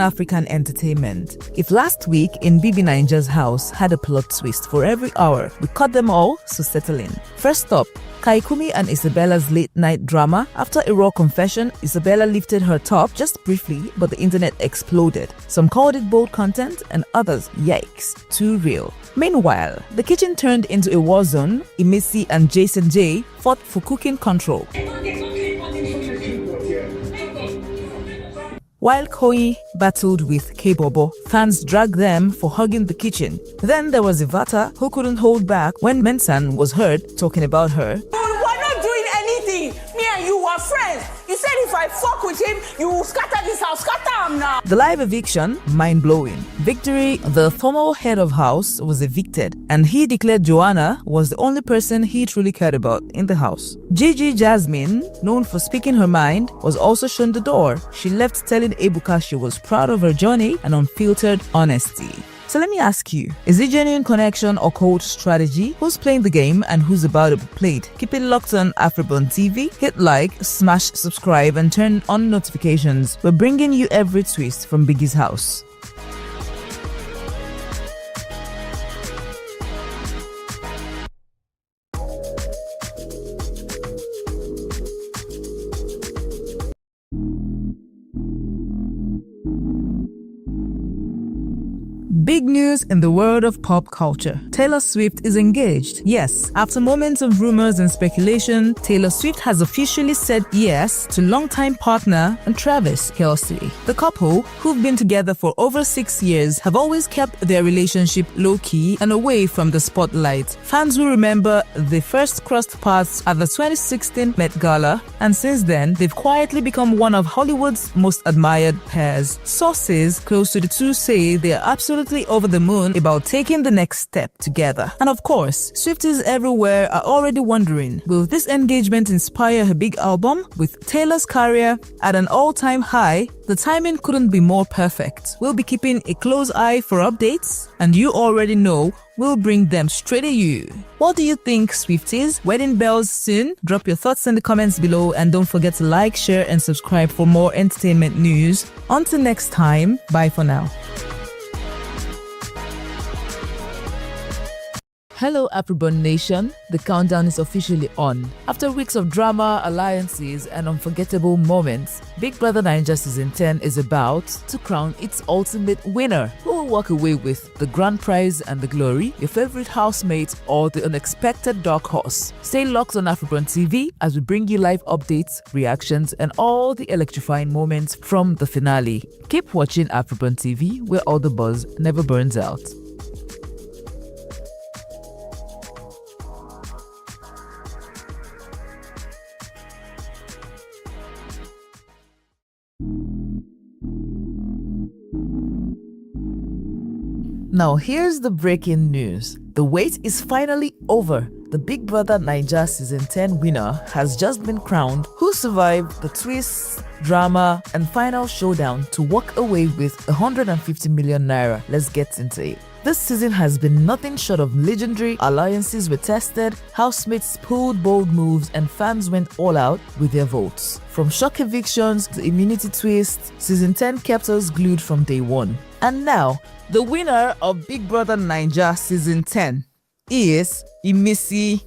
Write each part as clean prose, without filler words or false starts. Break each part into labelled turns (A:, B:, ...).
A: African entertainment. If last week in BB Ninja's house had a plot twist for every hour, we cut them all, so settle in. First up, Kaikumi and Isabella's late night drama. After a raw confession, Isabella lifted her top just briefly, but the internet exploded. Some called it bold content and others, yikes, too real. Meanwhile, the kitchen turned into a war zone. Imisi and Jason J fought for cooking control, while Koi battled with K-Bobo. Fans dragged them for hugging the kitchen. Then there was Ivata, who couldn't hold back when Mensan was heard talking about her.
B: We're not doing anything. Me and you were friends. He said if I fuck with him, you will scatter this house. Scatter him now.
A: The live eviction, mind-blowing. Victory, the former head of house, was evicted, and he declared Joanna was the only person he truly cared about in the house. Gigi Jasmine, known for speaking her mind, was also shown the door. She left telling Ebuka she was proud of her journey and unfiltered honesty. So let me ask you, is it genuine connection or cold strategy? Who's playing the game and who's about to be played? Keep it locked on AfriBURN TV. Hit like, smash subscribe and turn on notifications. We're bringing you every twist from Biggie's house. Big news in the world of pop culture. Taylor Swift is engaged. Yes, after moments of rumors and speculation, Taylor Swift has officially said yes to longtime partner and Travis Kelce. The couple, who've been together for over 6 years, have always kept their relationship low-key and away from the spotlight. Fans will remember they first crossed paths at the 2016 Met Gala, and since then, they've quietly become one of Hollywood's most admired pairs. Sources close to the two say they are absolutely over the moon about taking the next step together. And of course, Swifties everywhere are already wondering, will this engagement inspire her big album? With Taylor's career at an all-time high, the timing couldn't be more perfect. We'll be keeping a close eye for updates, and you already know we'll bring them straight to you. What do you think, Swifties? Wedding bells soon? Drop your thoughts in the comments below, and don't forget to like, share and subscribe for more entertainment news. Until next time, bye for now. Hello AfriBURN Nation, the countdown is officially on. After weeks of drama, alliances and unforgettable moments, Big Brother Naija Season 10 is about to crown its ultimate winner. Who will walk away with the grand prize and the glory? Your favorite housemate or the unexpected dark horse? Stay locked on AfriBURN TV as we bring you live updates, reactions and all the electrifying moments from the finale. Keep watching AfriBURN TV, where all the buzz never burns out. Now here's the breaking news. The wait is finally over. The Big Brother Naija Season 10 winner has just been crowned, who survived the twists, drama and final showdown to walk away with 150 million naira. Let's get into it. This season has been nothing short of legendary. Alliances were tested, housemates pulled bold moves and fans went all out with their votes. From shock evictions to immunity twists, Season 10 kept us glued from day one. And now, the winner of Big Brother Naija Season 10 is Imisi.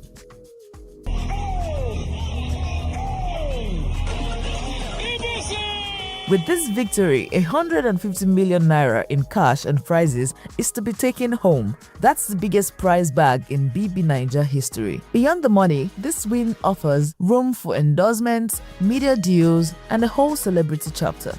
A: With this victory, 150 million naira in cash and prizes is to be taken home. That's the biggest prize bag in BB Naija history. Beyond the money, this win offers room for endorsements, media deals, and a whole celebrity chapter.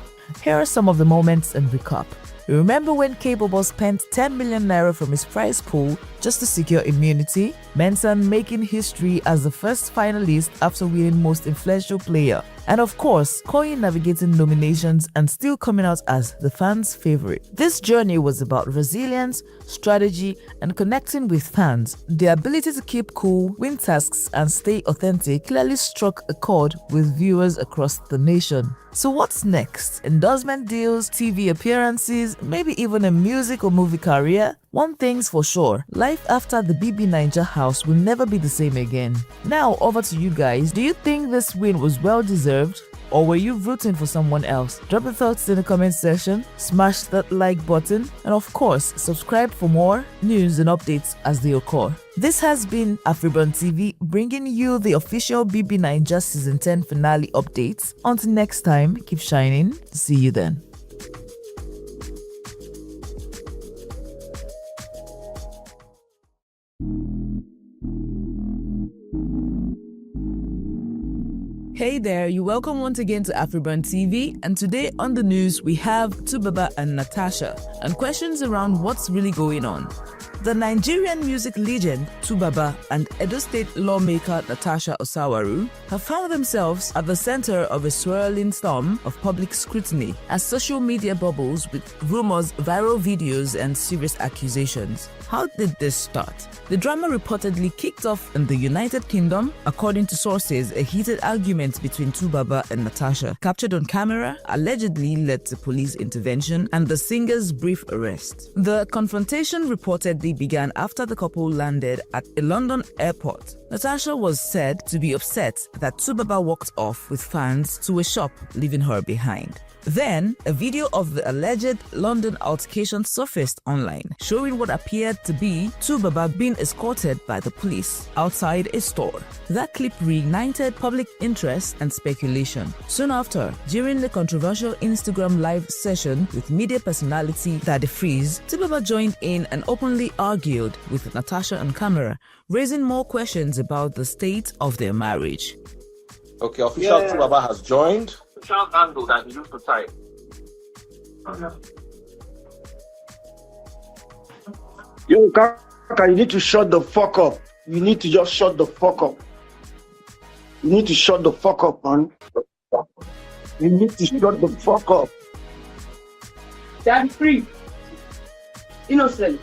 A: Here are some of the moments and recap. Remember when K-Bobo spent 10 million naira from his prize pool just to secure immunity? Mensan making history as the first finalist after winning Most Influential Player. And of course, Koi navigating nominations and still coming out as the fans' favorite. This journey was about resilience, strategy, and connecting with fans. The ability to keep cool, win tasks, and stay authentic clearly struck a chord with viewers across the nation. So what's next? Endorsement deals, TV appearances, maybe even a music or movie career? One thing's for sure, life after the BB Naija house will never be the same again. Now over to you guys, do you think this win was well deserved? or were you rooting for someone else? Drop your thoughts in the comment section, smash that like button, and of course, subscribe for more news and updates as they occur. This has been AfriBURN TV, bringing you the official BB Naija Season 10 finale updates. Until next time, keep shining. See you then. Hey there, you're welcome once again to AfriBURN TV, and today on the news we have Tubaba and Natasha, and questions around what's really going on. The Nigerian music legend Tubaba and Edo State lawmaker Natasha Osawaru have found themselves at the center of a swirling storm of public scrutiny as social media bubbles with rumors, viral videos, and serious accusations. How did this start? The drama reportedly kicked off in the United Kingdom. According to sources, a heated argument between Tubaba and Natasha, captured on camera, allegedly led to police intervention and the singer's brief arrest. The confrontation reportedly began after the couple landed at a London airport. Natasha was said to be upset that Tubaba walked off with fans to a shop, leaving her behind. Then, a video of the alleged London altercation surfaced online, showing what appeared to be Tubaba being escorted by the police outside a store. That clip reignited public interest and speculation. Soon after, during the controversial Instagram live session with media personality Daddy Freeze, Tubaba joined in and openly argued with Natasha on camera, raising more questions about the state of their marriage.
C: Okay, official Tubaba has joined.
D: Handle that he used to type.
E: Yo, Kaka, you need to shut the fuck up. You need to just shut the fuck up. You need to shut the fuck up, man. You need to shut the fuck up.
B: Daddy free. Innocent.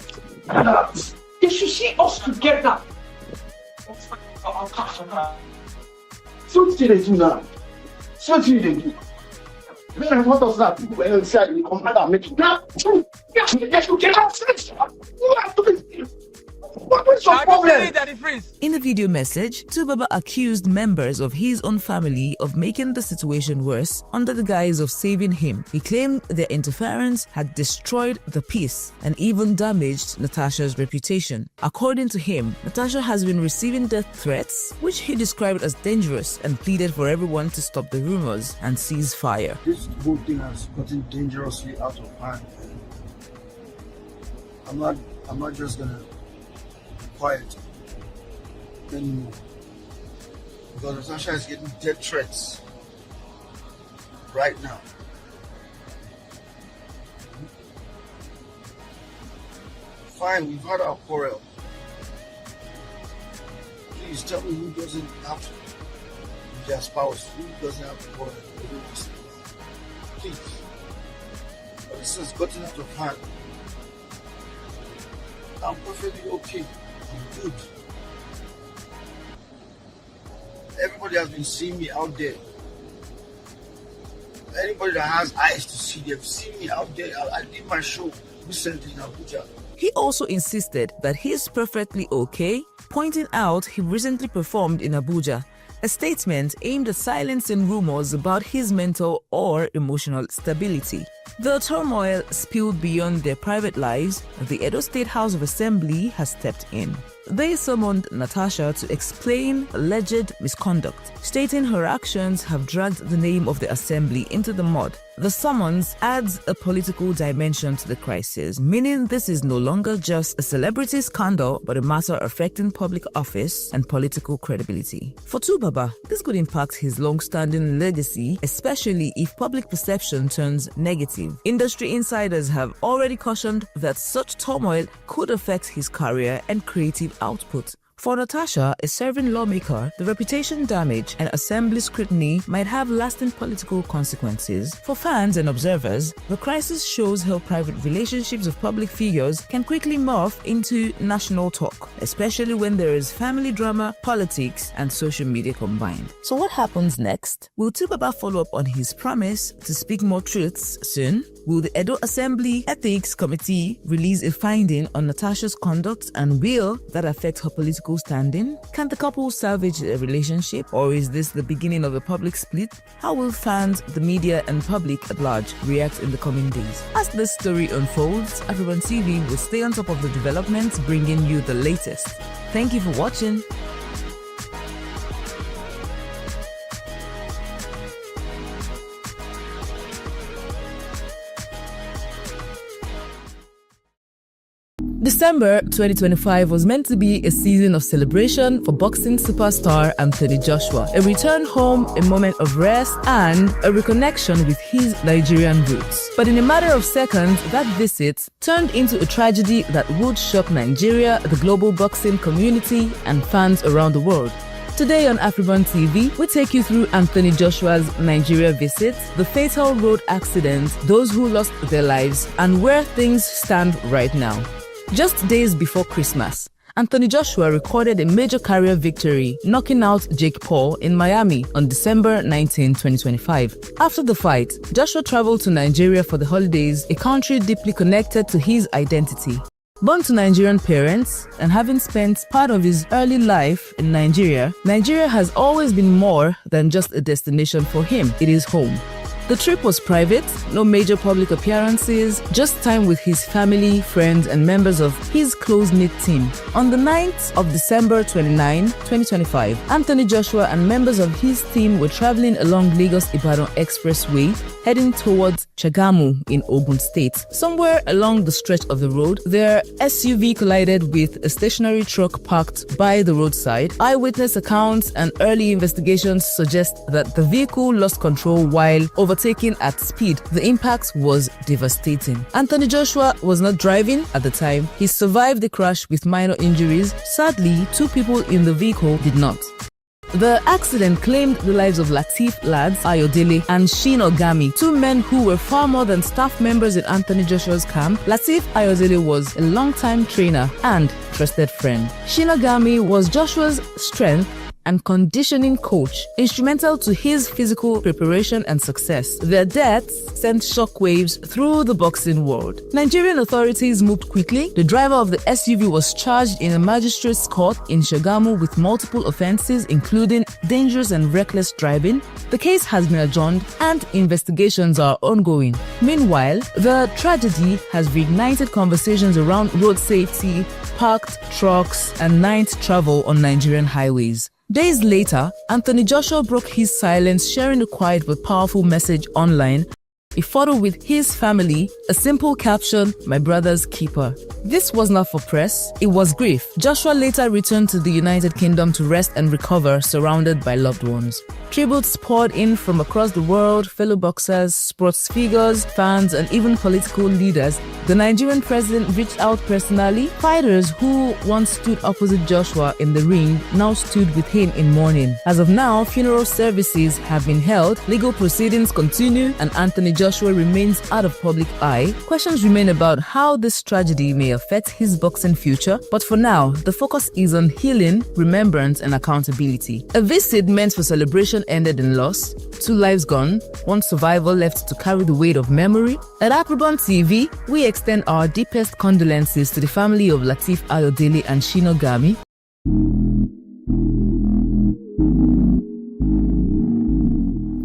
B: They should see us together.
E: So what did they do now? So what did they do? Man, what does that do? Well, inside you come and make it now. What's your problem?
A: In the video message, Tubaba accused members of his own family of making the situation worse under the guise of saving him. He claimed their interference had destroyed the peace and even damaged Natasha's reputation. According to him, Natasha has been receiving death threats, which he described as dangerous, and pleaded for everyone to stop the rumors and cease fire.
F: This whole thing has gotten dangerously out of hand. I'm not just gonna quiet anymore, because Natasha is getting death threats right now. Fine, we've had our quarrel. Please tell me who doesn't have to, their spouse, who doesn't have to quarrel every once in a while. Please. But this has gotten out of hand. I'm perfectly okay. I'm good. Everybody has been seeing me out there. Anybody that has eyes to see, they've seen me out there. I did my show recently in Abuja.
A: He also insisted that he's perfectly okay, pointing out he recently performed in Abuja, a statement aimed at silencing rumors about his mental or emotional stability. The turmoil spilled beyond their private lives. The Edo State House of Assembly has stepped in. They summoned Natasha to explain alleged misconduct, stating her actions have dragged the name of the assembly into the mud. The summons adds a political dimension to the crisis, meaning this is no longer just a celebrity scandal, but a matter affecting public office and political credibility. For Tubaba, this could impact his long-standing legacy, especially if public perception turns negative. Industry insiders have already cautioned that such turmoil could affect his career and creative output. For Natasha, a serving lawmaker, the reputation damage and assembly scrutiny might have lasting political consequences. For fans and observers, the crisis shows how private relationships of public figures can quickly morph into national talk, especially when there is family drama, politics, and social media combined. So what happens next? Will Tubaba follow up on his promise to speak more truths soon? Will the Edo Assembly Ethics Committee release a finding on Natasha's conduct, and will that affect her political political standing? Can the couple salvage their relationship, or is this the beginning of a public split? How will fans, the media, and public at large react in the coming days? As this story unfolds, AfriBURN TV will stay on top of the developments, bringing you the latest. Thank you for watching. December 2025 was meant to be a season of celebration for boxing superstar Anthony Joshua, a return home, a moment of rest, and a reconnection with his Nigerian roots. But in a matter of seconds, that visit turned into a tragedy that would shock Nigeria, the global boxing community, and fans around the world. Today on AfriBURN TV, we take you through Anthony Joshua's Nigeria visit, the fatal road accident, those who lost their lives, and where things stand right now. Just days before Christmas, Anthony Joshua recorded a major career victory, knocking out Jake Paul in Miami on December 19, 2025. After the fight, Joshua traveled to Nigeria for the holidays, a country deeply connected to his identity. Born to Nigerian parents and having spent part of his early life in Nigeria, Nigeria has always been more than just a destination for him. It is home. The trip was private, no major public appearances, just time with his family, friends, and members of his close-knit team. On the 9th of December 29, 2025, Anthony Joshua and members of his team were traveling along Lagos-Ibadan Expressway, heading towards Shagamu in Ogun State. Somewhere along the stretch of the road, their SUV collided with a stationary truck parked by the roadside. Eyewitness accounts and early investigations suggest that the vehicle lost control while overtaking at speed. The impact was devastating. Anthony Joshua was not driving at the time. He survived the crash with minor injuries. Sadly, 2 people in the vehicle did not. The accident claimed the lives of Lateef Lads Ayodele and Shin Ogami, 2 men who were far more than staff members in Anthony Joshua's camp. Lateef Ayodele was a longtime trainer and trusted friend. Shin Ogami was Joshua's strength and conditioning coach, instrumental to his physical preparation and success. Their deaths sent shockwaves through the boxing world. Nigerian authorities moved quickly. The driver of the SUV was charged in a magistrate's court in Shagamu with multiple offenses, including dangerous and reckless driving. The case has been adjourned and investigations are ongoing. Meanwhile, the tragedy has reignited conversations around road safety, parked trucks, and night travel on Nigerian highways. Days later, Anthony Joshua broke his silence, sharing a quiet but powerful message online. A photo with his family, a simple caption, "My brother's keeper." This was not for press, it was grief. Joshua later returned to the United Kingdom to rest and recover, surrounded by loved ones. Tributes poured in from across the world, fellow boxers, sports figures, fans, and even political leaders. The Nigerian president reached out personally. Fighters who once stood opposite Joshua in the ring now stood with him in mourning. As of now, funeral services have been held, legal proceedings continue, and Anthony Joshua remains out of public eye. Questions remain about how this tragedy may affect his boxing future, but for now, the focus is on healing, remembrance, and accountability. A visit meant for celebration ended in loss, 2 lives gone, 1 survivor left to carry the weight of memory. At AfriBURN TV, we extend our deepest condolences to the family of Lateef Ayodele and Shin Ogami.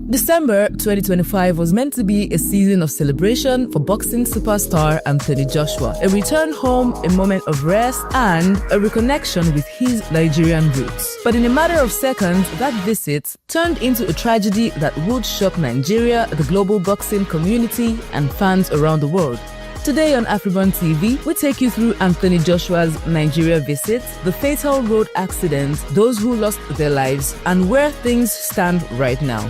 A: December 2025 was meant to be a season of celebration for boxing superstar Anthony Joshua, a return home, a moment of rest, and a reconnection with his Nigerian roots. But in a matter of seconds, that visit turned into a tragedy that would shock Nigeria, the global boxing community, and fans around the world. Today on AfriBURN TV, we take you through Anthony Joshua's Nigeria visit, the fatal road accident, those who lost their lives, and where things stand right now.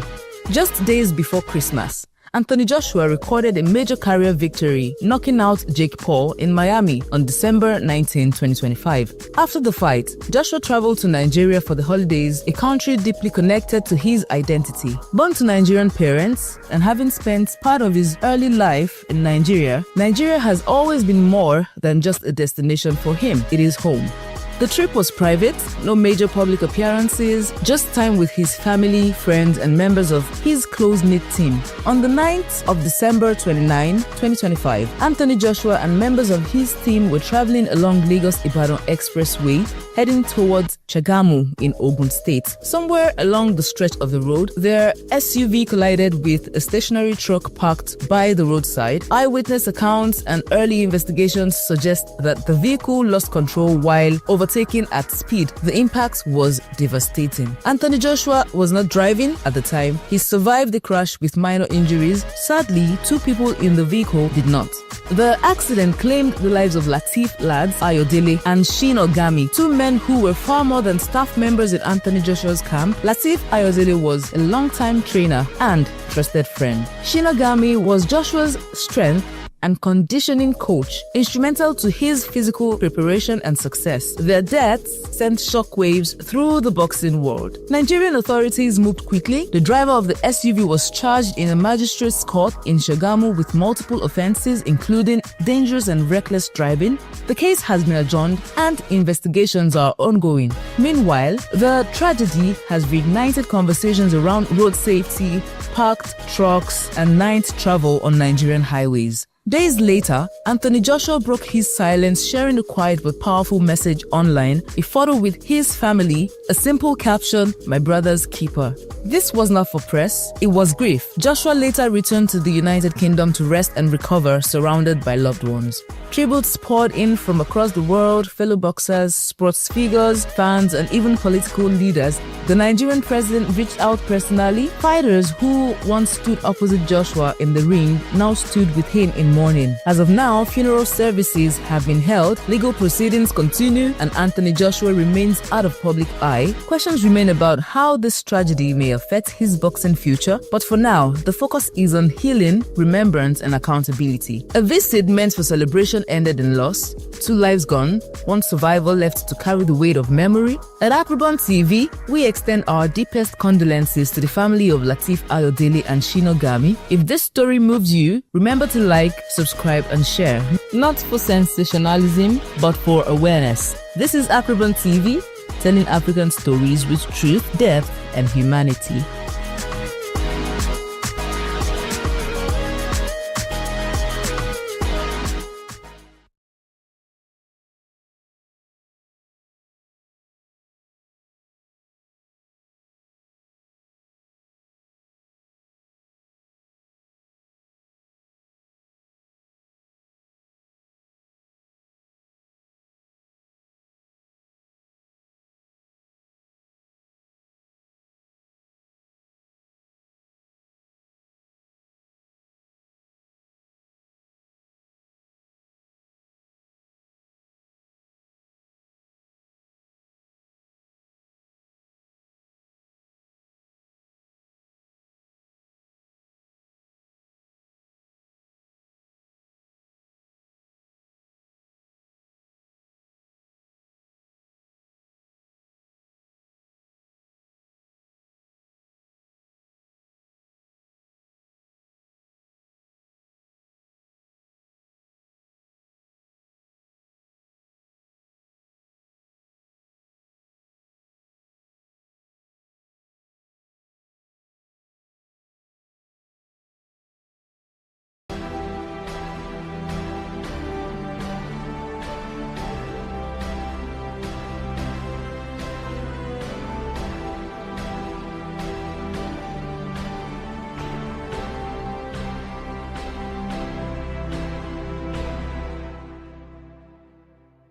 A: Just days before Christmas, Anthony Joshua recorded a major career victory, knocking out Jake Paul in Miami on December 19, 2025. After the fight, Joshua traveled to Nigeria for the holidays, a country deeply connected to his identity. Born to Nigerian parents and having spent part of his early life in Nigeria, Nigeria has always been more than just a destination for him. It is home. The trip was private, no major public appearances, just time with his family, friends, and members of his close-knit team. On the 9th of December 29, 2025, Anthony Joshua and members of his team were traveling along Lagos-Ibadan Expressway, heading towards Chagamu in Ogun State. Somewhere along the stretch of the road, their SUV collided with a stationary truck parked by the roadside. Eyewitness accounts and early investigations suggest that the vehicle lost control while overtaking at speed. The impact was devastating. Anthony Joshua was not driving at the time. He survived the crash with minor injuries. Sadly, 2 people in the vehicle did not. The accident claimed the lives of Lateef Lads Ayodele and Shin Ogami, 2 men who were far more than staff members in Anthony Joshua's camp. Lateef Ayodele was a longtime trainer and trusted friend. Shin Ogami was Joshua's strength and conditioning coach, instrumental to his physical preparation and success. Their deaths sent shockwaves through the boxing world. Nigerian authorities moved quickly. The driver of the SUV was charged in a magistrate's court in Shagamu with multiple offenses, including dangerous and reckless driving. The case has been adjourned and investigations are ongoing. Meanwhile, the tragedy has reignited conversations around road safety, parked trucks, and night travel on Nigerian highways. Days later, Anthony Joshua broke his silence, sharing a quiet but powerful message online, a photo with his family, a simple caption, "My brother's keeper." This was not for press, it was grief. Joshua later returned to the United Kingdom to rest and recover, surrounded by loved ones. Tributes poured in from across the world, fellow boxers, sports figures, fans, and even political leaders. The Nigerian president reached out personally. Fighters who once stood opposite Joshua in the ring now stood with him in mourning. As of now, funeral services have been held, legal proceedings continue, and Anthony Joshua remains out of public eye. Questions remain about how this tragedy may affect his boxing future, but for now, the focus is on healing, remembrance, and accountability. A visit meant for celebration ended in loss. 2 lives gone, 1 survivor left to carry the weight of memory. At AfriBURN TV, we extend our deepest condolences to the family of Lateef Ayodele and Shin Ogami. If this story moves you, remember to like, subscribe, and share. Not for sensationalism, but for awareness. This is AfriBURN TV, telling African stories with truth, depth, and humanity.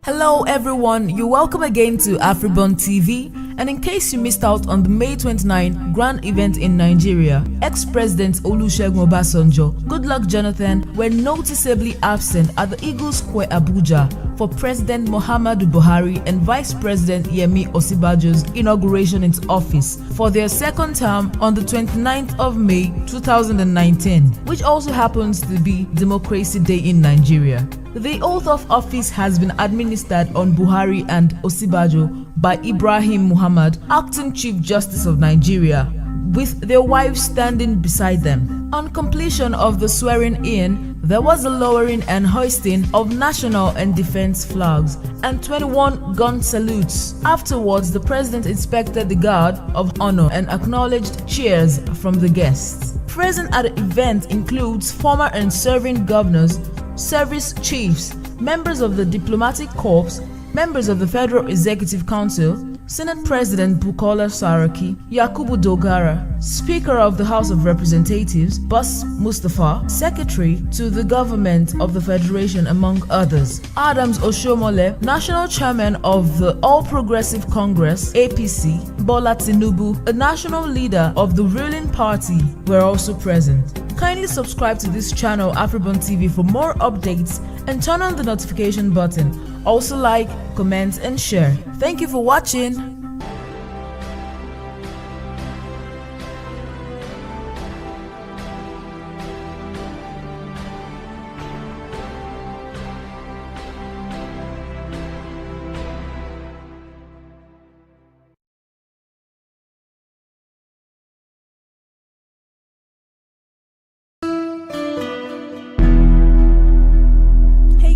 A: Hello everyone, you're welcome again to AfriBURN TV, and in case you missed out on the May 29 grand event in Nigeria, ex-President Olusegun Obasanjo, Goodluck Jonathan were noticeably absent at the Eagle Square Abuja for President Muhammadu Buhari and Vice President Yemi Osinbajo's inauguration into office for their second term on the 29th of May 2019, which also happens to be Democracy Day in Nigeria. The oath of office has been administered on Buhari and Osinbajo by Ibrahim Muhammad, Acting Chief Justice of Nigeria, with their wives standing beside them. On completion of the swearing-in, there was a lowering and hoisting of national and defense flags and 21 gun salutes. Afterwards, the president inspected the guard of honor and acknowledged cheers from the guests. Present at the event includes former and serving governors, service chiefs, members of the diplomatic corps, members of the Federal Executive Council, Senate President Bukola Saraki, Yakubu Dogara, Speaker of the House of Representatives, Bas Mustapha, Secretary to the Government of the Federation, among others. Adams Oshomole, National Chairman of the All Progressive Congress, APC, Bola Tinubu, a national leader of the ruling party, were also present. Kindly subscribe to this channel, AfriBURN TV, for more updates and turn on the notification button. Also like, comment and share. Thank you for watching.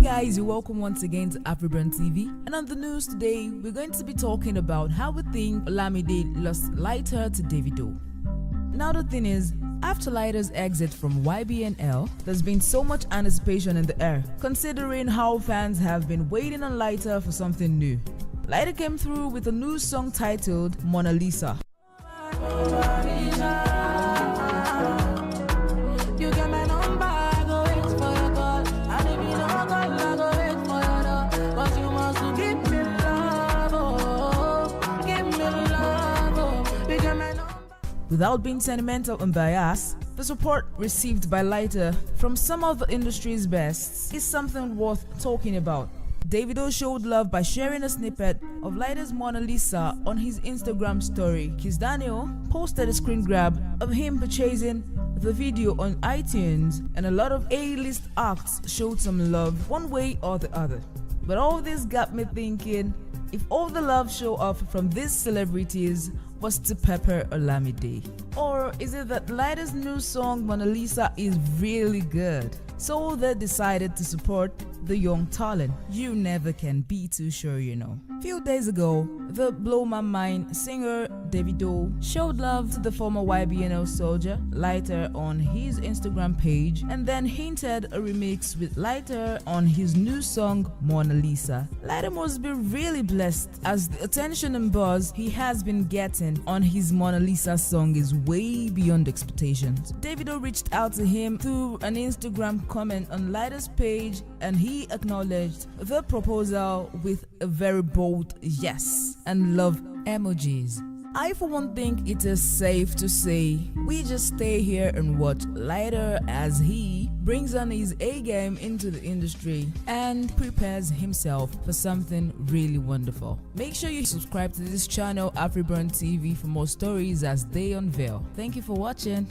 A: Guys, you're welcome once again to AfriBURN TV, and on the news today we're going to be talking about how we think Olamide lost Lighter to Davido. Now the thing is, after Lighter's exit from YBNL, there's been so much anticipation in the air, considering how fans have been waiting on Lighter for something new. Lighter came through with a new song titled Mona Lisa. Without being sentimental and biased, the support received by Lighter from some of the industry's best is something worth talking about. Davido showed love by sharing a snippet of Lighter's Mona Lisa on his Instagram story. Kiss Daniel posted a screen grab of him purchasing the video on iTunes, and a lot of A-list acts showed some love one way or the other. But all this got me thinking, if all the love show off from these celebrities was to pepper Olamide, or is it that Lighter's new song Mona Lisa is really good, so they decided to support the young talent? You never can be too sure, you know. Few days ago, the Blow My Mind singer Davido showed love to the former YBNL soldier Lighter on his Instagram page, and then hinted a remix with Lighter on his new song Mona Lisa. Lighter must be really blessed, as the attention and buzz he has been getting on his Mona Lisa song is way beyond expectations. Davido reached out to him through an Instagram comment on Lighter's page, and he acknowledged the proposal with a very bold yes and love emojis. I for one think it is safe to say we just stay here and watch Lighter as he brings on his A-game into the industry and prepares himself for something really wonderful. Make sure you subscribe to this channel, AfriBURN TV, for more stories as they unveil. Thank you for watching.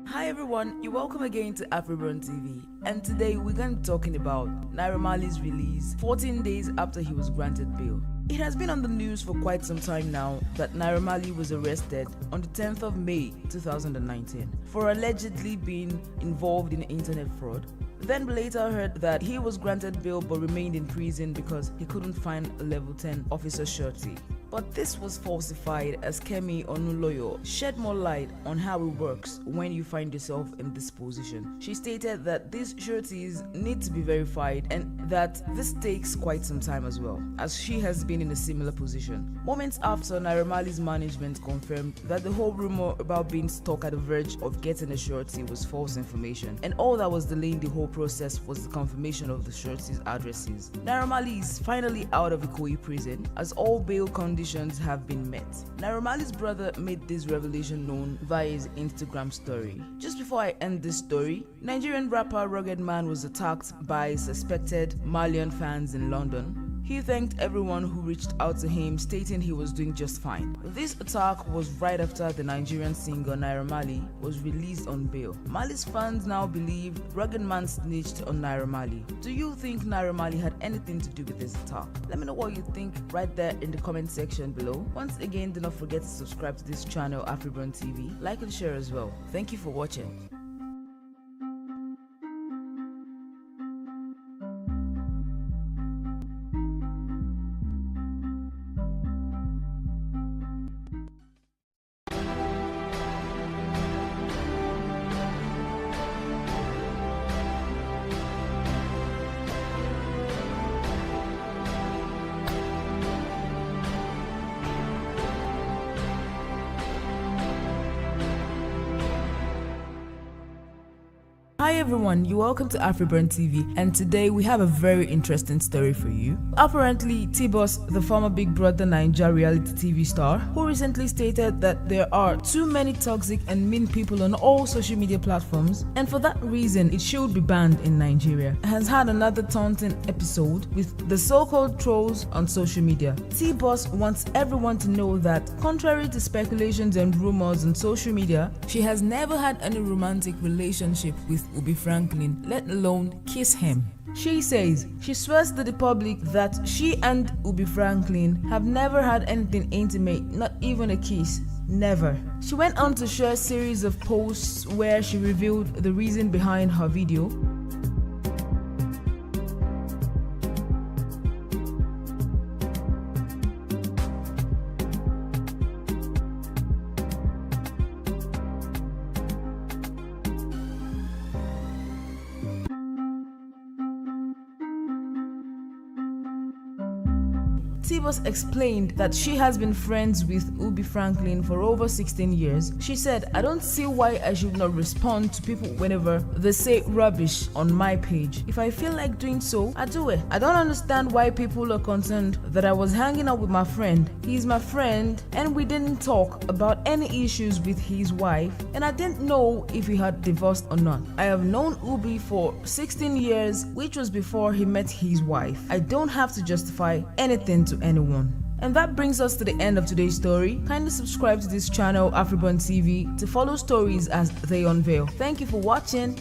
A: Hi everyone, you're welcome again to AfriBURN TV, and today we're going to be talking about Naira Marley's release 14 days after he was granted bail. It has been on the news for quite some time now that Naira Marley was arrested on the 10th of May 2019 for allegedly being involved in internet fraud. Then we later heard that he was granted bail but remained in prison because he couldn't find a level 10 officer surety. But this was falsified, as Kemi Onuloyo shed more light on how it works when you find yourself in this position. She stated that these sureties need to be verified and that this takes quite some time as well, as she has been in a similar position. Moments after, Naira Marley's management confirmed that the whole rumor about being stuck at the verge of getting a surety was false information, and all that was delaying the whole process was the confirmation of the surety's addresses. Naira Marley is finally out of Ikoyi prison, as all bail conditions conditions have been met. Naira Marley's brother made this revelation known via his Instagram story. Just before I end this story, Nigerian rapper Rugged Man was attacked by suspected Malian fans in London. He thanked everyone who reached out to him, stating he was doing just fine. This attack was right after the Nigerian singer Naira Marley was released on bail. Marley's fans now believe Rugged Man snitched on Naira Marley. Do you think Naira Marley had anything to do with this attack? Let me know what you think right there in the comment section below. Once again, do not forget to subscribe to this channel, AfriBURN TV. Like and share as well. Thank you for watching. Hi everyone, you're welcome to AfriBURN TV, and today we have a very interesting story for you. Apparently, T-Boss, the former Big Brother Naija reality TV star, who recently stated that there are too many toxic and mean people on all social media platforms, and for that reason it should be banned in Nigeria, has had another taunting episode with the so-called trolls on social media. T-Boss wants everyone to know that, contrary to speculations and rumors on social media, she has never had any romantic relationship with Ubi Franklin, let alone kiss him. She says she swears to the public that she and Ubi Franklin have never had anything intimate, not even a kiss. Never. She went on to share a series of posts where she revealed the reason behind her video. T-Boss explained that she has been friends with Ubi Franklin for over 16 years. She said, "I don't see why I should not respond to people whenever they say rubbish on my page. If I feel like doing so, I do it. I don't understand why people are concerned that I was hanging out with my friend. He's my friend and we didn't talk about any issues with his wife, and I didn't know if he had divorced or not. I have known Ubi for 16 years, which was before he met his wife. I don't have to justify anything to anyone." And that brings us to the end of today's story. Kindly subscribe to this channel, AfriBURN TV, to follow stories as they unveil. Thank you for watching.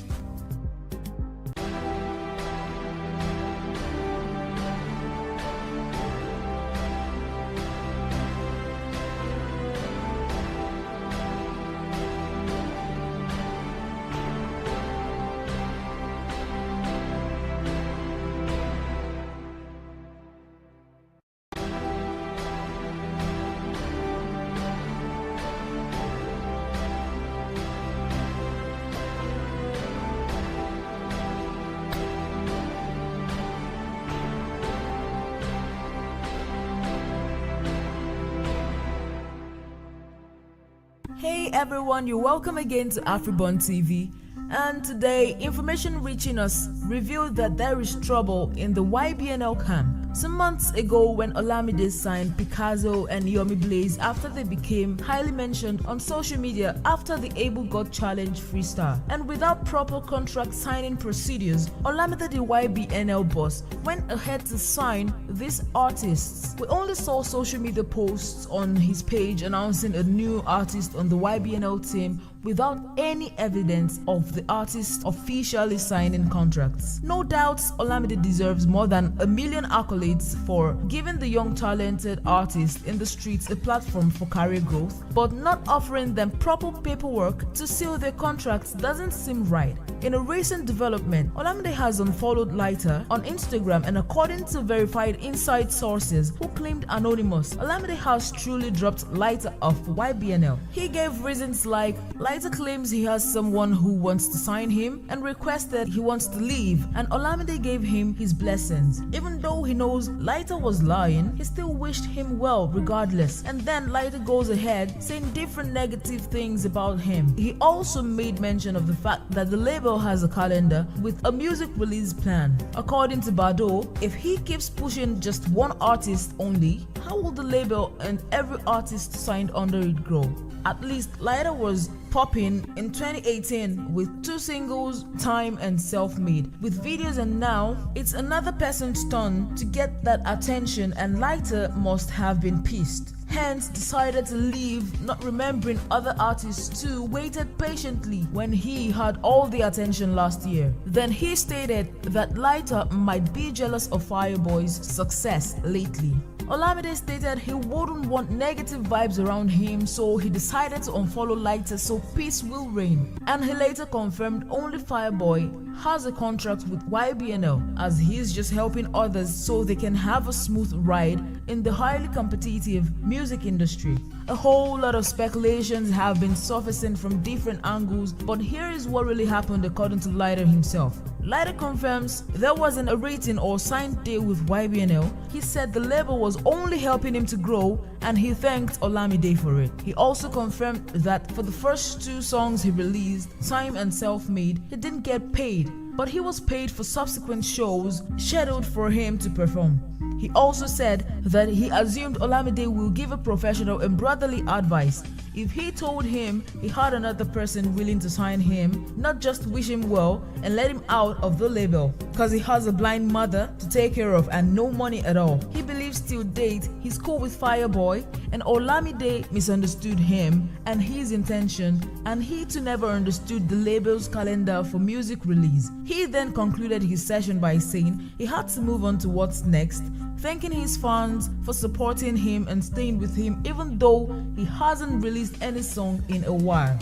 A: Hey everyone, you're welcome again to AfriBURN TV. And today, information reaching us revealed that there is trouble in the YBNL camp. Some months ago, when Olamide signed Picasso and Yomi Blaze after they became highly mentioned on social media after the Able God Challenge freestyle, and without proper contract signing procedures, Olamide, the YBNL boss, went ahead to sign these artists. We only saw social media posts on his page announcing a new artist on the YBNL team without any evidence of the artist officially signing contracts. No doubt Olamide deserves more than 1 million accolades for giving the young talented artists in the streets a platform for career growth, but not offering them proper paperwork to seal their contracts doesn't seem right. In a recent development, Olamide has unfollowed Lighter on Instagram, and according to verified inside sources who claimed anonymous, Olamide has truly dropped Lighter off YBNL. He gave reasons like Lighter claims he has someone who wants to sign him and requested he wants to leave, and Olamide gave him his blessings. Even though he knows Lighter was lying, he still wished him well regardless, and then Lighter goes ahead saying different negative things about him. He also made mention of the fact that the label label has a calendar with a music release plan. According to Bado, if he keeps pushing just one artist only, how will the label and every artist signed under it grow? At least Lighter was popping in 2018 with 2 singles, Time and Self-Made, with videos, and now it's another person's turn to get that attention, and Lighter must have been pissed. Hence decided to leave, not remembering other artists too waited patiently when he had all the attention last year. Then he stated that Lighter might be jealous of Fireboy's success lately. Olamide stated he wouldn't want negative vibes around him, so he decided to unfollow Lighter so peace will reign. And he later confirmed only Fireboy has a contract with YBNL, as he's just helping others so they can have a smooth ride in the highly competitive music industry. A whole lot of speculations have been surfacing from different angles, but here is what really happened according to Lighter himself. Lighter confirms there wasn't a written or signed deal with YBNL. He said the label was only helping him to grow, and he thanked Olamide for it. He also confirmed that for the first 2 songs he released, Time and Self-Made, he didn't get paid, but he was paid for subsequent shows scheduled for him to perform. He also said that he assumed Olamide will give a professional and brotherly advice if he told him he had another person willing to sign him, not just wish him well and let him out of the label, cause he has a blind mother to take care of and no money at all. He believes till date he's cool with Fireboy, and Olamide misunderstood him and his intention, and he too never understood the label's calendar for music release. He then concluded his session by saying he had to move on to what's next, thanking his fans for supporting him and staying with him even though he hasn't released any song in a while.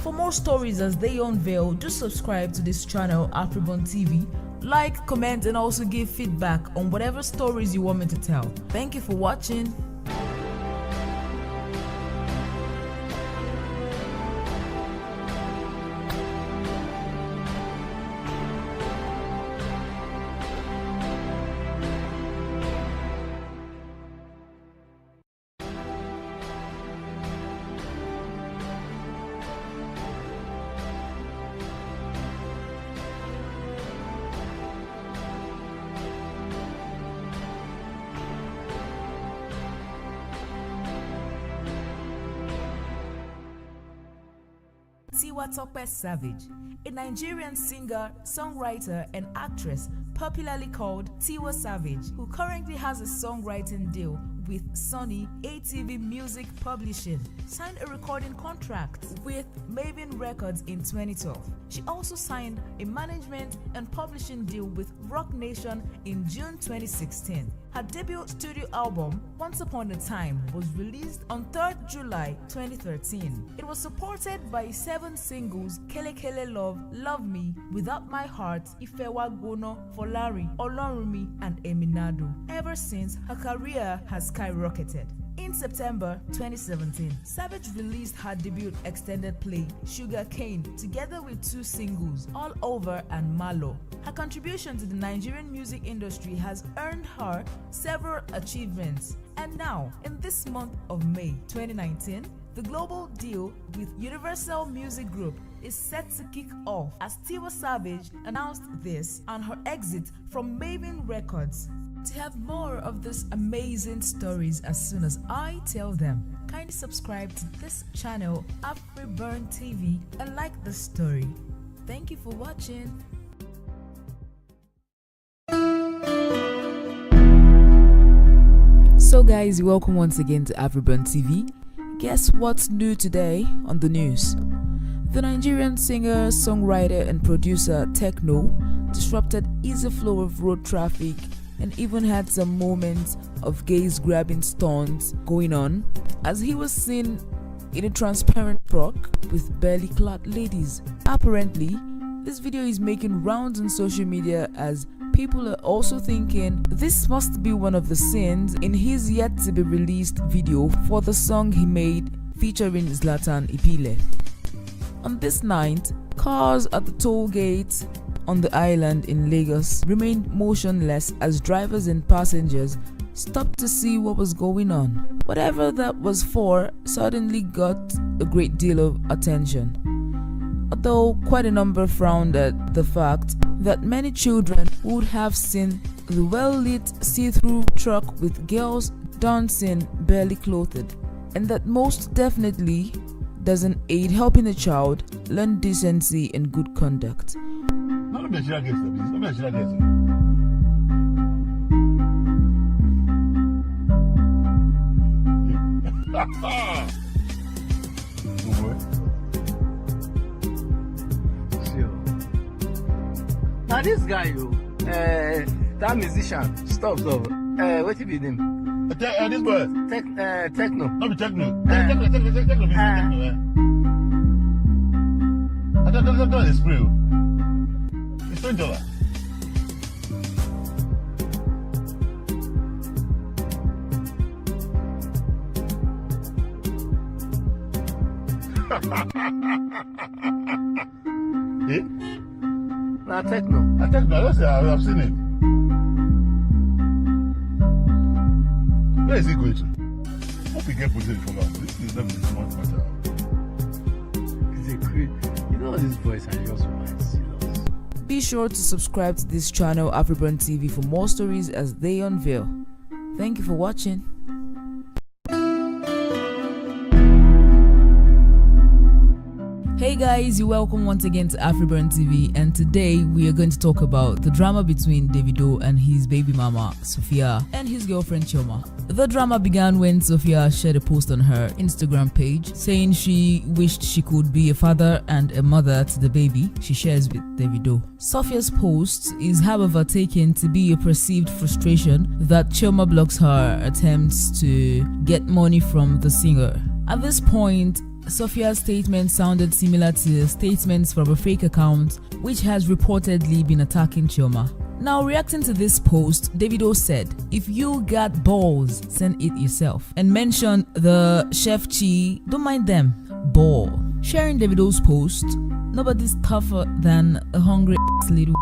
A: For more stories as they unveil, do subscribe to this channel, AfriBURN TV. Like, comment, and also give feedback on whatever stories you want me to tell. Thank you for watching. Tiwa Tope Savage, a Nigerian singer, songwriter, and actress popularly called Tiwa Savage, who currently has a songwriting deal with Sony ATV Music Publishing, signed a recording contract with Maven Records in 2012. She also signed a management and publishing deal with Rock Nation in June 2016. Her debut studio album, Once Upon a Time, was released on 3rd July 2013. It was supported by 7 singles: Kele Kele Love, Love Me, Without My Heart, Ifewa Gono, Folari, Olorunmi, and Eminado. Ever since, her career has skyrocketed. In September 2017, Savage released her debut extended play, Sugar Cane, together with 2 singles, All Over and Malo. Her contribution to the Nigerian music industry has earned her several achievements. And now, in this month of May 2019, the global deal with Universal Music Group is set to kick off as Tiwa Savage announced this and her exit from Maven Records. To have more of these amazing stories as soon as I tell them, kindly subscribe to this channel, AfriBURN TV, and like the story. Thank you for watching. So guys, welcome once again to AfriBURN TV. Guess what's new today on the news? The Nigerian singer, songwriter, and producer Techno disrupted easy flow of road traffic and even had some moments of gaze grabbing stunts going on as he was seen in a transparent frock with barely clad ladies. Apparently, this video is making rounds on social media as people are also thinking this must be one of the scenes in his yet to be released video for the song he made featuring Zlatan Ipile. On this night, cars at the toll gate on the island in Lagos remained motionless as drivers and passengers stopped to see what was going on. Whatever that was for suddenly got a great deal of attention. although quite a number frowned at the fact that many children would have seen the well-lit see-through truck with girls dancing barely clothed, and that most definitely doesn't aid helping a child learn decency and good conduct.
G: Now this guy, that musician, stop. What you be name?
F: This boy.
G: Techno.
F: Not be techno. Techno. I don't it's real. It's $20. Eh?
G: Now techno.
F: I've seen it. Where is he going to? Hope he get position from us. This is not the smart matter.
G: He's a creep. You know this voice and just mind serious.
A: Be sure to subscribe to this channel, AfriBURN TV, for more stories as they unveil. Thank you for watching. Hey guys, you're welcome once again to AfriBURN TV, and today we are going to talk about the drama between Davido and his baby mama Sophia and his girlfriend Chioma. The drama began when Sophia shared a post on her Instagram page saying she wished she could be a father and a mother to the baby she shares with Davido. Sophia's post is however taken to be a perceived frustration that Chioma blocks her attempts to get money from the singer. At this point, Sophia's statement sounded similar to statements from a fake account which has reportedly been attacking Chioma. Now, reacting to this post, Davido said, "If you got balls, send it yourself," and mentioned the chef Chi, don't mind them, ball. Sharing Davido's post, nobody's tougher than a hungry little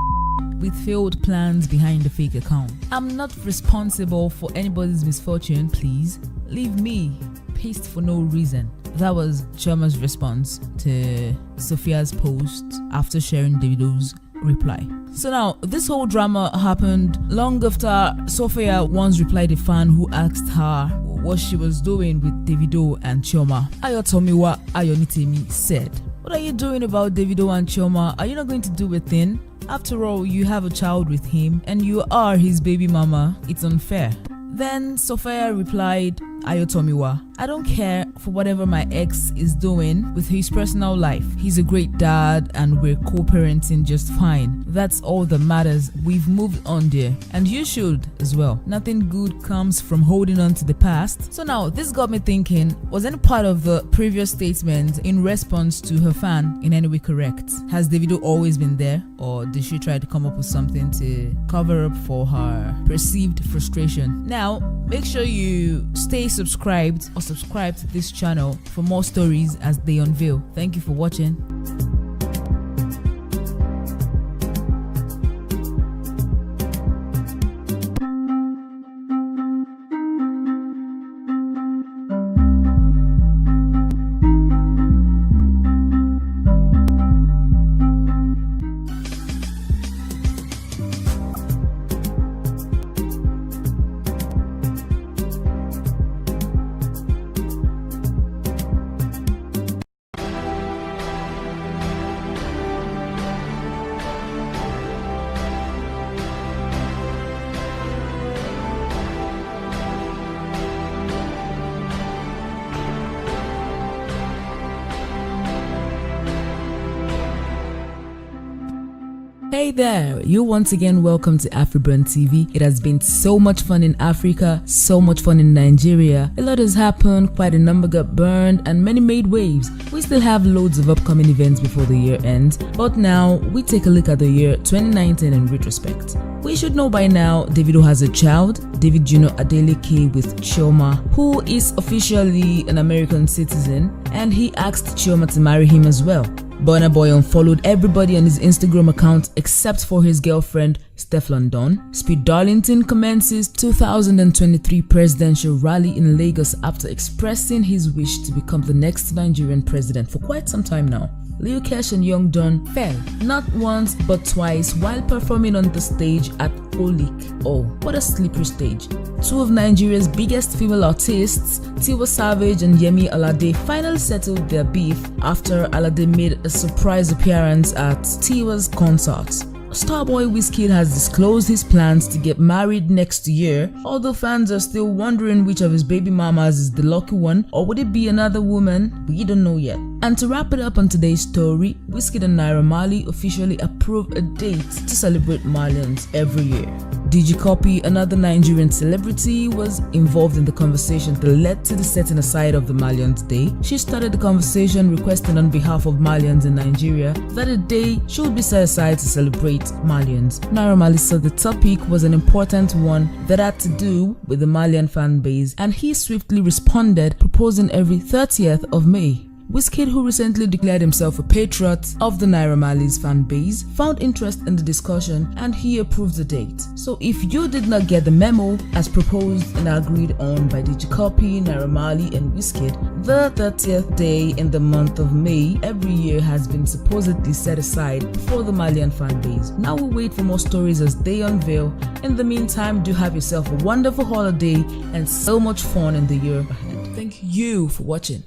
A: with failed plans behind the fake account. I'm not responsible for anybody's misfortune, please. Leave me. Paste for no reason. That was Chioma's response to Sophia's post after sharing Davido's reply. So now, this whole drama happened long after Sophia once replied a fan who asked her what she was doing with Davido and Chioma. Ayotomiwa Ayonitemi said, "What are you doing about Davido and Chioma? Are you not going to do a thing? After all, you have a child with him and you are his baby mama. It's unfair." Then Sophia replied, Ayotomiwa, "I don't care for whatever my ex is doing with his personal life. He's a great dad and we're co-parenting just fine. That's all that matters. We've moved on, dear. And you should as well. Nothing good comes from holding on to the past." So now, this got me thinking, was any part of the previous statement in response to her fan in any way correct? Has Davido always been there, or did she try to come up with something to cover up for her perceived frustration? Now, make sure you stay subscribed or subscribe to this channel for more stories as they unveil. Thank you for watching. Hey there, you're once again welcome to AfriBURN TV. It has been so much fun in Africa, so much fun in Nigeria. A lot has happened, quite a number got burned, and many made waves. We still have loads of upcoming events before the year ends, but now we take a look at the year 2019 in retrospect. We should know by now, Davido has a child, David Jr. Adeleke, with Chioma, who is officially an American citizen, and he asked Chioma to marry him as well. Burna Boy unfollowed everybody on his Instagram account except for his girlfriend, Stefflon Don. Speed Darlington commences 2023 presidential rally in Lagos after expressing his wish to become the next Nigerian president for quite some time now. Lil Kesh and Young Don fell, not once but twice while performing on the stage at Olik. Oh, what a slippery stage. Two of Nigeria's biggest female artists, Tiwa Savage and Yemi Alade, finally settled their beef after Alade made a surprise appearance at Tiwa's concert. Starboy Wizkid has disclosed his plans to get married next year, although fans are still wondering which of his baby mamas is the lucky one, or would it be another woman? We don't know yet. And to wrap it up on today's story, Wizkid and Naira Marley officially approve a date to celebrate Malians every year. DG Copy, another Nigerian celebrity, was involved in the conversation that led to the setting aside of the Malians Day. She started the conversation requesting on behalf of Malians in Nigeria that a day should be set aside to celebrate Malians. Naira Marley said the topic was an important one that had to do with the Malian fan base, and he swiftly responded, proposing every 30th of May. Wizkid, who recently declared himself a patriot of the Naira Marley's fan base, found interest in the discussion and he approved the date. So if you did not get the memo as proposed and agreed on by DG Copy, Naira Marley and Wizkid, the 30th day in the month of May every year has been supposedly set aside for the Malian fan base. Now we wait for more stories as they unveil. In the meantime, do have yourself a wonderful holiday and so much fun in the year ahead. Thank you for watching.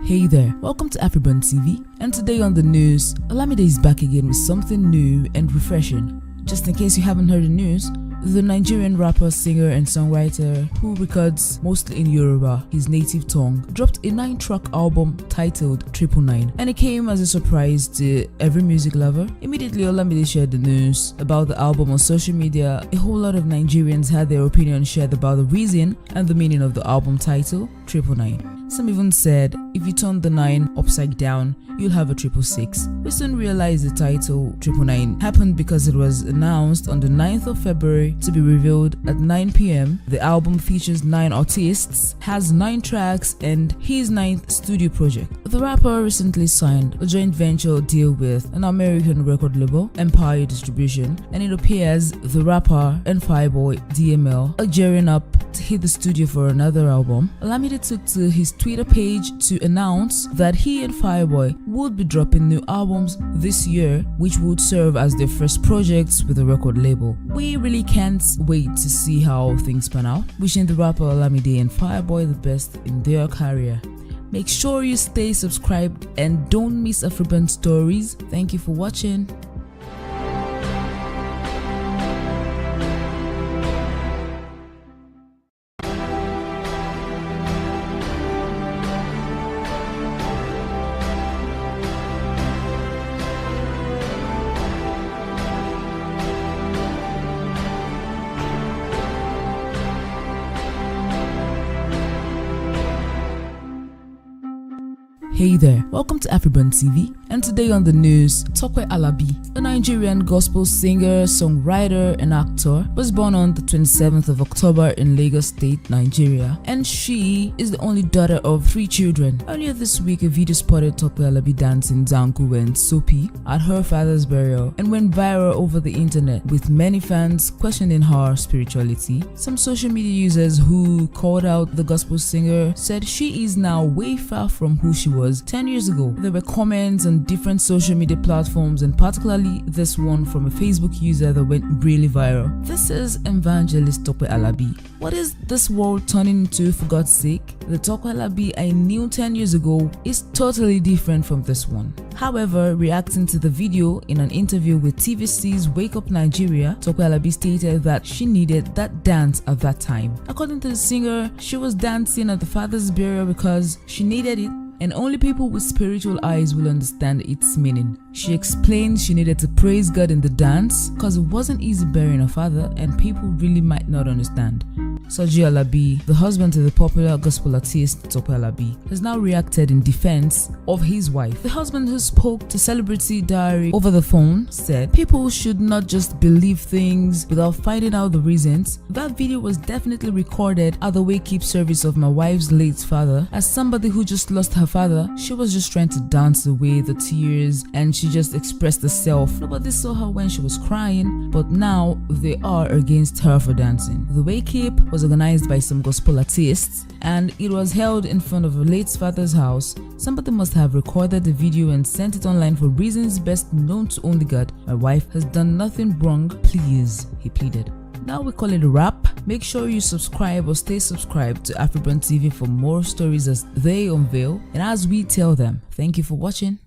A: Hey there, welcome to AfriBURN TV, and today on the news, Olamide is back again with something new and refreshing. Just in case you haven't heard the news, the Nigerian rapper, singer and songwriter who records mostly in Yoruba, his native tongue, dropped a 9-track album titled 999, and it came as a surprise to every music lover. Immediately Olamide shared the news about the album on social media. A whole lot of Nigerians had their opinion shared about the reason and the meaning of the album title 999. Some even said, if you turn the 9 upside down, you'll have a 666. We soon realized the title 999 happened because it was announced on the 9th of February to be revealed at 9 p.m. The album features 9 artists, has 9 tracks, and his 9th studio project. The rapper recently signed a joint venture deal with an American record label, Empire Distribution, and it appears the rapper and Fireboy DML are gearing up to hit the studio for another album. Olamide took to his Twitter page to announce that he and Fireboy would be dropping new albums this year, which would serve as their first projects with the record label. We really can't wait to see how things pan out. Wishing the rapper Olamide and Fireboy the best in their career. Make sure you stay subscribed and don't miss AfriBURN stories. Thank you for watching. Hey there, welcome to AfriBURN TV, and today on the news, Tope Alabi, a Nigerian gospel singer, songwriter and actor, was born on the 27th of October in Lagos State, Nigeria, and she is the only daughter of 3 children. Earlier this week, a video spotted Tope Alabi dancing Zanku and Soapy at her father's burial and went viral over the internet, with many fans questioning her spirituality. Some social media users who called out the gospel singer said she is now way far from who she was 10 years ago. There were comments on different social media platforms, and particularly this one from a Facebook user that went really viral. This is evangelist Tope Alabi. What is this world turning into, for God's sake? The Tope Alabi I knew 10 years ago is totally different from this one. However, reacting to the video in an interview with TVC's Wake Up Nigeria, Tope Alabi stated that she needed that dance at that time. According to the singer, she was dancing at the father's burial because she needed it, and only people with spiritual eyes will understand its meaning. She explained she needed to praise God in the dance because it wasn't easy burying her father and people really might not understand. Soji Alabi, the husband to the popular gospel artist Tope Alabi, has now reacted in defense of his wife. The husband, who spoke to Celebrity Diary over the phone, said people should not just believe things without finding out the reasons. That video was definitely recorded at the wake-up service of my wife's late father. As somebody who just lost her father, she was just trying to dance away the tears and she just expressed herself. Nobody saw her when she was crying, but now they are against her for dancing. The wake-up was organized by some gospel artists and it was held in front of her late father's house. Somebody must have recorded the video and sent it online for reasons best known to only God. My wife has done nothing wrong, please, he pleaded. Now we call it a wrap. Make sure you subscribe or stay subscribed to AfriBURN TV for more stories as they unveil and as we tell them. Thank you for watching.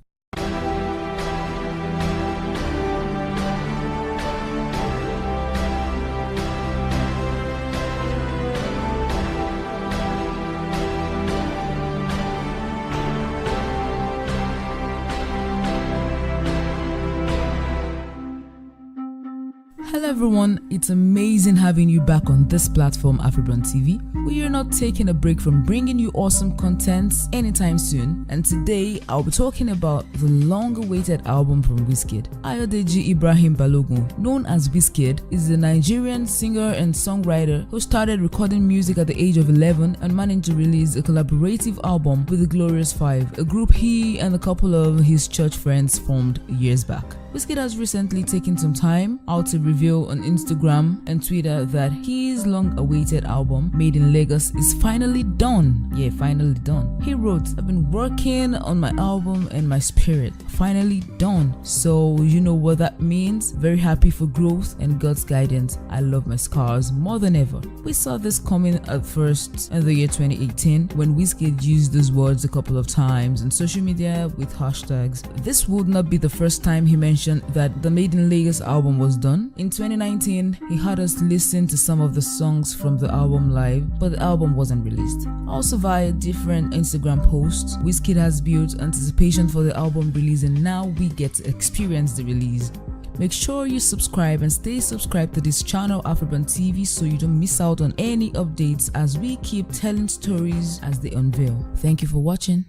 A: Hello everyone, it's amazing having you back on this platform, AfriBURN TV. We are not taking a break from bringing you awesome content anytime soon, and today I'll be talking about the long-awaited album from Wizkid. Ayodeji Ibrahim Balogun, known as Wizkid, is a Nigerian singer and songwriter who started recording music at the age of 11 and managed to release a collaborative album with the Glorious Five, a group he and a couple of his church friends formed years back. Wizkid has recently taken some time out to reveal on Instagram and Twitter that his long-awaited album, Made in Lagos, is finally done. Yeah, finally done. He wrote, "I've been working on my album and my spirit. Finally done." So you know what that means. Very happy for growth and God's guidance. I love my scars more than ever. We saw this coming at first in the year 2018 when Wizkid used those words a couple of times on social media with hashtags. This would not be the first time he mentioned that the Made in Lagos album was done. In 2019, he had us listen to some of the songs from the album live, but the album wasn't released. Also via different Instagram posts, Wizkid has built anticipation for the album release and now we get to experience the release. Make sure you subscribe and stay subscribed to this channel, AfriBURN TV, so you don't miss out on any updates as we keep telling stories as they unveil. Thank you for watching.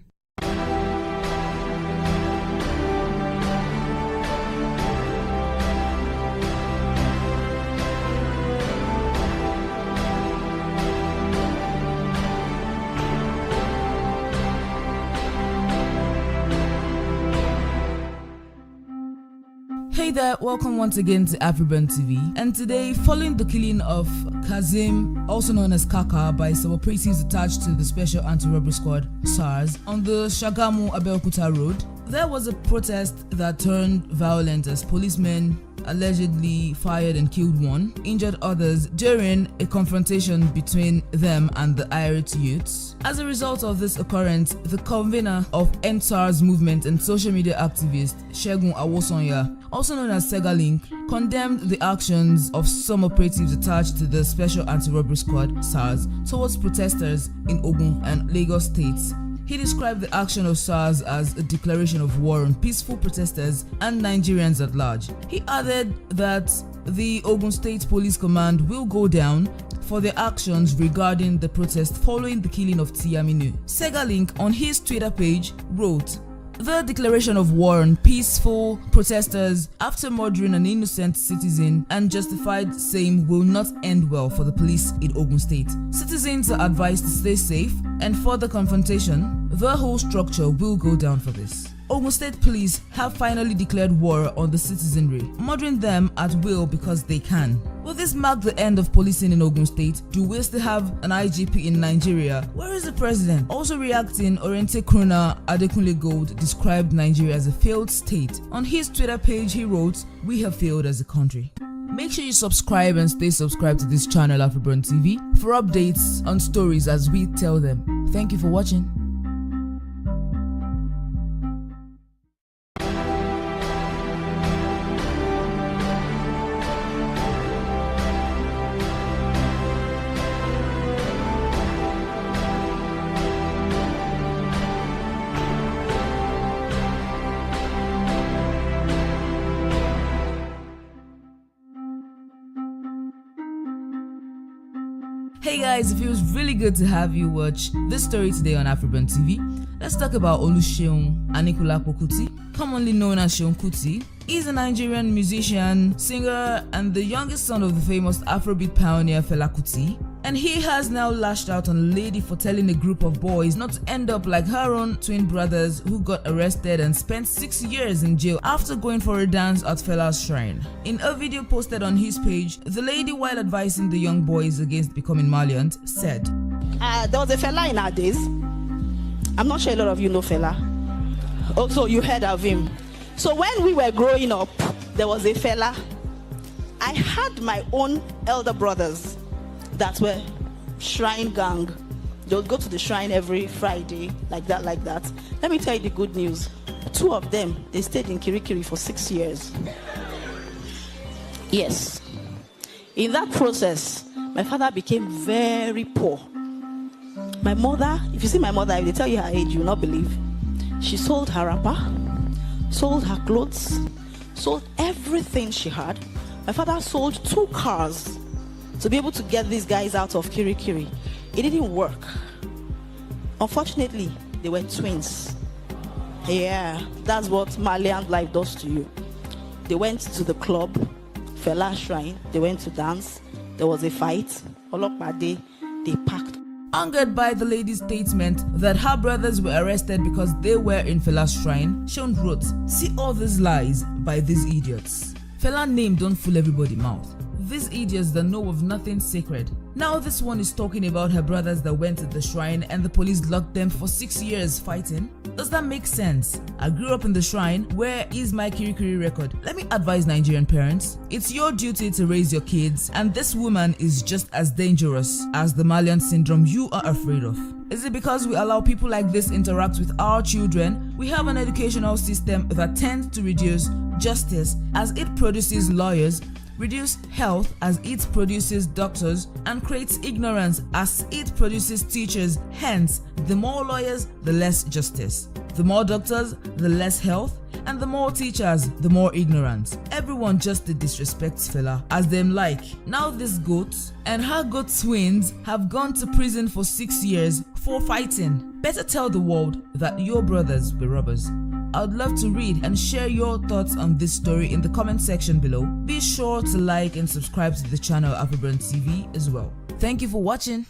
A: Hey there, welcome once again to AfriBURN TV. And today, following the killing of Kazim, also known as Kaka, by some operatives attached to the Special Anti-Robbery Squad, SARS, on the Shagamu-Abeokuta Road, there was a protest that turned violent as policemen allegedly fired and killed one, injured others during a confrontation between them and the irate youths. As a result of this occurrence, the convener of EndSARS movement and social media activist Segun Awosonya, also known as Segalink, condemned the actions of some operatives attached to the Special Anti-Robbery Squad SARS towards protesters in Ogun and Lagos states. He described the action of SARS as a declaration of war on peaceful protesters and Nigerians at large. He added that the Ogun State Police Command will go down for their actions regarding the protest following the killing of Tiaminu. Segalink on his Twitter page wrote, "The declaration of war on peaceful protesters after murdering an innocent citizen and justified same will not end well for the police in Ogun State. Citizens are advised to stay safe and for the confrontation, the whole structure will go down for this." Ogun State Police have finally declared war on the citizenry, murdering them at will because they can. Will this mark the end of policing in Ogun State? Do we still have an IGP in Nigeria? Where is the president? Also reacting, Oriente Krona Adekunle Gold described Nigeria as a failed state. On his Twitter page, he wrote, "We have failed as a country." Make sure you subscribe and stay subscribed to this channel, AfriBURN TV, for updates on stories as we tell them. Thank you for watching. Hey guys, it feels really good to have you watch this story today on AfriBURN TV. Let's talk about Oluseun Anikulapo Kuti, commonly known as Seun Kuti. He's a Nigerian musician, singer, and the youngest son of the famous Afrobeat pioneer Fela Kuti. And he has now lashed out on a lady for telling a group of boys not to end up like her own twin brothers who got arrested and spent 6 years in jail after going for a dance at Fela's shrine. In a video posted on his page, the lady, while advising the young boys against becoming Maliant, said,
B: There was a Fela in our days. I'm not sure a lot of you know Fela. Also, you heard of him. So when we were growing up, there was a Fela. I had my own elder brothers that were shrine gang. They would go to the shrine every Friday, like that. Let me tell you the good news. 2 of them, they stayed in Kirikiri for 6 years. Yes. In that process, my father became very poor. My mother, if you see my mother, if they tell you her age, you will not believe. She sold her wrapper, sold her clothes, sold everything she had. My father sold 2 cars to be able to get these guys out of Kirikiri. It didn't work. Unfortunately, they were twins. Yeah, that's what Malian life does to you. They went to the club, Fela shrine, they went to dance, there was a fight, they packed.
A: Angered by the lady's statement that her brothers were arrested because they were in Fela's shrine, Seun wrote, "See all these lies by these idiots. Fela name don't fool everybody mouth. These idiots that know of nothing sacred. Now this one is talking about her brothers that went to the shrine and the police locked them for 6 years fighting. Does that make sense? I grew up in the shrine. Where is my Kirikiri record? Let me advise Nigerian parents. It's your duty to raise your kids, and this woman is just as dangerous as the Malian syndrome you are afraid of. Is it because we allow people like this interact with our children? We have an educational system that tends to reduce justice as it produces lawyers, reduce health as it produces doctors, and creates ignorance as it produces teachers. Hence, the more lawyers, the less justice. The more doctors, the less health, and the more teachers, the more ignorance. Everyone just disrespects Fela as them like. Now this goat and her goat twins have gone to prison for 6 years for fighting. Better tell the world that your brothers were robbers. I would love to read and share your thoughts on this story in the comment section below. Be sure to like and subscribe to the channel AfriBURN TV as well. Thank you for watching.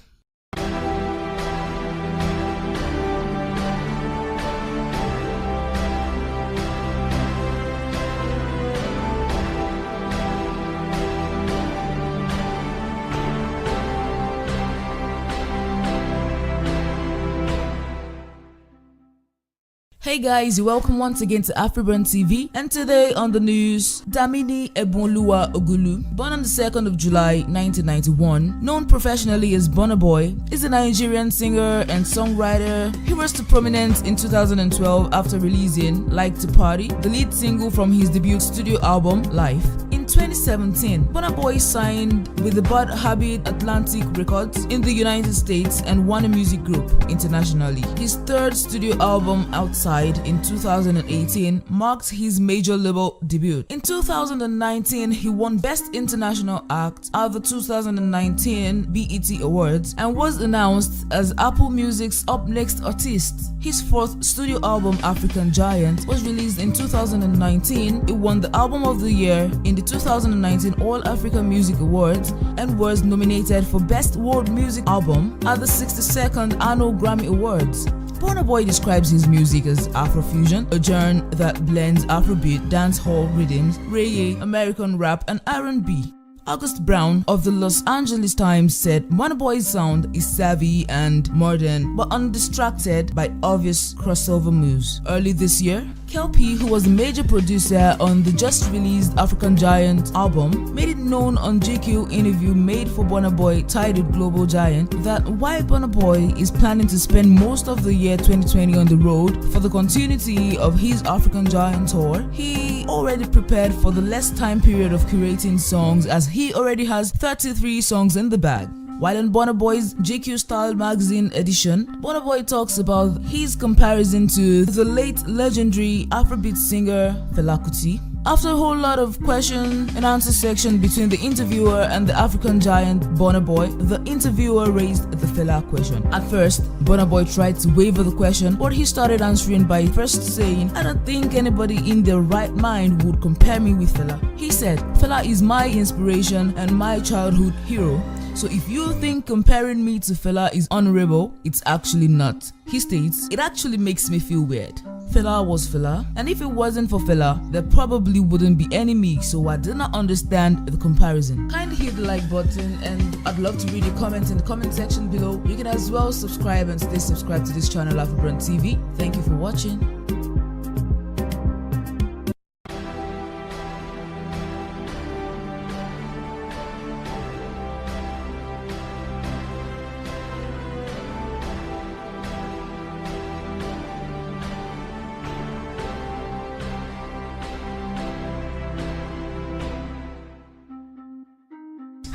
A: Hey guys, welcome once again to AfriBURN TV, and today on the news, Damini Ebonluwa Ogulu, born on the 2nd of July 1991, known professionally as Burna Boy, is a Nigerian singer and songwriter. He rose to prominence in 2012 after releasing Like to Party, the lead single from his debut studio album, Life. In 2017, Burna Boy signed with the Bad Habit Atlantic Records in the United States and Warner Music Group internationally. His 3rd studio album, Outside, in 2018 marked his major label debut. In 2019, he won Best International Act at the 2019 BET Awards and was announced as Apple Music's Up Next Artist. His 4th studio album, African Giant, was released in 2019. It won the Album of the Year in the 2019 All Africa Music Awards and was nominated for Best World Music Album at the 62nd Annual Grammy Awards. Burna Boy describes his music as Afrofusion, a genre that blends Afrobeat, dancehall rhythms, reggae, American rap, and R&B. August Brown of the Los Angeles Times said Burna Boy's sound is savvy and modern, but undistracted by obvious crossover moves. Early this year, Kel-P, who was a major producer on the just-released African Giant album, made it known on GQ interview made for Burna Boy titled Global Giant that while Burna Boy is planning to spend most of the year 2020 on the road for the continuity of his African Giant tour, he already prepared for the less time period of curating songs as he already has 33 songs in the bag. While in Burna Boy's GQ Style magazine edition, Burna Boy talks about his comparison to the late legendary Afrobeat singer Fela Kuti. After a whole lot of question and answer section between the interviewer and the African giant Burna Boy, the interviewer raised the Fela question. At first, Burna Boy tried to waver the question, but he started answering by first saying, "I don't think anybody in their right mind would compare me with Fela." He said, "Fela is my inspiration and my childhood hero. So if you think comparing me to Fela is honorable, it's actually not." He states, "It actually makes me feel weird. Fela was Fela, and if it wasn't for Fela, there probably wouldn't be any me, so I did not understand the comparison." Kindly hit the like button, and I'd love to read your comments in the comment section below. You can as well subscribe and stay subscribed to this channel, AfriBURN TV. Thank you for watching.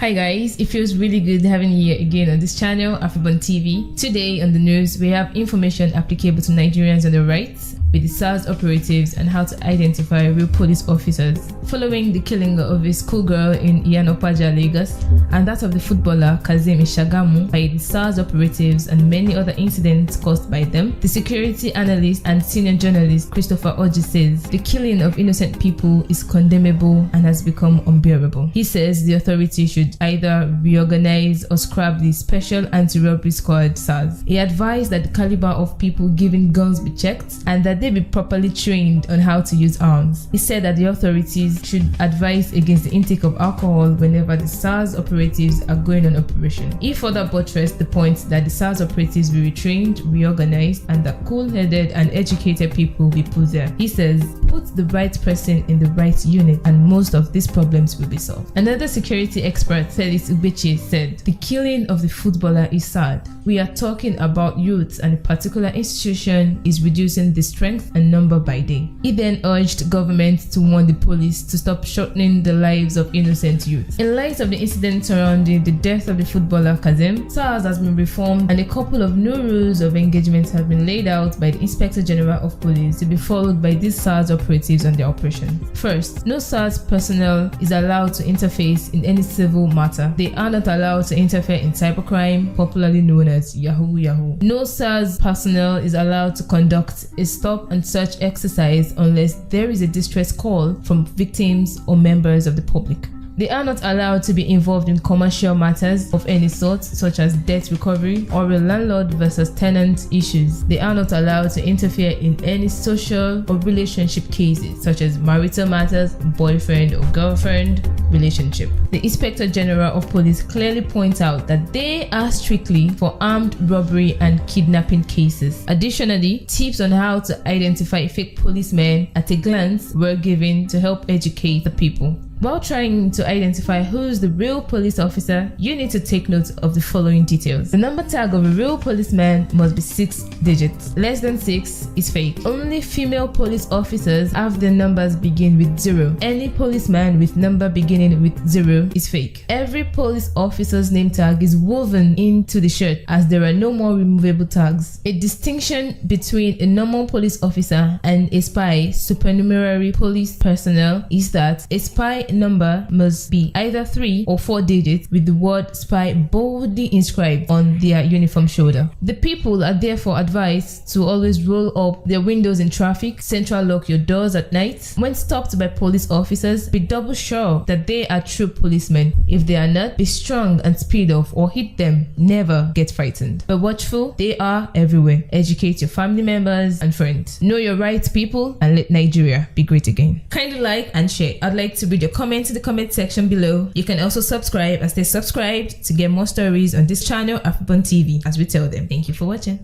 H: Hi guys, it feels really good having you here again on this channel, AfriBURN TV. Today on the news, we have information applicable to Nigerians on their rights, with the SARS operatives and how to identify real police officers. Following the killing of a schoolgirl in Iyanopaja, Lagos, and that of the footballer Kazim Ishagamu by the SARS operatives and many other incidents caused by them, the security analyst and senior journalist Christopher Oji says the killing of innocent people is condemnable and has become unbearable. He says the authorities should either reorganize or scrap the Special Anti-Robbery Squad SARS. He advised that the caliber of people given guns be checked and that they be properly trained on how to use arms. He said that the authorities should advise against the intake of alcohol whenever the SARS operatives are going on operation. He further buttressed the point that the SARS operatives be retrained, reorganized, and that cool-headed and educated people be put there. He says, put the right person in the right unit and most of these problems will be solved. Another security expert, Felix Ubechi, said, the killing of the footballer is sad. We are talking about youth and a particular institution is reducing the strength and number by day. He then urged government to warn the police to stop shortening the lives of innocent youth. In light of the incident surrounding the death of the footballer Kazim, SARS has been reformed and a couple of new rules of engagement have been laid out by the Inspector General of Police to be followed by these SARS operatives on their operation. First, no SARS personnel is allowed to interface in any civil matter. They are not allowed to interfere in cybercrime, popularly known as Yahoo Yahoo. No SARS personnel is allowed to conduct a stop and search exercise unless there is a distress call from victims or members of the public. They are not allowed to be involved in commercial matters of any sort, such as debt recovery or a landlord versus tenant issues. They are not allowed to interfere in any social or relationship cases, such as marital matters, boyfriend or girlfriend relationship. The Inspector General of Police clearly points out that they are strictly for armed robbery and kidnapping cases. Additionally, tips on how to identify fake policemen at a glance were given to help educate the people. While trying to identify who's the real police officer, you need to take note of the following details. The number tag of a real policeman must be 6 digits. Less than 6 is fake. Only female police officers have their numbers begin with 0. Any policeman with number beginning with 0 is fake. Every police officer's name tag is woven into the shirt as there are no more removable tags. A distinction between a normal police officer and a spy supernumerary police personnel is that a spy number must be either 3 or 4 digits with the word spy boldly inscribed on their uniform shoulder. The people are therefore advised to always roll up their windows in traffic, central lock your doors at night. When stopped by police officers, be double sure that they are true policemen. If they are not, be strong and speed off or hit them. Never get frightened. But watchful, they are everywhere. Educate your family members and friends. Know your rights, people, and let Nigeria be great again. Kindly like and share. I'd like to read your comments in the comment section below. You can also subscribe and stay subscribed to get more stories on this channel, AfriBURN TV, as we tell them. Thank you for watching.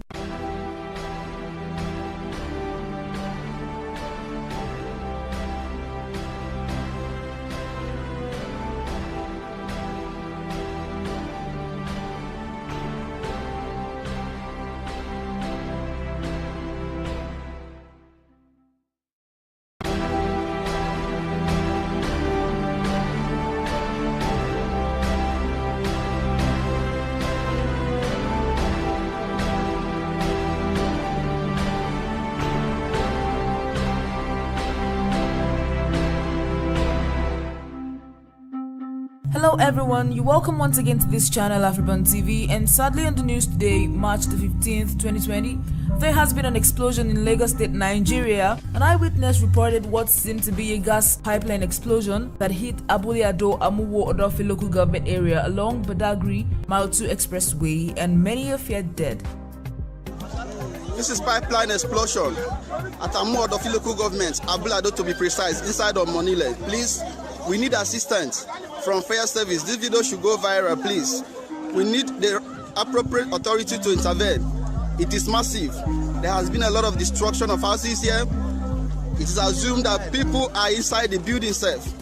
A: Hello everyone, you're welcome once again to this channel AfriBURN TV, and sadly on the news today, March the 15th, 2020, there has been an explosion in Lagos State, Nigeria. An eyewitness reported what seemed to be a gas pipeline explosion that hit Abule Ado Amuwo Odofi local government area along Badagry Mile 2 Expressway, and many are feared dead.
I: This is pipeline explosion at Amuwo Odofi local government, Abule Ado to be precise, inside of Monile. Please, we need assistance from fire service. This video should go viral, please. We need the appropriate authority to intervene. It is massive. There has been a lot of destruction of houses here. It is assumed that people are inside the building itself.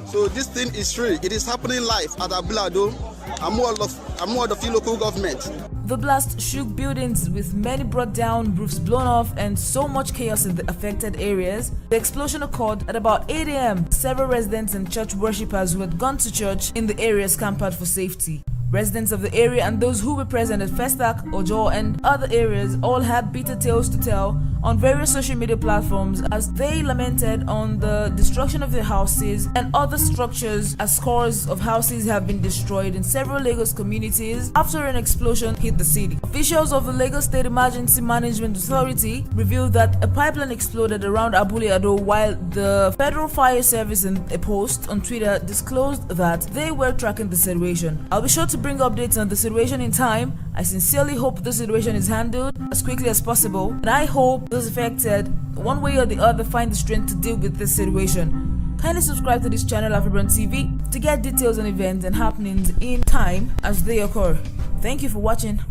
I: So this thing is real. It is happening live at Abule Ado, Amuwo Odofi local government.
A: The blast shook buildings with many brought down, roofs blown off, and so much chaos in the affected areas. The explosion occurred at about 8 a.m. Several residents and church worshippers who had gone to church in the area scampered for safety. Residents of the area and those who were present at Festac, Ojo, and other areas all had bitter tales to tell on various social media platforms as they lamented on the destruction of their houses and other structures, as scores of houses have been destroyed in several Lagos communities after an explosion hit the city. Officials of the Lagos State Emergency Management Authority revealed that a pipeline exploded around Abule Ado, while the Federal Fire Service in a post on Twitter disclosed that they were tracking the situation. I'll be sure to bring updates on the situation in time. I sincerely hope the situation is handled as quickly as possible, and I hope those affected, one way or the other, find the strength to deal with this situation. Kindly subscribe to this channel AfriBURN TV to get details on events and happenings in time as they occur. Thank you for watching.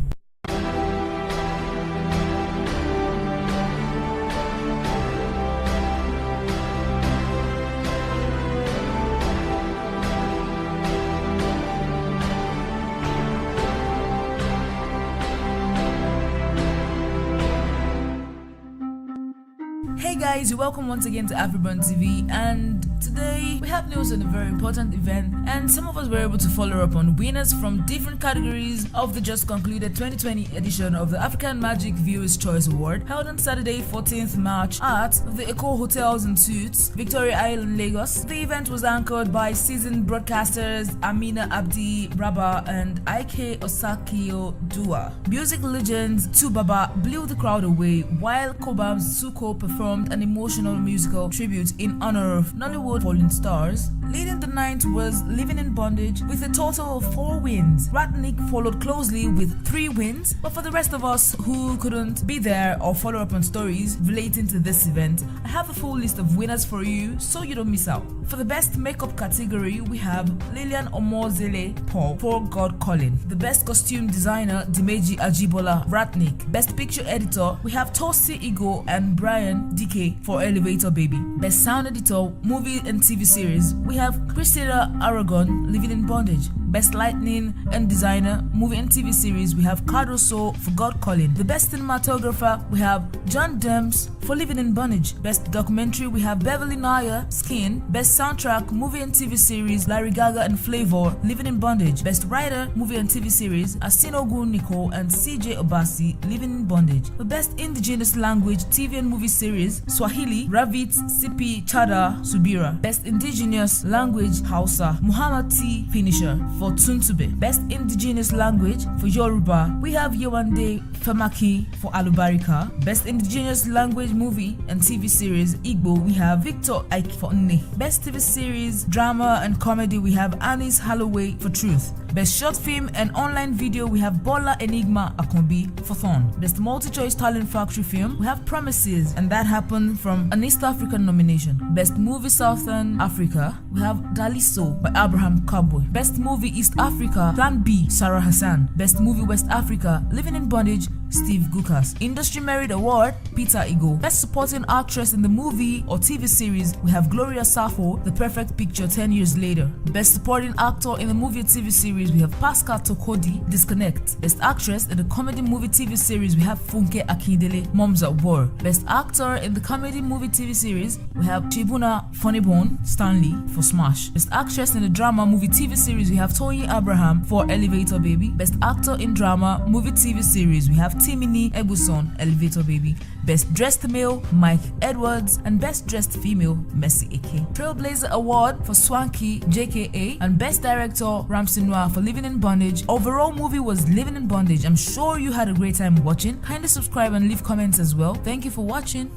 A: Hey guys, you're welcome once again to AfriBURN TV, and today we have news on a very important event, and some of us were able to follow up on winners from different categories of the just concluded 2020 edition of the African Magic Viewers Choice Award, held on Saturday 14th March at the Eco Hotels and Suites, Victoria Island, Lagos. The event was anchored by seasoned broadcasters Amina Abdi Raba and Ike Osakio Dua. Music legends Tubaba blew the crowd away, while Kobam's Suko performed an emotional musical tribute in honor of Nollywood fallen stars. Leading the night was Living in Bondage with a total of 4 wins. Ratnik followed closely with 3 wins, but for the rest of us who couldn't be there or follow up on stories relating to this event, I have a full list of winners for you so you don't miss out. For the best makeup category, we have Lillian Omozele Paul for God Calling. The best costume designer, Dimeji Ajibola Ratnik. Best picture editor, we have Tosi Igo and Brian DK for Elevator Baby. Best sound editor, movie and TV series, we have Christina Aragon, Living in Bondage. Best lighting and designer, movie and TV series, we have Cardoso for God Calling. The best cinematographer, we have John Dems for Living in Bondage. Best documentary, we have Beverly Naya, Skin. Best soundtrack, movie and TV series, Larry Gaga and Flavor, Living in Bondage. Best writer, movie and TV series, Asinogu Nicole and CJ Obasi, Living in Bondage. The best indigenous language, TV and movie series, Swahili, Ravit Sipi Chada Subira. Best indigenous language, Hausa, Muhammad T. Finisher for Tuntube. Best indigenous language for Yoruba, we have Yewande Famaki for Alubarika. Best indigenous language movie and TV series, Igbo, we have Victor Ike for Nne. Best TV series, drama and comedy, we have Anis Holloway for Truth. Best short film and online video, we have Bola Enigma Akombi for Thorn. Best multi-choice talent factory film, we have Promises, and that happened from an East African nomination. Best movie Southern Africa, we have Daliso by Abraham Cowboy. Best movie East Africa, Plan B, Sarah Hassan. Best movie West Africa, Living in Bondage, Steve Gukas. Industry Merit Award, Peter Igo. Best supporting actress in the movie or TV series, we have Gloria Safo, The Perfect Picture 10 years later. Best supporting actor in the movie or TV series, we have Pascal Tokodi, Disconnect. Best actress in the comedy movie TV series, we have Funke Akindele, Moms at War. Best actor in the comedy movie TV series, we have Chibuna Funnybone Stanley for Smash. Best actress in the drama movie TV series, we have Toyin Abraham for Elevator Baby. Best actor in drama movie TV series, we have Timini Ebuson, Elevator Baby. Best Dressed Male, Mike Edwards, and Best Dressed Female, Mercy Eke. Trailblazer Award for Swanky, JKA, and Best Director, Ramsey Noir for Living in Bondage. Overall movie was Living in Bondage. I'm sure you had a great time watching. Kindly subscribe and leave comments as well. Thank you for watching.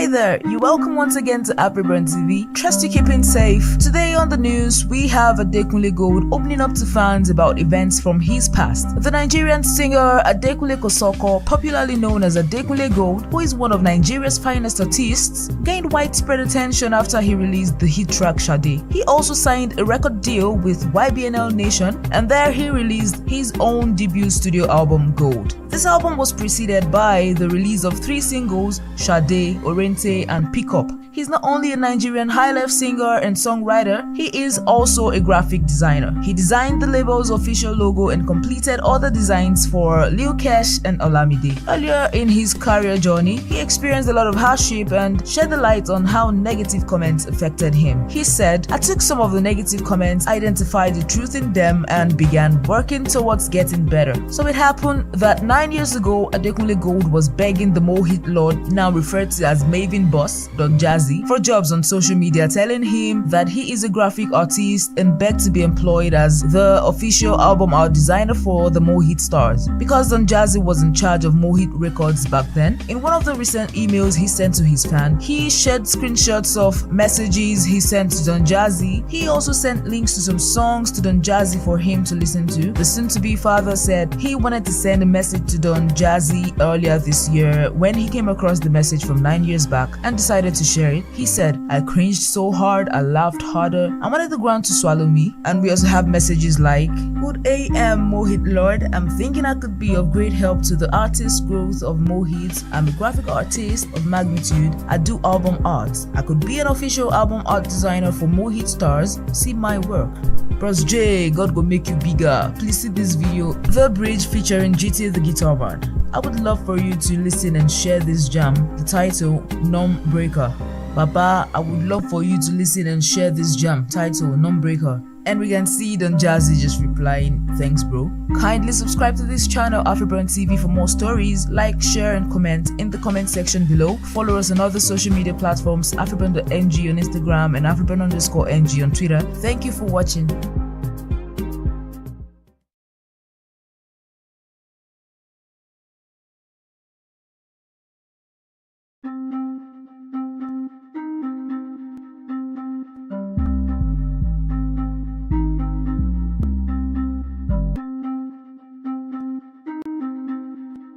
A: Hi there, you're welcome once again to AfriBURN TV. Trust you're keeping safe. Today on the news, we have Adekunle Gold opening up to fans about events from his past. The Nigerian singer Adekunle Kosoko, popularly known as Adekunle Gold, who is one of Nigeria's finest artists, gained widespread attention after he released the hit track Sade. He also signed a record deal with YBNL Nation, and there he released his own debut studio album Gold. This album was preceded by the release of 3 singles, Sade, Orente, and Pick Up. He's not only a Nigerian high-life singer and songwriter, he is also a graphic designer. He designed the label's official logo and completed other designs for Lil Kesh and Olamide. Earlier in his career journey, he experienced a lot of hardship and shed the light on how negative comments affected him. He said, "I took some of the negative comments, identified the truth in them, and began working towards getting better." So it happened that 9 years ago, Adekunle Gold was begging the Mohit Lord, now referred to as Maven Boss, Don Jazzy, for jobs on social media, telling him that he is a graphic artist and begged to be employed as the official album art designer for the Mohit stars. Because Don Jazzy was in charge of Mohit Records back then, in one of the recent emails he sent to his fan, he shared screenshots of messages he sent to Don Jazzy. He also sent links to some songs to Don Jazzy for him to listen to. The soon-to-be father said he wanted to send a message to Don Jazzy earlier this year when he came across the message from 9 years back and decided to share it. He said, "I cringed so hard, I laughed harder, I wanted the ground to swallow me." And we also have messages like, "Good AM Mohit Lord, I'm thinking I could be of great help to the artist growth of Mohit. I'm a graphic artist of magnitude. I do album art. I could be an official album art designer for Mohit stars. See my work. Bros J, God go make you bigger. Please see this video, The Bridge featuring GT the Guitar Man." I would love for you to listen and share this jam. The title, Norm Breaker. Baba, I would love for you to listen and share this jam. Title, Norm Breaker. And we can see Don Jazzy just replying, "Thanks bro." Kindly subscribe to this channel, AfriBURN TV, for more stories. Like, share and comment in the comment section below. Follow us on other social media platforms, AfriBURN.ng on Instagram and AfriBURN_ng on Twitter. Thank you for watching.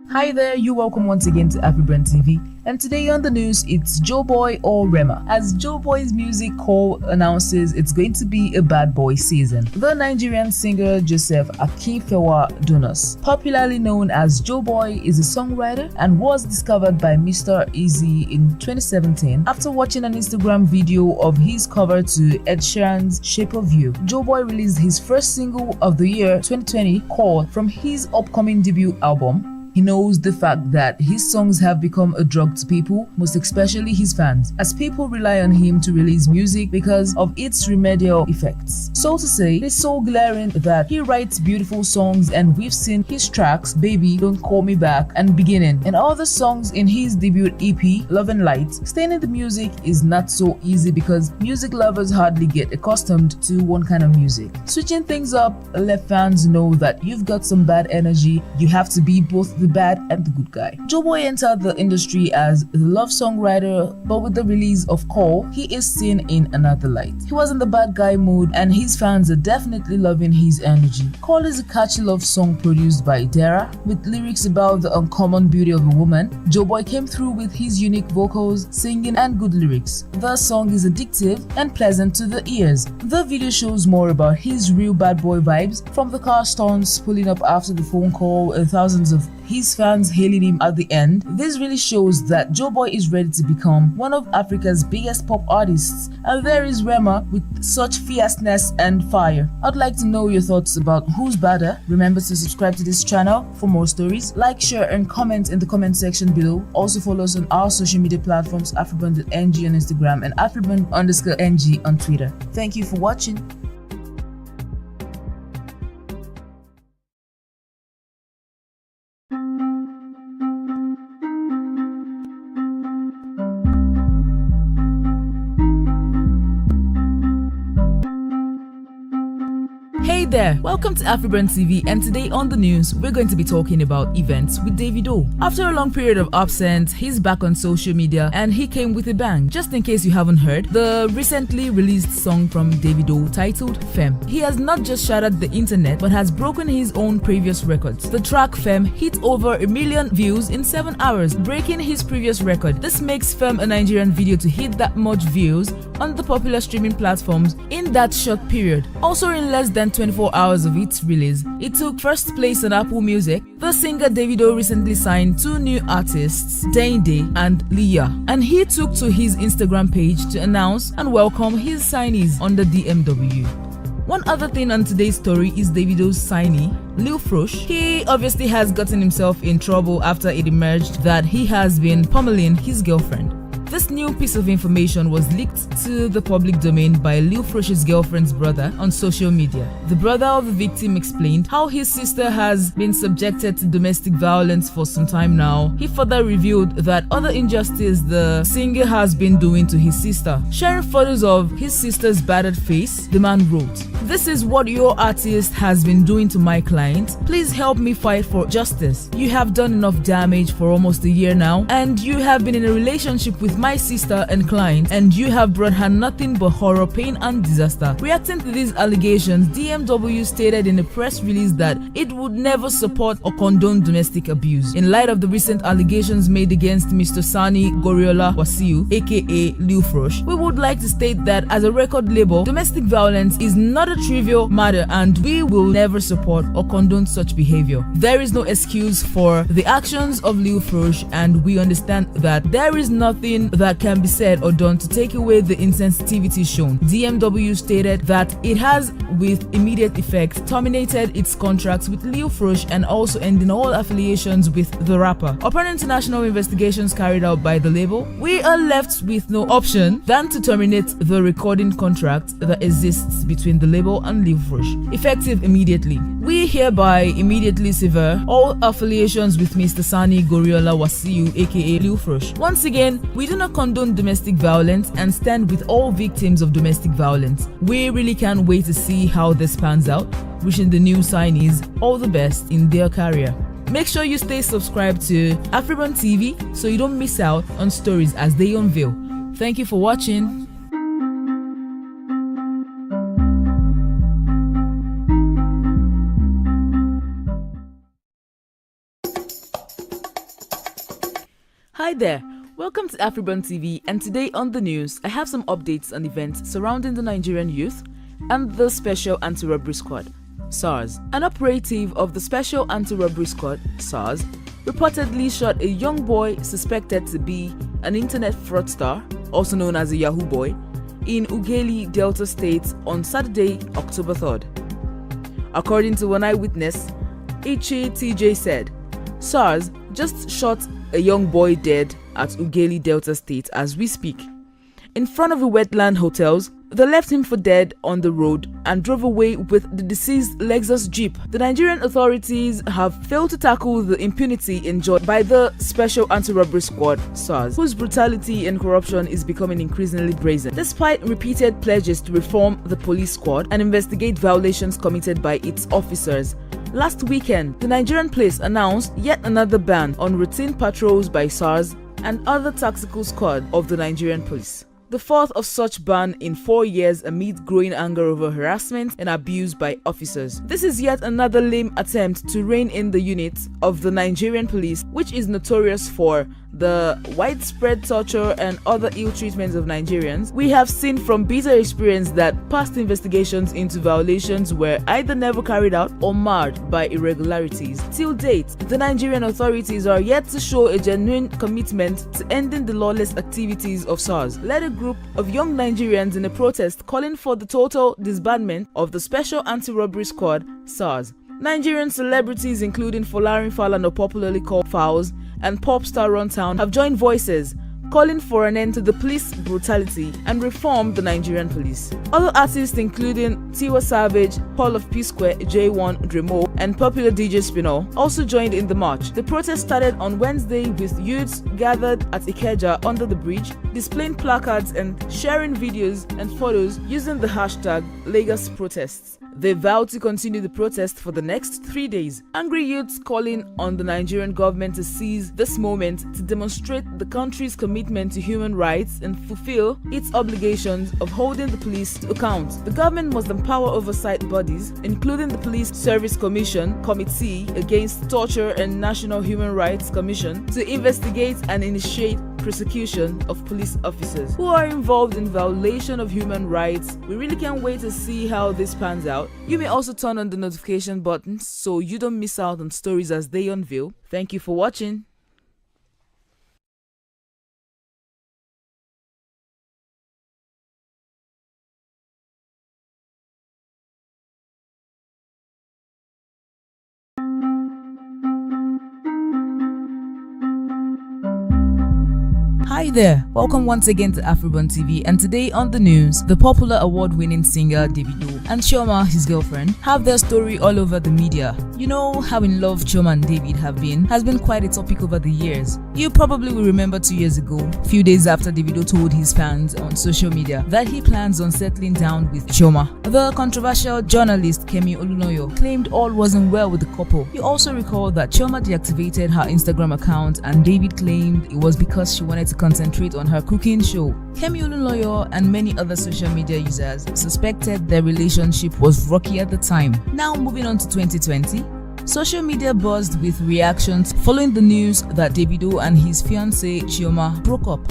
A: Hi there, you're welcome once again to AfriBURN TV, and today on the news it's Joeboy or Rema. As Joeboy's music call announces, it's going to be a bad boy season. The Nigerian singer Joseph Akinfewa Dunas, popularly known as Joeboy, is a songwriter and was discovered by Mr. Easy in 2017 after watching an Instagram video of his cover to Ed Sheeran's Shape of You. Joeboy released his first single of the year 2020 called from his upcoming debut album. He knows the fact that his songs have become a drug to people, most especially his fans, as people rely on him to release music because of its remedial effects. So to say, it's so glaring that he writes beautiful songs, and we've seen his tracks Baby, Don't Call Me Back, and Beginning, and other songs in his debut EP, Love and Light. Staying in the music is not so easy because music lovers hardly get accustomed to one kind of music. Switching things up let fans know that you've got some bad energy, you have to be both the bad and the good guy. Joeboy entered the industry as a love songwriter, but with the release of Call, he is seen in another light. He was in the bad guy mood, and his fans are definitely loving his energy. Call is a catchy love song produced by Dara, with lyrics about the uncommon beauty of a woman. Joeboy came through with his unique vocals, singing, and good lyrics. The song is addictive and pleasant to the ears. The video shows more about his real bad boy vibes, from the car stunts, pulling up after the phone call, and thousands of his fans hailing him at the end. This really shows that Joeboy is ready to become one of Africa's biggest pop artists, and there is Rema with such fierceness and fire. I'd like to know your thoughts about who's better. Remember to subscribe to this channel for more stories. Like, share and comment in the comment section below. Also follow us on our social media platforms, AfriBURN.ng on Instagram and AfriBURN_NG on Twitter. Thank you for watching. Hey there, welcome to AfriBURN TV, and today on the news we're going to be talking about events with Davido. After a long period of absence, he's back on social media and he came with a bang. Just in case you haven't heard, the recently released song from Davido titled Femme. He has not just shattered the internet but has broken his own previous records. The track Femme hit over 1 million views in 7 hours, breaking his previous record. This makes Femme a Nigerian video to hit that much views on the popular streaming platforms in that short period. Also, in less than 24 hours of its release, it took first place on Apple Music. The singer Davido recently signed 2 new artists, Dende and Leah, and he took to his Instagram page to announce and welcome his signees on the DMW. One other thing on today's story is Davido's signee, Lil Frosh. He obviously has gotten himself in trouble after it emerged that he has been pummeling his girlfriend. This new piece of information was leaked to the public domain by Lil Frosh's girlfriend's brother on social media. The brother of the victim explained how his sister has been subjected to domestic violence for some time now. He further revealed that other injustice the singer has been doing to his sister. Sharing photos of his sister's battered face, the man wrote, "This is what your artist has been doing to my client. Please help me fight for justice. You have done enough damage for almost a year now, and you have been in a relationship with my sister and client, and you have brought her nothing but horror, pain and disaster." Reacting to these allegations, DMW stated in a press release that it would never support or condone domestic abuse. In light of the recent allegations made against Mr. Sani Goriola Wasiu, aka Lil Frosh, we would like to state that as a record label, domestic violence is not a trivial matter and we will never support or condone such behavior. There is no excuse for the actions of Lil Frosh, and we understand that there is nothing that can be said or done to take away the insensitivity shown. DMW stated that it has, with immediate effect, terminated its contracts with Lil Frosh and also ending all affiliations with the rapper. Upon international investigations carried out by the label, we are left with no option than to terminate the recording contract that exists between the label and Lil Frosh, effective immediately. We hereby immediately sever all affiliations with Mr. Sani Goriola Wasiu, aka Lil Frosh. Once again, we do not condone domestic violence and stand with all victims of domestic violence. We really can't wait to see how this pans out. Wishing the new signees all the best in their career. Make sure you stay subscribed to AfriBURN TV so you don't miss out on stories as they unveil. Thank you for watching. Hi there. Welcome to AfriBURN TV, and today on the news, I have some updates on events surrounding the Nigerian youth and the Special Anti-Robbery Squad, SARS. An operative of the Special Anti-Robbery Squad, SARS, reportedly shot a young boy suspected to be an internet fraudster, also known as a Yahoo boy, in Ughelli, Delta State on Saturday, October 3rd. According to one eyewitness, Ichi TJ said, SARS just shot a young boy dead at Ughelli, Delta State as we speak. In front of a wetland hotels, they left him for dead on the road and drove away with the deceased Lexus Jeep. The Nigerian authorities have failed to tackle the impunity enjoyed by the Special Anti-Robbery Squad, SARS, whose brutality and corruption is becoming increasingly brazen. Despite repeated pledges to reform the police squad and investigate violations committed by its officers, last weekend, the Nigerian police announced yet another ban on routine patrols by SARS and other tactical squad of the Nigerian police. the fourth of such ban in 4 years amid growing anger over harassment and abuse by officers. This is yet another lame attempt to rein in the unit of the Nigerian police, which is notorious for the widespread torture and other ill treatment of Nigerians. We have seen from bitter experience that past investigations into violations were either never carried out or marred by irregularities. Till date, the Nigerian authorities are yet to show a genuine commitment to ending the lawless activities of SARS, led a group of young Nigerians in a protest calling for the total disbandment of the Special Anti-Robbery Squad, SARS. Nigerian celebrities including Folarin Falana, popularly called Fowls, and pop star Runtown have joined voices calling for an end to the police brutality and reform the Nigerian police. Other artists including Tiwa Savage, Paul of P-Square, J1, Dremo, and popular DJ Spinall also joined in the march. The protest started on Wednesday with youths gathered at Ikeja under the bridge, displaying placards and sharing videos and photos using the hashtag Lagos Protests. They vowed to continue the protest for the next 3 days. Angry youths calling on the Nigerian government to seize this moment to demonstrate the country's commitment to human rights and fulfill its obligations of holding the police to account. The government must empower oversight bodies, including the Police Service Commission, Committee Against Torture and National Human Rights Commission, to investigate and initiate prosecution of police officers who are involved in violation of human rights. We really can't wait to see how this pans out. You may also turn on the notification button so you don't miss out on stories as they unveil. Thank you for watching. Hi there, welcome once again to AfriBURN TV, and today on the news, the popular award-winning singer Davido and Chioma, his girlfriend, have their story all over the media. You know how in love Chioma and David have been has been quite a topic over the years. You probably will remember 2 years ago, a few days after Davido told his fans on social media that he plans on settling down with Chioma. The controversial journalist Kemi Olunoyo claimed all wasn't well with the couple. You also recall that Chioma deactivated her Instagram account and David claimed it was because she wanted to concentrate on her cooking show. Kemi Olunoyo and many other social media users suspected their relationship was rocky at the time. Now moving on to 2020, social media buzzed with reactions following the news that Davido and his fiancée Chioma broke up.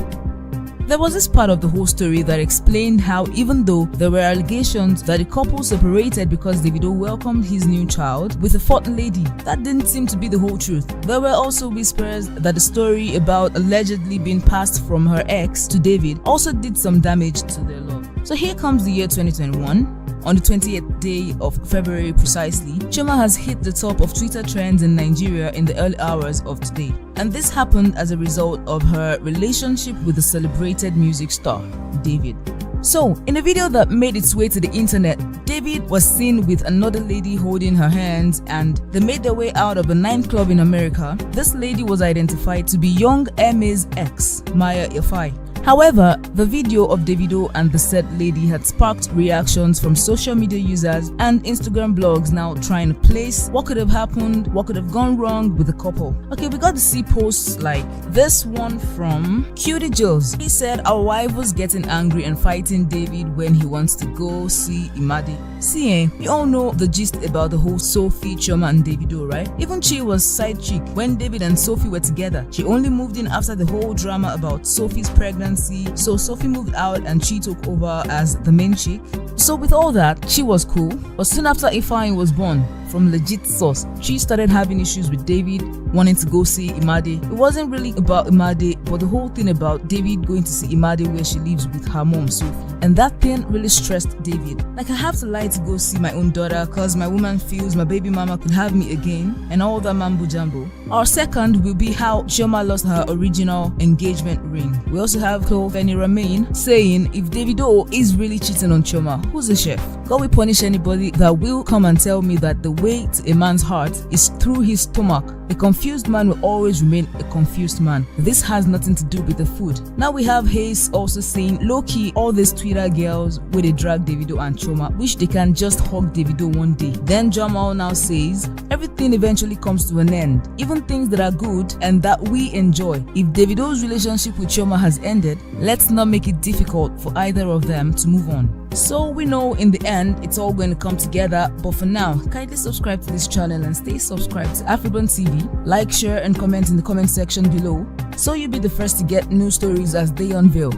A: There was this part of the whole story that explained how even though there were allegations that the couple separated because Davido welcomed his new child with a fourth lady, that didn't seem to be the whole truth. There were also whispers that the story about allegedly being passed from her ex to David also did some damage to their love. So here comes the year 2021. On the 28th day of February precisely, Chioma has hit the top of Twitter trends in Nigeria in the early hours of today. And this happened as a result of her relationship with the celebrated music star, David. So, in a video that made its way to the internet, David was seen with another lady holding her hands, and they made their way out of a nightclub in America. This lady was identified to be young Emmy's ex, Maya Ifai. However, the video of Davido and the said lady had sparked reactions from social media users and Instagram blogs now trying to place what could have happened, what could have gone wrong with the couple. Okay, we got to see posts like this one from Cutie Jules. He said, "Our wife was getting angry and fighting David when he wants to go see Imadi." See, we all know the gist about the whole Sophie, Chioma and Davido, right? Even Chi was side chick when David and Sophie were together. She only moved in after the whole drama about Sophie's pregnancy. So Sophie moved out and she took over as the main chick. So with all that, she was cool. But soon after Ifeanyi was born, from legit source, she started having issues with David, wanting to go see Imade. It wasn't really about Imade, but the whole thing about David going to see Imade where she lives with her mom, Sophie. And that thing really stressed David. Like, I have to lie to go see my own daughter cause my woman feels my baby mama could have me again and all that mambo jambo. Our second will be how Chioma lost her original engagement ring. We also have Feni Ramain saying, if Davido is really cheating on Chioma, who's the chef? God will punish anybody that will come and tell me that the way to a man's heart is through his stomach. A confused man will always remain a confused man. This has nothing to do with the food. Now we have Hayes also saying, low-key, all these Twitter girls where they drag Davido and Choma wish they can just hug Davido one day. Then Jamal now says, everything eventually comes to an end, even things that are good and that we enjoy. If Davido's relationship with Choma has ended, let's not make it difficult for either of them to move on. So we know in the end it's all going to come together, but for now, kindly subscribe to this channel and stay subscribed to AfriBURN TV. Like, share and comment in the comment section below so you'll be the first to get new stories as they unveil.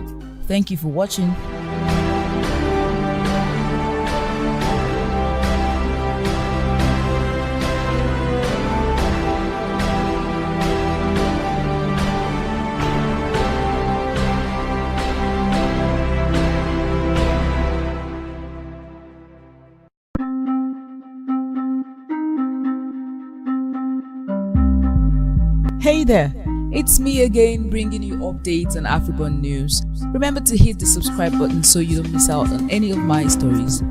A: Thank you for watching. Hey there, it's me again bringing you updates on AfriBURN news. Remember to hit the subscribe button so you don't miss out on any of my stories.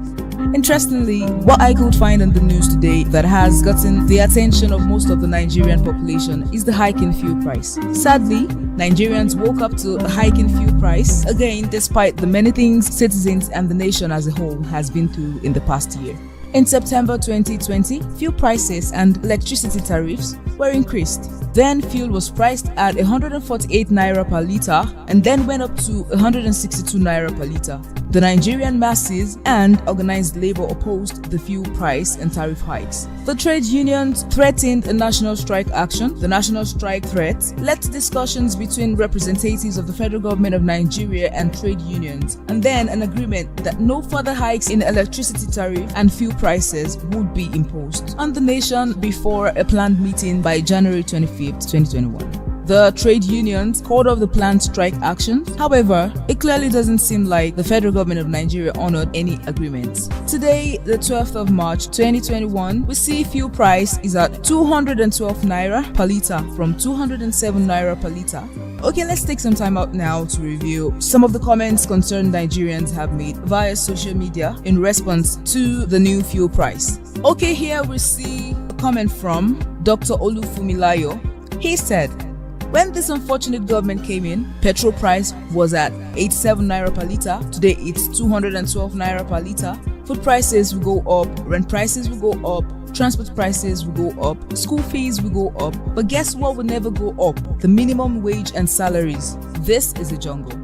A: Interestingly, what I could find on the news today that has gotten the attention of most of the Nigerian population is the hike in fuel price. Sadly, Nigerians woke up to a hike in fuel price again despite the many things citizens and the nation as a whole has been through in the past year. In September 2020, fuel prices and electricity tariffs were increased. Then fuel was priced at 148 naira per litre and then went up to 162 naira per litre. The Nigerian masses and organized labor opposed the fuel price and tariff hikes. The trade unions threatened a national strike action. The national strike threat led to discussions between representatives of the federal government of Nigeria and trade unions, and then an agreement that no further hikes in electricity tariff and fuel prices would be imposed on the nation before a planned meeting by January 25th, 2021. The trade unions called off the planned strike action. However, it clearly doesn't seem like the federal government of Nigeria honored any agreements. Today, the 12th of March 2021, we see fuel price is at 212 naira per litre from 207 naira per litre. Okay, let's take some time out now to review some of the comments concerned Nigerians have made via social media in response to the new fuel price. Okay, here we see a comment from Dr. Olufumilayo. He said, when this unfortunate government came in, petrol price was at 87 naira per litre. Today it's 212 naira per litre. Food prices will go up, rent prices will go up, transport prices will go up, school fees will go up. But guess what will never go up? The minimum wage and salaries. This is a jungle.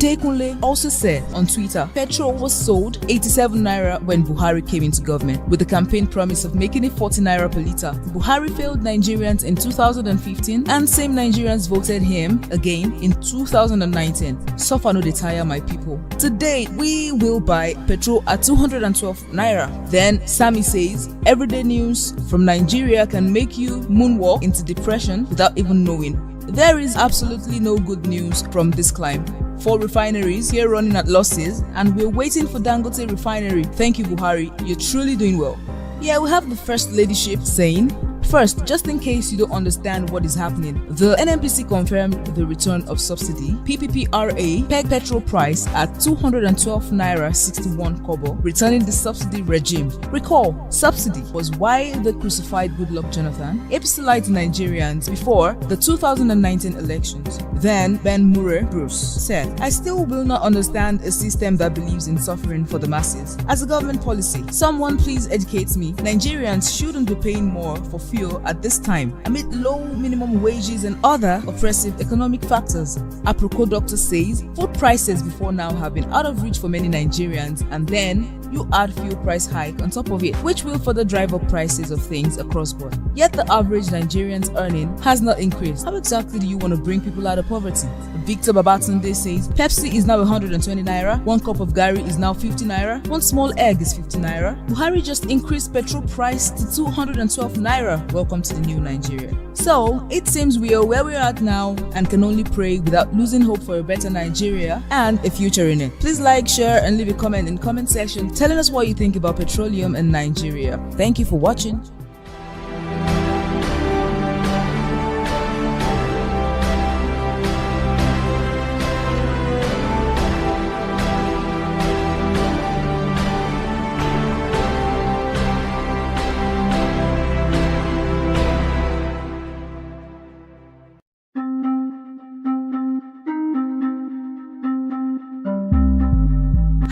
A: Dekunle also said on Twitter, petrol was sold 87 naira when Buhari came into government with the campaign promise of making it 40 naira per litre. Buhari failed Nigerians in 2015 and same Nigerians voted him again in 2019. Suffer no dey tire my people. Today we will buy petrol at 212 naira. Then Sammy says, everyday news from Nigeria can make you moonwalk into depression without even knowing. There is absolutely no good news from this climb. 4 refineries here running at losses, and we're waiting for Dangote refinery. Thank you, Buhari. You're truly doing well. Yeah, we have the First Ladyship saying, first, just in case you don't understand what is happening, the NNPC confirmed the return of subsidy. PPPRA pegged petrol price at 212 naira 61 kobo, returning the subsidy regime. Recall, subsidy was why they crucified Goodluck Jonathan, APC-lite Nigerians before the 2019 elections. Then Ben Murray Bruce said, I still will not understand a system that believes in suffering for the masses. As a government policy, someone please educate me. Nigerians shouldn't be paying more for fuel at this time amid low minimum wages and other oppressive economic factors. Aproko doctor says food prices before now have been out of reach for many Nigerians, and then you add fuel price hike on top of it, which will further drive up prices of things across board. Yet the average Nigerian's earning has not increased. How exactly do you want to bring people out of poverty? Victor Babatunde says Pepsi is now 120 naira, 1 cup of Gary is now 50 naira, 1 small egg is 50 naira. Buhari just increased petrol price to 212 naira. Welcome to the new Nigeria. So it seems we are where we are at now and can only pray without losing hope for a better Nigeria and a future in it. Please like, share and leave a comment in the comment section telling us what you think about petroleum in Nigeria. Thank you for watching.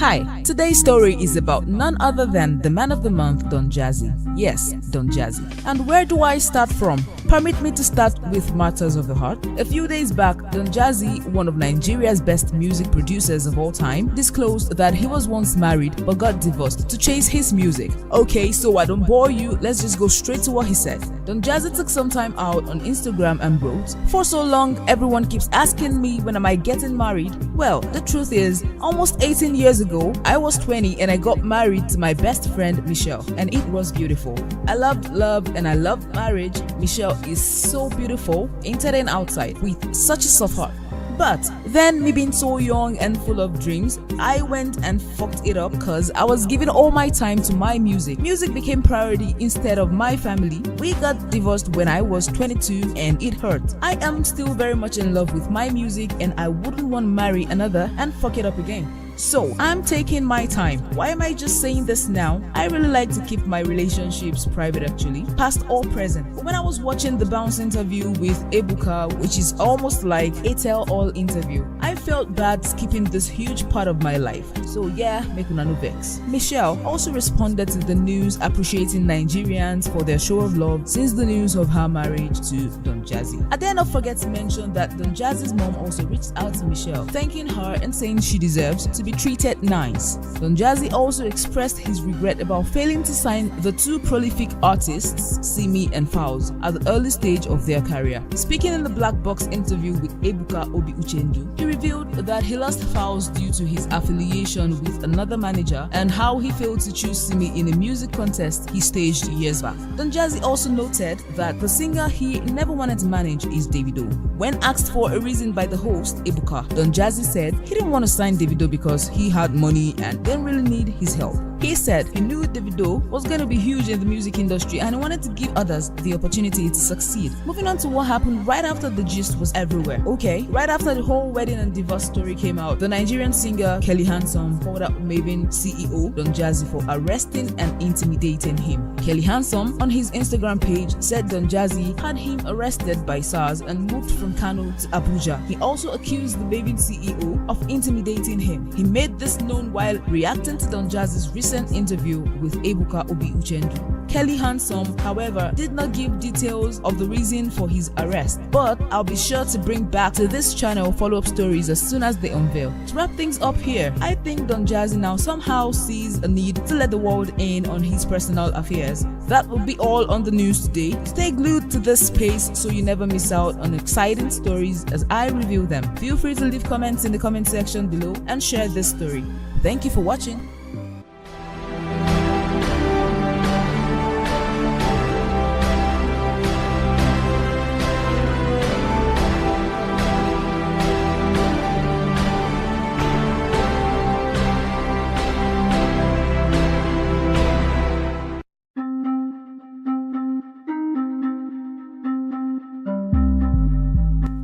A: Hi, today's story is about none other than the man of the month, Don Jazzy. Yes, Don Jazzy. And where do I start from? Permit me to start with matters of the heart. A few days back, Don Jazzy, one of Nigeria's best music producers of all time, disclosed that he was once married but got divorced to chase his music. Okay, so I don't bore you, let's just go straight to what he said. Don Jazzy took some time out on Instagram and wrote, "For so long, everyone keeps asking me when am I getting married? Well, the truth is, almost 18 years ago, I was 20 and I got married to my best friend Michelle, and it was beautiful. I loved love and I loved marriage. Michelle is so beautiful, inside and outside, with such a soft heart. But then, me being so young and full of dreams, I went and fucked it up because I was giving all my time to my music. Music became priority instead of my family. We got divorced when I was 22 and it hurt. I am still very much in love with my music and I wouldn't want to marry another and fuck it up again. So, I'm taking my time. Why am I just saying this now? I really like to keep my relationships private actually, past or present. But when I was watching the Bounce interview with Ebuka, which is almost like a tell-all interview, I felt bad skipping this huge part of my life. So yeah, make una no vex. Michelle also responded to the news appreciating Nigerians for their show of love since the news of her marriage to Don Jazzy. I dare not forget to mention that Don Jazzy's mom also reached out to Michelle, thanking her and saying she deserves to be treated nice. Don Jazzy also expressed his regret about failing to sign the two prolific artists, Simi and Fowles, at the early stage of their career. Speaking in the Black Box interview with Ebuka Obi Uchendu, he revealed that he lost Fowles due to his affiliation with another manager and how he failed to choose Simi in a music contest he staged years back. Don Jazzy also noted that the singer he never wanted to manage is Davido. When asked for a reason by the host, Ebuka, Don Jazzy said he didn't want to sign Davido because he had money and didn't really need his help. He said he knew Davido was going to be huge in the music industry and he wanted to give others the opportunity to succeed. Moving on to what happened right after the gist was everywhere. Okay, right after the whole wedding and divorce story came out, the Nigerian singer Kelly Handsome called out Maven CEO Don Jazzy for arresting and intimidating him. Kelly Handsome on his Instagram page said Don Jazzy had him arrested by SARS and moved from Kano to Abuja. He also accused the Maven CEO of intimidating him. He made this known while reacting to Don Jazzy's recent interview with Ebuka Obi Uchendu. Kelly Handsome, however, did not give details of the reason for his arrest, but I'll be sure to bring back to this channel follow-up stories as soon as they unveil. To wrap things up here, I think Don Jazzy now somehow sees a need to let the world in on his personal affairs. That will be all on the news today. Stay glued to this space so you never miss out on exciting stories as I review them. Feel free to leave comments in the comment section below and share this story. Thank you for watching.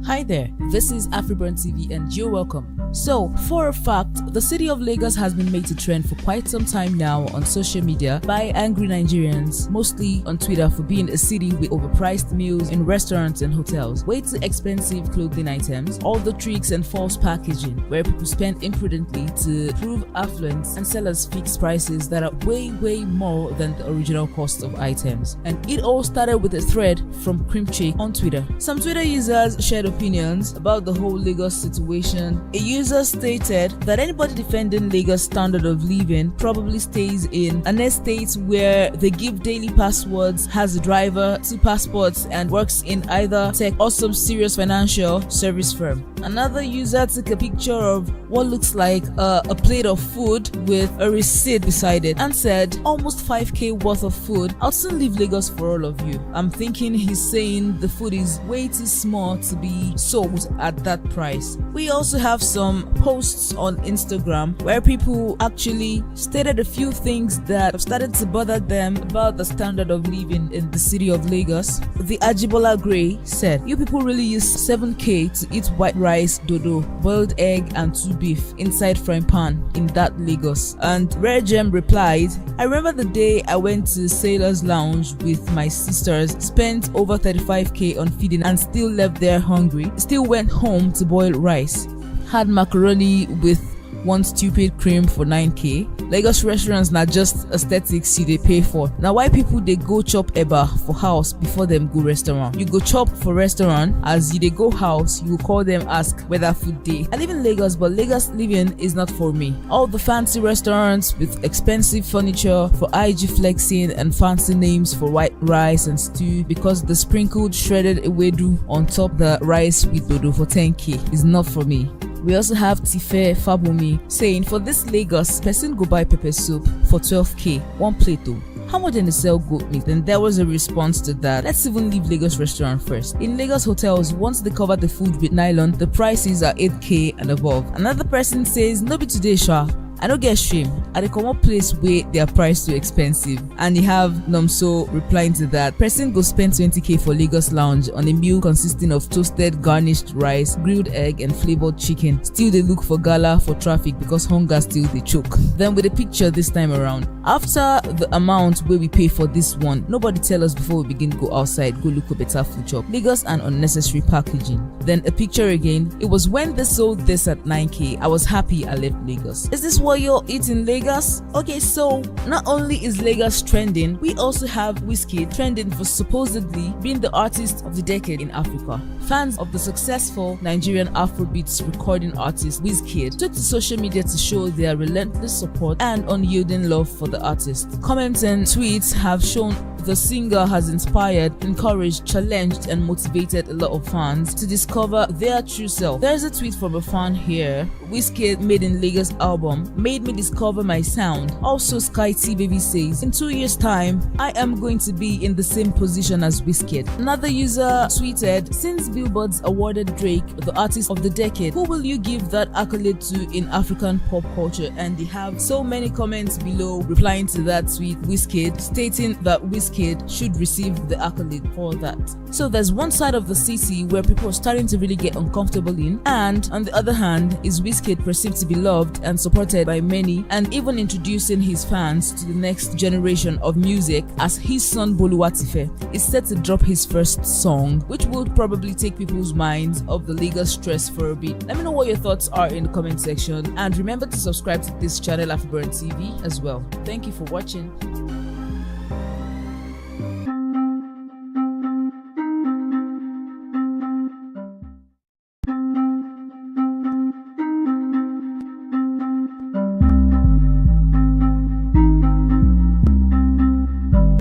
A: Hi there, this is AfriBURN TV and you're welcome. So, for a fact, the city of Lagos has been made to trend for quite some time now on social media by angry Nigerians, mostly on Twitter, for being a city with overpriced meals in restaurants and hotels, way too expensive clothing items, all the tricks and false packaging, where people spend imprudently to prove affluence and sell us fixed prices that are way more than the original cost of items. And it all started with a thread from Crimchick on Twitter. Some Twitter users shared opinions about the whole Lagos situation. A user stated that anybody defending Lagos standard of living probably stays in an estate where they give daily passwords, has a driver, 2 passports, and works in either tech or some serious financial service firm. Another user took a picture of what looks like a plate of food with a receipt beside it and said, almost 5k worth of food, I'll soon leave Lagos for all of you. I'm thinking he's saying the food is way too small to be sold at that price. We also have some posts on Instagram where people actually stated a few things that have started to bother them about the standard of living in the city of Lagos. The Ajibola Gray said, you people really use 7k to eat white rice, dodo, boiled egg and 2 beef inside frying pan in that Lagos. And Rare Gem replied, I remember the day I went to Sailor's Lounge with my sisters, spent over 35k on feeding and still left there hungry, still went home to boil rice, had macaroni with one stupid cream for 9k. Lagos restaurants not just aesthetics you they pay for. Now why people they go chop eba for house before them go restaurant? You go chop for restaurant, as you they go house, you call them ask whether food day. I live in Lagos, but Lagos living is not for me. All the fancy restaurants with expensive furniture for IG flexing and fancy names for white rice and stew because the sprinkled shredded ewedu on top the rice with dodo for 10k is not for me. We also have Tife Fabumi saying for this Lagos, person go buy pepper soup for 12k, one plate though. How much in the sell goat meat? And there was a response to that. Let's even leave Lagos restaurant first. In Lagos hotels, once they cover the food with nylon, the prices are 8k and above. Another person says, no be today, Sha. I don't get shame. At the common place where they are priced too expensive. And you have Nomso replying to that. Person go spend 20k for Lagos Lounge on a meal consisting of toasted garnished rice, grilled egg and flavored chicken. Still they look for gala for traffic because hunger still they choke. Then with a picture this time around. After the amount where we pay for this one, nobody tell us before we begin go outside, go look for better food shop. Lagos and unnecessary packaging. Then a picture again. It was when they sold this at 9k, I was happy I left Lagos. Is this what you're eating Lagos? Okay, so not only is Lagos trending, we also have Wizkid trending for supposedly being the artist of the decade in Africa. Fans of the successful Nigerian Afrobeats recording artist Wizkid took to social media to show their relentless support and unyielding love for the artist. Comments and tweets have shown the singer has inspired, encouraged, challenged and motivated a lot of fans to discover their true self. There's a tweet from a fan here. Wizkid made in Lagos album made me discover my sound. Also Sky T Baby says, in 2 years time, I am going to be in the same position as Wizkid. Another user tweeted, since Billboard's awarded Drake the artist of the decade, who will you give that accolade to in African pop culture? And they have so many comments below replying to that tweet, Wizkid, stating that Wizkid should receive the accolade for that. So there's one side of the city where people are starting to really get uncomfortable in, and on the other hand is Wizkid perceived to be loved and supported by many, and even introducing his fans to the next generation of music, as his son Boluwatife is set to drop his first song, which would probably take people's minds off the Lagos stress for a bit. Let me know what your thoughts are in the comment section, and remember to subscribe to this channel AfriBURN TV as well. Thank you for watching.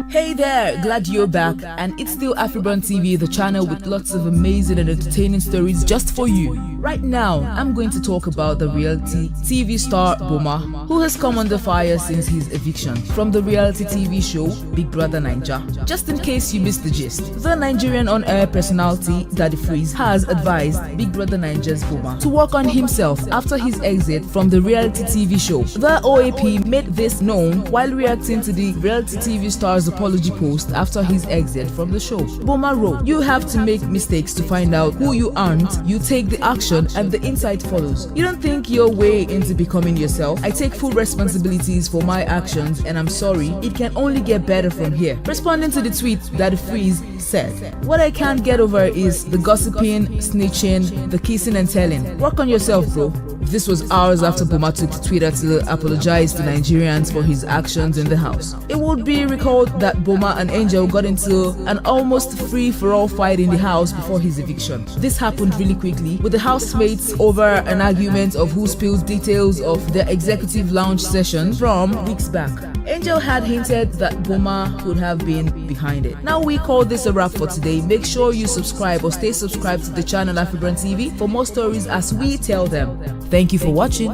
A: Hey there, glad you're back, and it's still AfriBURN TV, the channel with lots of amazing and entertaining stories just for you. Right now, I'm going to talk about the reality TV star Boma, who has come under fire since his eviction from the reality TV show Big Brother Naija. Just in case you missed the gist, the Nigerian on-air personality Daddy Freeze has advised Big Brother Naija's Boma to work on himself after his exit from the reality TV show. The OAP made this known while reacting to the reality TV star's apology post after his exit from the show. Boma wrote, "You have to make mistakes to find out who you aren't. You take the action and the insight follows. You don't think your way into becoming yourself. I take full responsibilities for my actions and I'm sorry. It can only get better from here." Responding to the tweet, Daddy Freeze said, "What I can't get over is the gossiping, snitching, the kissing and telling. Work on yourself, bro." This was hours after Boma took to Twitter to apologize to Nigerians for his actions in the house. It would be recalled that Boma and Angel got into an almost free-for-all fight in the house before his eviction. This happened really quickly, with the housemates over an argument of who spilled details of their executive lounge session from weeks back. Angel had hinted that Boma could have been behind it. Now we call this a wrap for today. Make sure you subscribe or stay subscribed to the channel AfriBURN TV for more stories as we tell them. Thank you for watching.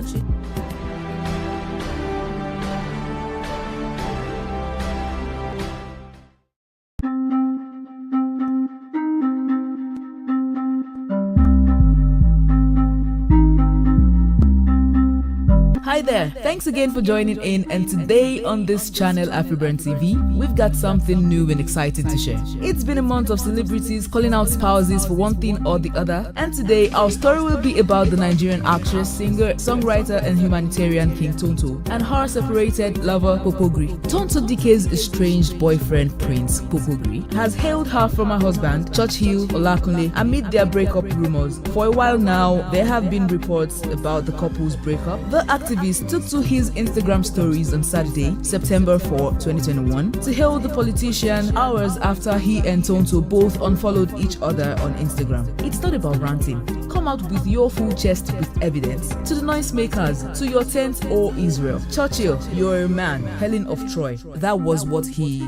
A: Hi Hi there, thanks again for joining in, and today on this channel AfriBURN TV, we've got something new and exciting to share. It's been a month of celebrities calling out spouses for one thing or the other, and today our story will be about the Nigerian actress, singer, songwriter and humanitarian King Tonto and her separated lover Popogri. Tonto Dike's estranged boyfriend Prince Popogri has hailed her former husband Churchill Olakunle amid their breakup rumors. For a while now, there have been reports about the couple's breakup. The activist took to his Instagram stories on Saturday, September 4, 2021, to hail the politician hours after he and Tonto both unfollowed each other on Instagram. It's not about ranting. Come out with your full chest with evidence. To the noisemakers, to your tent, O Israel. Churchill, you're a man, Helen of Troy. That was what he,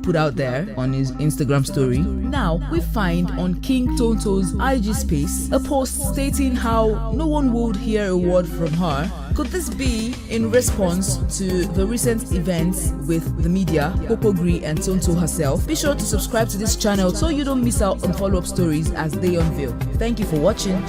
A: put out there on his Instagram story. Now, we find on King Tonto's IG space a post stating how no one would hear a word from her. Could this be in response to the recent events with the media, Popogri and Tonto herself? Be sure to subscribe to this channel so you don't miss out on follow-up stories as they unveil. Thank you for watching.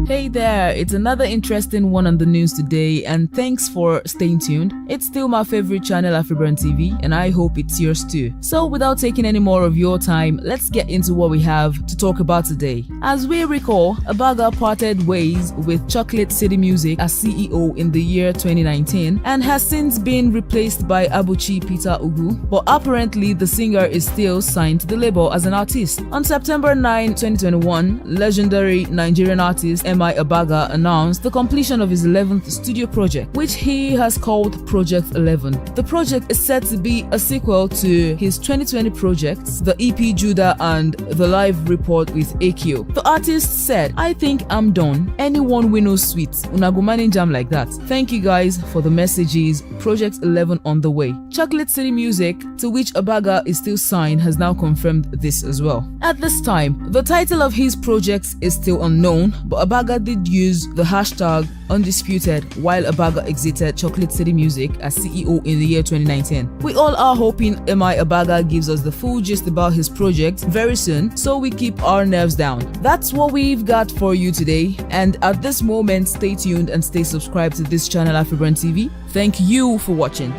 A: Hey there, it's another interesting one on the news today, and thanks for staying tuned. It's still my favorite channel, AfriBURN TV, and I hope it's yours too. So without taking any more of your time, let's get into what we have to talk about today. As we recall, Abaga parted ways with Chocolate City Music as CEO in the year 2019 and has since been replaced by Abuchi Peter Ugu, but apparently the singer is still signed to the label as an artist. On September 9, 2021, legendary Nigerian artist M.I. Abaga announced the completion of his 11th studio project, which he has called Project 11. The project is said to be a sequel to his 2020 projects, the EP Judah and the live report with Akio. The artist said, "I think I'm done. Anyone we know sweet. Unagumani jam like that. Thank you guys for the messages. Project 11 on the way." Chocolate City Music, to which Abaga is still signed, has now confirmed this as well. At this time, the title of his projects is still unknown, but Abaga did use the hashtag undisputed while Abaga exited Chocolate City Music as CEO in the year 2019. We all are hoping M.I. Abaga gives us the full gist about his project very soon, so we keep our nerves down. That's what we've got for you today, and at this moment, stay tuned and stay subscribed to this channel, AfriBURN TV. Thank you for watching.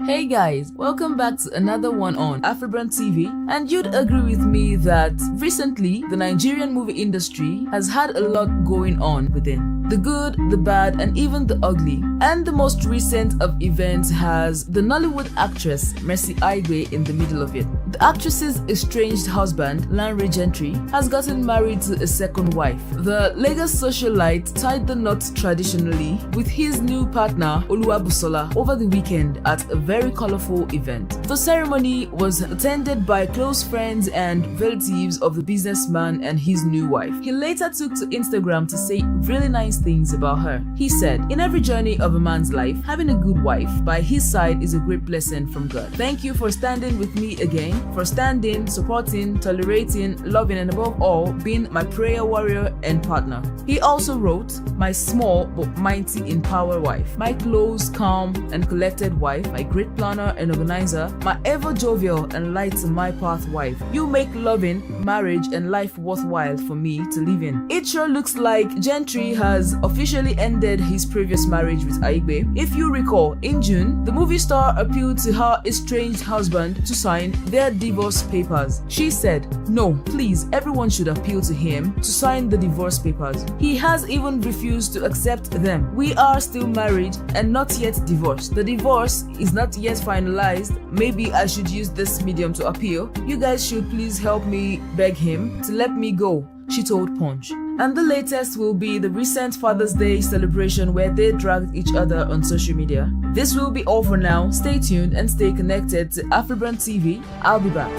A: Hey guys, welcome back to another one on AfriBURN TV, and you'd agree with me that recently the Nigerian movie industry has had a lot going on within. The good, the bad, and even the ugly. And the most recent of events has the Nollywood actress Mercy Aigbe in the middle of it. The actress's estranged husband, Lanre Gentry, has gotten married to a second wife. The Lagos socialite tied the knot traditionally with his new partner, Oluwabusola, over the weekend at a very colorful event. The ceremony was attended by close friends and relatives of the businessman and his new wife. He later took to Instagram to say really nice things about her. He said, "In every journey of a man's life, having a good wife by his side is a great blessing from God. Thank you for standing with me again, for standing, supporting, tolerating, loving, and above all, being my prayer warrior and partner." He also wrote, "My small but mighty in power wife, my close, calm, and collected wife, my great planner and organizer, my ever jovial and light to my path wife. You make loving, marriage, and life worthwhile for me to live in." It sure looks like Gentry has officially ended his previous marriage with Aigbe. If you recall, in June, the movie star appealed to her estranged husband to sign their divorce papers. She said, "No, please, everyone should appeal to him to sign the divorce papers." He has even refused to accept them. "We are still married and not yet divorced. The divorce is not yet finalized. Maybe I should use this medium to appeal. You guys should please help me beg him to let me go," she told Punch. And the latest will be the recent Father's Day celebration where they dragged each other on social media. This will be all for now. Stay tuned and stay connected to AfriBURN TV. I'll be back.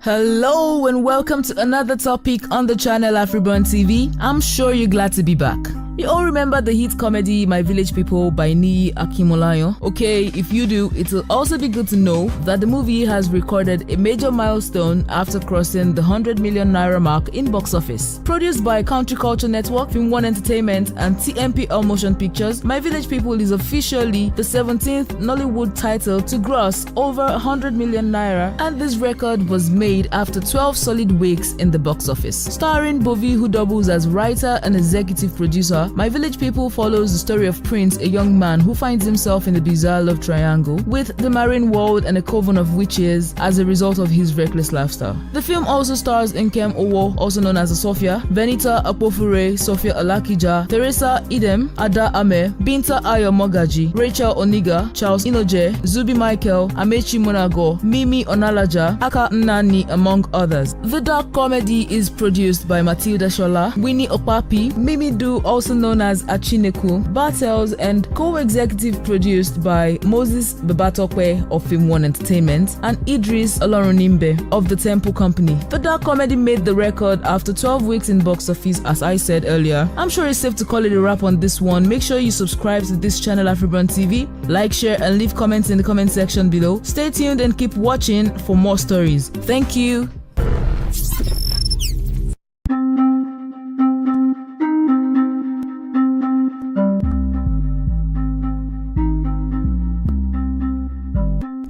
A: Hello and welcome to another topic on the channel AfriBURN TV. I'm sure you're glad to be back. You all remember the hit comedy My Village People by Niyi Akimolayo? Okay, if you do, it will also be good to know that the movie has recorded a major milestone after crossing the 100 million naira mark in box office. Produced by Country Culture Network, Film One Entertainment and TMPL Motion Pictures, My Village People is officially the 17th Nollywood title to gross over 100 million naira, and this record was made after 12 solid weeks in the box office. Starring Bovi, who doubles as writer and executive producer, My Village People follows the story of Prince, a young man who finds himself in a bizarre love triangle with the marine world and a coven of witches as a result of his reckless lifestyle. The film also stars Nkem Owo, also known as Sophia, Benita Apofure, Sophia Alakija, Teresa Idem, Ada Ame, Binta Ayo Mogaji, Rachel Oniga, Charles Inoje, Zubi Michael, Amechi Monago, Mimi Onalaja, Aka Nnani, among others. The dark comedy is produced by Matilda Shola, Winnie Opapi, Mimi Du, also known as Achineku, Bartels, and co-executive produced by Moses Babatokwe of Film One Entertainment and Idris Olorunimbe of the Temple Company. The dark comedy made the record after 12 weeks in box office, as I said earlier. I'm sure it's safe to call it a wrap on this one. Make sure you subscribe to this channel AfriBURN TV, like, share, and leave comments in the comment section below. Stay tuned and keep watching for more stories. Thank you.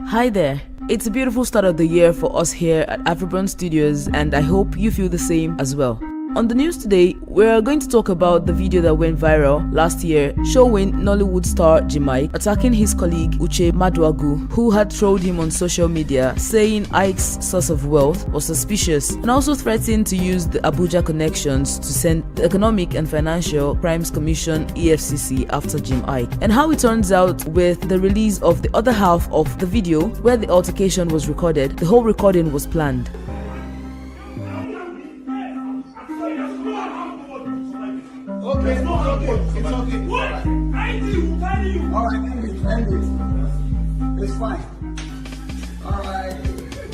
A: Hi there. It's a beautiful start of the year for us here at AfriBURN Studios, and I hope you feel the same as well. On the news today, we're going to talk about the video that went viral last year showing Nollywood star Jimmy attacking his colleague Uche Maduagu, who had trolled him on social media saying Ike's source of wealth was suspicious, and also threatened to use the Abuja connections to send the Economic and Financial Crimes Commission EFCC after Jim Ike. And how it turns out with the release of the other half of the video where the altercation was recorded, the whole recording was planned.
F: Okay, it's okay. What? I do. All right, end it. It's fine. All right.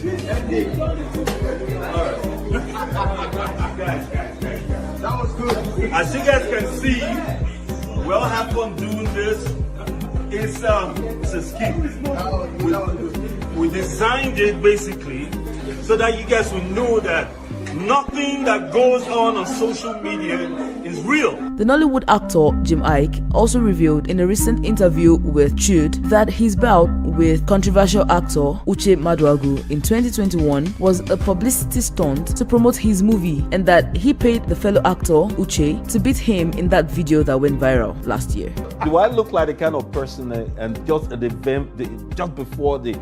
F: End it. All right. Guys. That was good.
J: As you guys can see, we all have fun doing this. It's a scheme. We designed it basically so that you guys will know that nothing that goes on social media is real.
A: The Nollywood actor Jim Ike also revealed in a recent interview with Chud that his bout with controversial actor Uche Maduagu in 2021 was a publicity stunt to promote his movie, and that he paid the fellow actor Uche to beat him in that video that went viral last year.
C: Do I look like the kind of person and just at the event, just before the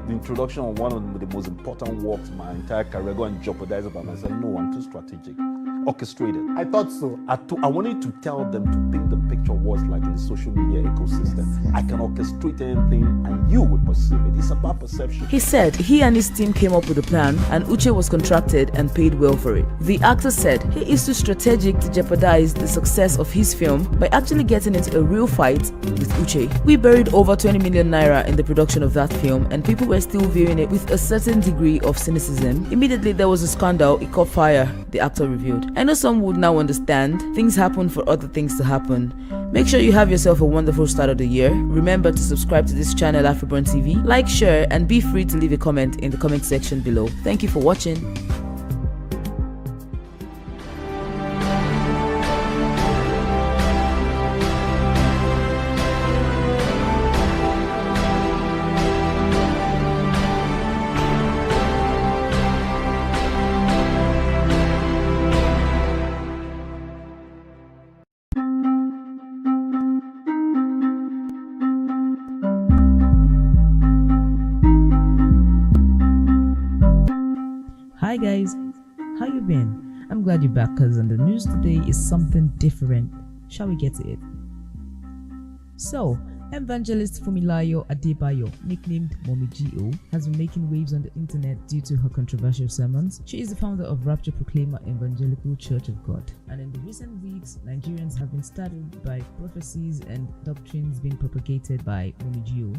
C: introduction of one of the most important works in my entire career, go and jeopardize it by myself? No, I'm too strategic. Orchestrated.
F: I thought so.
C: I wanted to tell them to paint the picture of what's like in the social media ecosystem. I can orchestrate anything and you would perceive it. It's about perception.
A: He said he and his team came up with a plan and Uche was contracted and paid well for it. The actor said he is too strategic to jeopardize the success of his film by actually getting into a real fight with Uche. We buried over 20 million naira in the production of that film and people were still viewing it with a certain degree of cynicism. Immediately there was a scandal, it caught fire, the actor revealed. I know some would now understand. Things happen for other things to happen. Make sure you have yourself a wonderful start of the year. Remember to subscribe to this channel AfriBURN TV, like, share, and be free to leave a comment in the comment section below. Thank you for watching. Hi guys, how you been? I'm glad you're back because on the news today is something different. Shall we get to it? So, evangelist Fumilayo Adebayo, nicknamed Mommy G.O., has been making waves on the internet due to her controversial sermons. She is the founder of Rapture Proclaimer Evangelical Church of God. And in the recent weeks, Nigerians have been startled by prophecies and doctrines being propagated by Mommy G.O.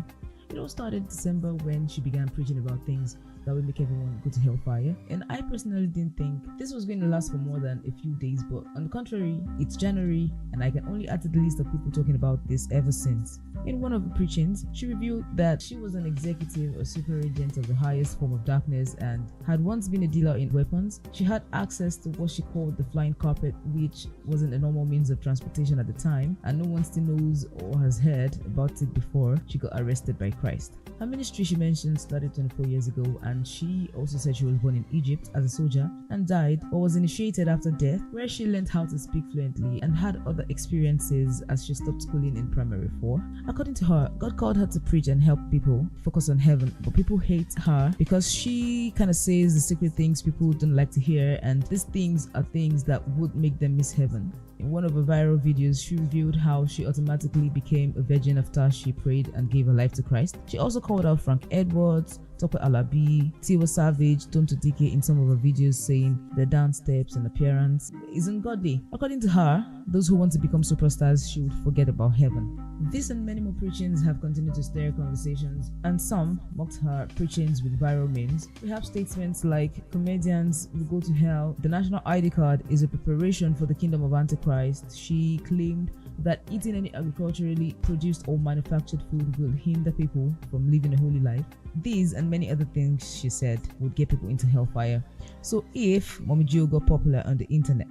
A: It all started December when she began preaching about things that will make everyone go to hellfire. And I personally didn't think this was going to last for more than a few days, but on the contrary, it's January and I can only add to the list of people talking about this ever since. In one of the preachings, she revealed that she was an executive or super agent of the highest form of darkness and had once been a dealer in weapons. She had access to what she called the flying carpet, which wasn't a normal means of transportation at the time, and no one still knows or has heard about it before she got arrested by Christ. Her ministry, she mentioned, started 24 years ago, and she also said she was born in Egypt as a soldier and died or was initiated after death, where she learned how to speak fluently and had other experiences as she stopped schooling in primary 4. According to her, God called her to preach and help people focus on heaven, but people hate her because she kind of says the secret things people don't like to hear, and these things are things that would make them miss heaven. In one of her viral videos, she revealed how she automatically became a virgin after she prayed and gave her life to Christ. She also called out Frank Edwards, Tope Alabi, Tiwa Savage, Tonto Dike in some of her videos, saying their dance steps and appearance isn't godly. According to her, those who want to become superstars should forget about heaven. This and many more preachings have continued to stir conversations, and some mocked her preachings with viral memes. We have statements like, comedians will go to hell, the national ID card is a preparation for the kingdom of Antichrist. She claimed that eating any agriculturally produced or manufactured food will hinder people from living a holy life. These and many other things, she said, would get people into hellfire. So if Mommy Gio got popular on the internet,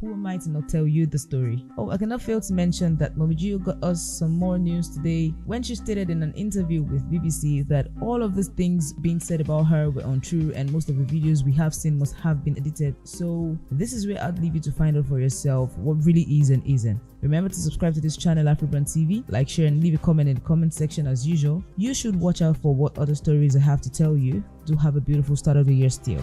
A: who am I to not tell you the story? Oh, I cannot fail to mention that Mommy Gio got us some more news today when she stated in an interview with BBC that all of these things being said about her were untrue and most of the videos we have seen must have been edited. So this is where I'd leave you to find out for yourself what really is and isn't. Remember to subscribe to this channel, AfriBURN TV, like, share and leave a comment in the comment section as usual. You should watch out for what other stories I have to tell you. Do have a beautiful start of the year still.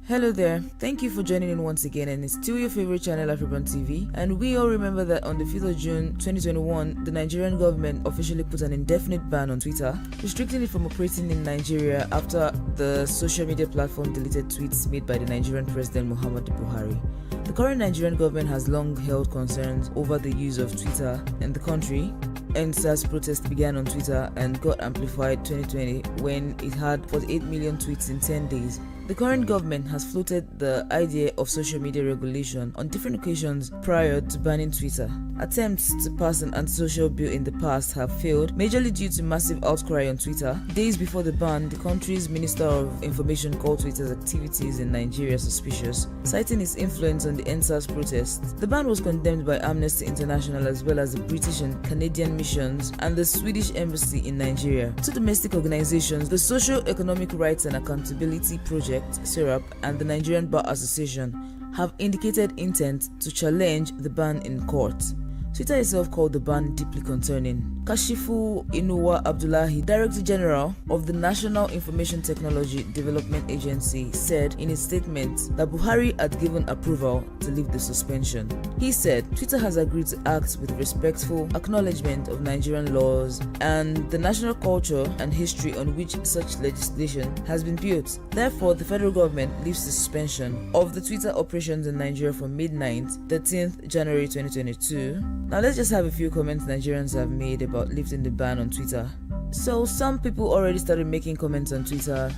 A: Hello there, thank you for joining in once again, and it's still your favorite channel, AfriBURN TV. And we all remember that on the 5th of June 2021, the Nigerian government officially put an indefinite ban on Twitter, restricting it from operating in Nigeria after the social media platform deleted tweets made by the Nigerian President Muhammadu Buhari. The current Nigerian government has long held concerns over the use of Twitter in the country. NSAS protest began on Twitter and got amplified 2020 when it had 48 million tweets in 10 days. The current government has floated the idea of social media regulation on different occasions prior to banning Twitter. Attempts to pass an anti-social bill in the past have failed, majorly due to massive outcry on Twitter. Days before the ban, the country's Minister of Information called Twitter's activities in Nigeria suspicious, citing its influence on the NSAS protests. The ban was condemned by Amnesty International as well as the British and Canadian missions and the Swedish Embassy in Nigeria. Two domestic organizations, the Social Economic Rights and Accountability Project (SERAP) and the Nigerian Bar Association, have indicated intent to challenge the ban in court. Twitter itself called the ban deeply concerning. Kashifu Inuwa Abdullahi, Director General of the National Information Technology Development Agency, said in his statement that Buhari had given approval to lift the suspension. He said Twitter has agreed to act with respectful acknowledgement of Nigerian laws and the national culture and history on which such legislation has been built. Therefore, the federal government lifts the suspension of the Twitter operations in Nigeria from midnight, 13th January 2022. Now let's just have a few comments Nigerians have made about lifting the ban on Twitter. So some people already started making comments on Twitter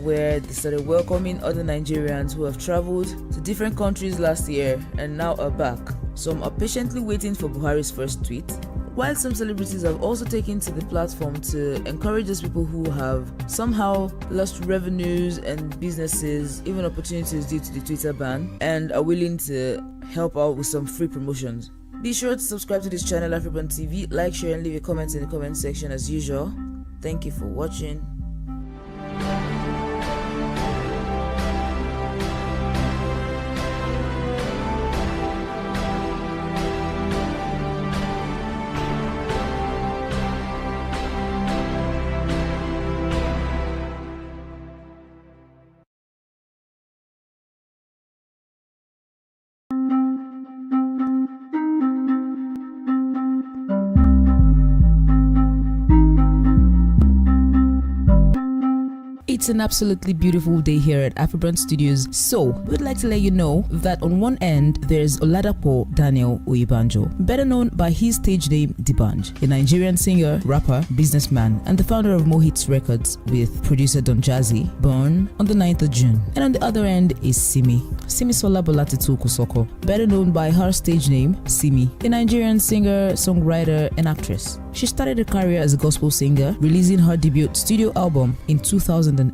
A: where they started welcoming other Nigerians who have traveled to different countries last year and now are back. Some are patiently waiting for Buhari's first tweet, while some celebrities have also taken to the platform to encourage those people who have somehow lost revenues and businesses, even opportunities due to the Twitter ban, and are willing to help out with some free promotions. Be sure to subscribe to this channel, AfriBURN TV, like, share and leave a comment in the comment section as usual. Thank you for watching. It's an absolutely beautiful day here at AfriBURN Studios. So, we'd like to let you know that on one end, there's Oladapo Daniel Oyebanjo, better known by his stage name D'banj, a Nigerian singer, rapper, businessman, and the founder of Mohits Records with producer Don Jazzy, born on the 9th of June. And on the other end is Simisola Bolatitu Kosoko, better known by her stage name Simi, a Nigerian singer, songwriter, and actress. She started her career as a gospel singer, releasing her debut studio album in 2008.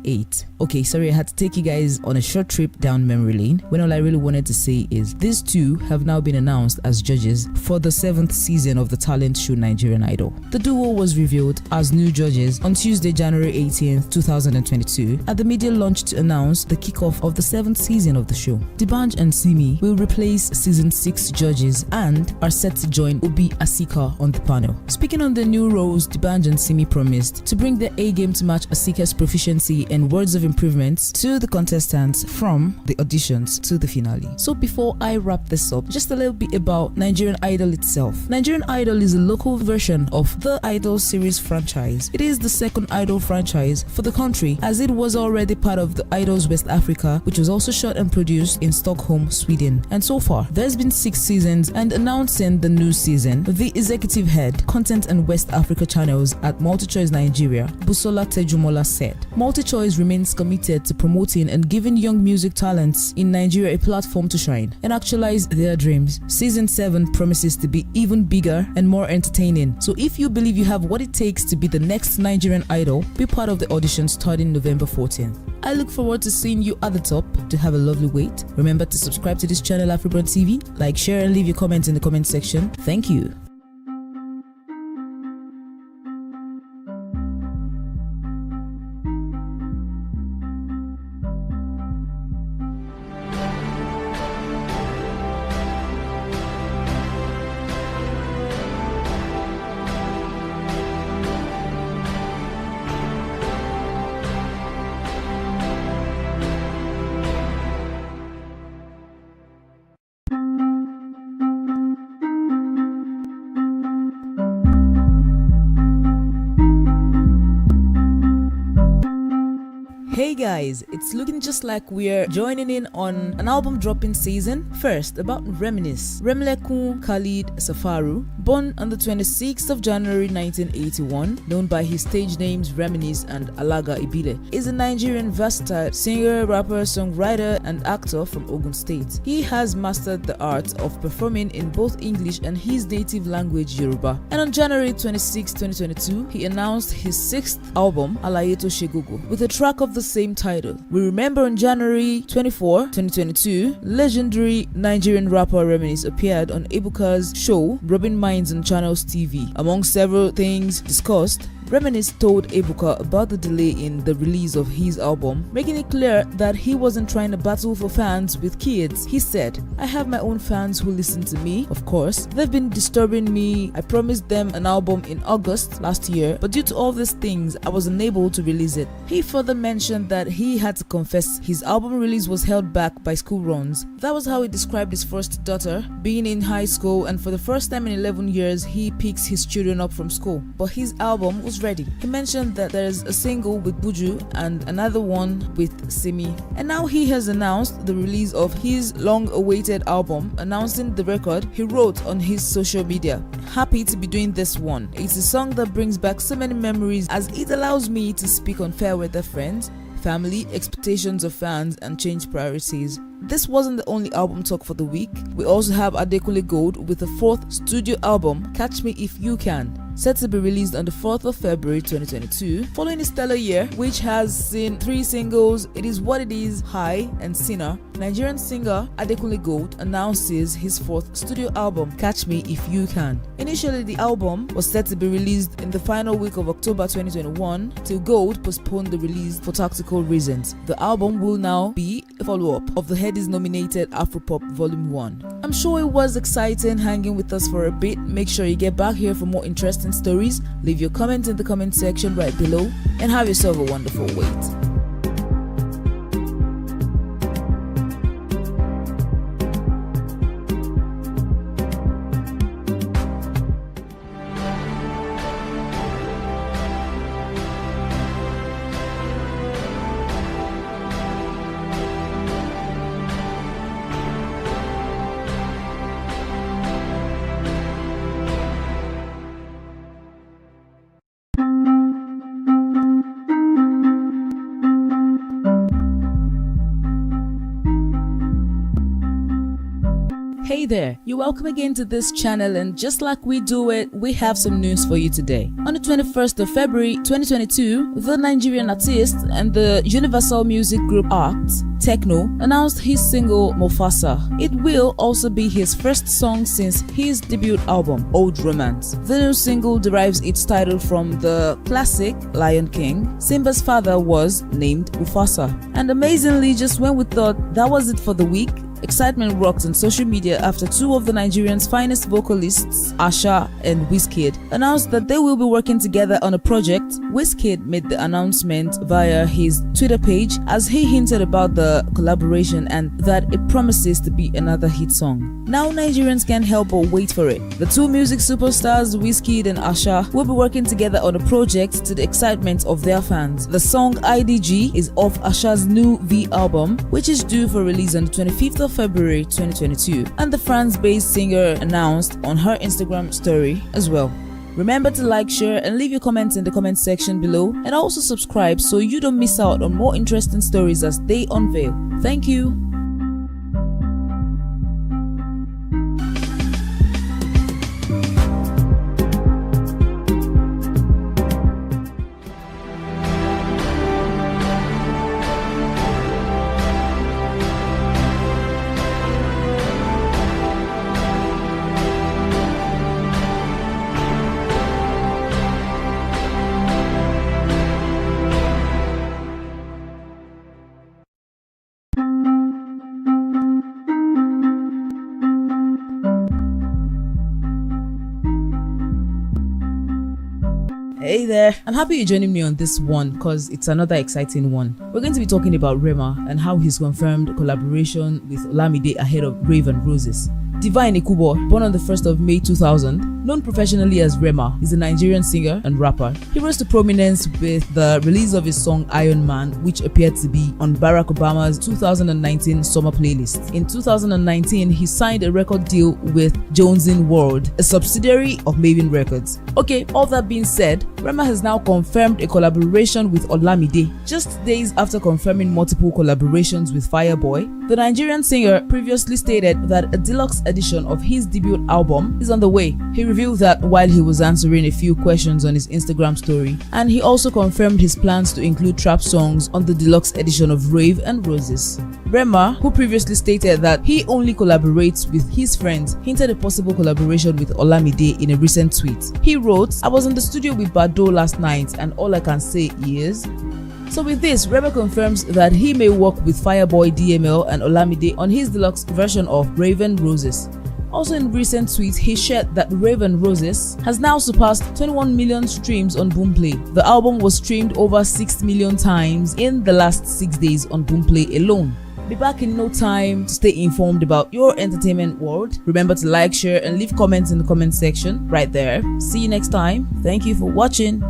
A: Okay, sorry, I had to take you guys on a short trip down memory lane when all I really wanted to say is these two have now been announced as judges for the 7th season of the talent show Nigerian Idol. The duo was revealed as new judges on Tuesday, January 18th, 2022 at the media launch to announce the kickoff of the 7th season of the show. D'banj and Simi will replace season 6 judges and are set to join Obi Asika on the panel. Speaking on the new roles, D'banj and Simi promised to bring their A-game to match Asika's proficiency and words of improvements to the contestants from the auditions to the finale. So before I wrap this up, just a little bit about Nigerian Idol itself. Nigerian Idol is a local version of the Idol series franchise. It is the second Idol franchise for the country, as it was already part of the Idols West Africa, which was also shot and produced in Stockholm, Sweden. And so far, there's been 6 seasons, and announcing the new season, the executive head, content and West Africa channels at MultiChoice Nigeria, Busola Tejumola said, MultiChoice remains committed to promoting and giving young music talents in Nigeria a platform to shine and actualize their dreams. Season 7 promises to be even bigger and more entertaining. So if you believe you have what it takes to be the next Nigerian Idol, be part of the audition starting November 14th. I look forward to seeing you at the top. To have a lovely wait. Remember to subscribe to this channel, AfriBURN TV, like, share, and leave your comments in the comment section. Thank you. Hey guys, it's looking just like we're joining in on an album dropping season. First, about Reminisce. Remlekun Khalid Safaru, born on the 26th of January 1981, known by his stage names Reminisce and Alaga Ibile, is a Nigerian versatile singer, rapper, songwriter, and actor from Ogun State. He has mastered the art of performing in both English and his native language Yoruba. And on January 26, 2022, he announced his 6th album, Alayeto Shegogo, with a track of the same title. We remember on January 24, 2022, legendary Nigerian rapper Reminisce appeared on Ebuka's show Rubbing Minds on Channels TV. Among several things discussed, Reminisce told Ebuka about the delay in the release of his album, making it clear that he wasn't trying to battle for fans with kids. He said, I have my own fans who listen to me, of course. They've been disturbing me. I promised them an album in August last year, but due to all these things, I was unable to release it. He further mentioned that he had to confess his album release was held back by school runs. That was how he described his first daughter, being in high school, and for the first time in 11 years, he picks his children up from school. But his album was ready. He mentioned that there is a single with Buju and another one with Simi. And now he has announced the release of his long-awaited album, announcing the record he wrote on his social media. Happy to be doing this one. It's a song that brings back so many memories as it allows me to speak on fair weather friends, family, expectations of fans, and change priorities. This wasn't the only album talk for the week. We also have Adekunle Gold with the 4th studio album, Catch Me If You Can, set to be released on the 4th of February 2022. Following a stellar year, which has seen 3 singles, It Is What It Is, High, and Sinner, Nigerian singer Adekunle Gold announces his 4th studio album, Catch Me If You Can. Initially, the album was set to be released in the final week of October 2021, till Gold postponed the release for tactical reasons. The album will now be a follow-up of the Headies nominated Afropop Volume 1. I'm sure it was exciting hanging with us for a bit. Make sure you get back here for more interesting stories. Leave your comments in the comment section right below and have yourself a wonderful wait. Hey there, you're welcome again to this channel, and just like we do it, we have some news for you today. On the 21st of February 2022, the Nigerian artist and the Universal music group act, Techno, announced his single Mufasa. It will also be his first song since his debut album, Old Romance. The new single derives its title from the classic Lion King. Simba's father was named Mufasa. And amazingly, just when we thought that was it for the week, excitement rocked on social media after two of the Nigerian's finest vocalists, Asha and Wizkid, announced that they will be working together on a project. Wizkid made the announcement via his Twitter page as he hinted about the collaboration and that it promises to be another hit song. Now Nigerians can't help but wait for it. The two music superstars, Wizkid and Asha, will be working together on a project to the excitement of their fans. The song IDG is off Asha's new V album, which is due for release on the 25th of February 2022, and the France-based singer announced on her Instagram story as well. Remember to like, share, and leave your comments in the comment section below, and also subscribe so you don't miss out on more interesting stories as they unveil. Thank you. Hey there, I'm happy you're joining me on this one because it's another exciting one. We're going to be talking about Rema and how he's confirmed collaboration with Olamide ahead of Brave and Roses. Divine Ikubo, born on the 1st of May 2000, known professionally as Rema, is a Nigerian singer and rapper. He rose to prominence with the release of his song Iron Man, which appeared to be on Barack Obama's 2019 summer playlist. In 2019, he signed a record deal with Jonesin World, a subsidiary of Maven Records. Okay, all that being said, Rema has now confirmed a collaboration with Olamide, just days after confirming multiple collaborations with Fireboy. The Nigerian singer previously stated that a deluxe edition of his debut album is on the way. He revealed that while he was answering a few questions on his Instagram story, and he also confirmed his plans to include trap songs on the deluxe edition of Brave and Roses. Rema, who previously stated that he only collaborates with his friends, hinted a possible collaboration with Olamide in a recent tweet. He wrote, "I was in the studio with Bado last night and all I can say is..." So with this, Rema confirms that he may work with Fireboy DML and Olamide on his deluxe version of Raven Roses. Also in recent tweets, he shared that Raven Roses has now surpassed 21 million streams on Boomplay. The album was streamed over 6 million times in the last 6 days on Boomplay alone. Be back in no time to stay informed about your entertainment world. Remember to like, share, and leave comments in the comment section right there. See you next time. Thank you for watching.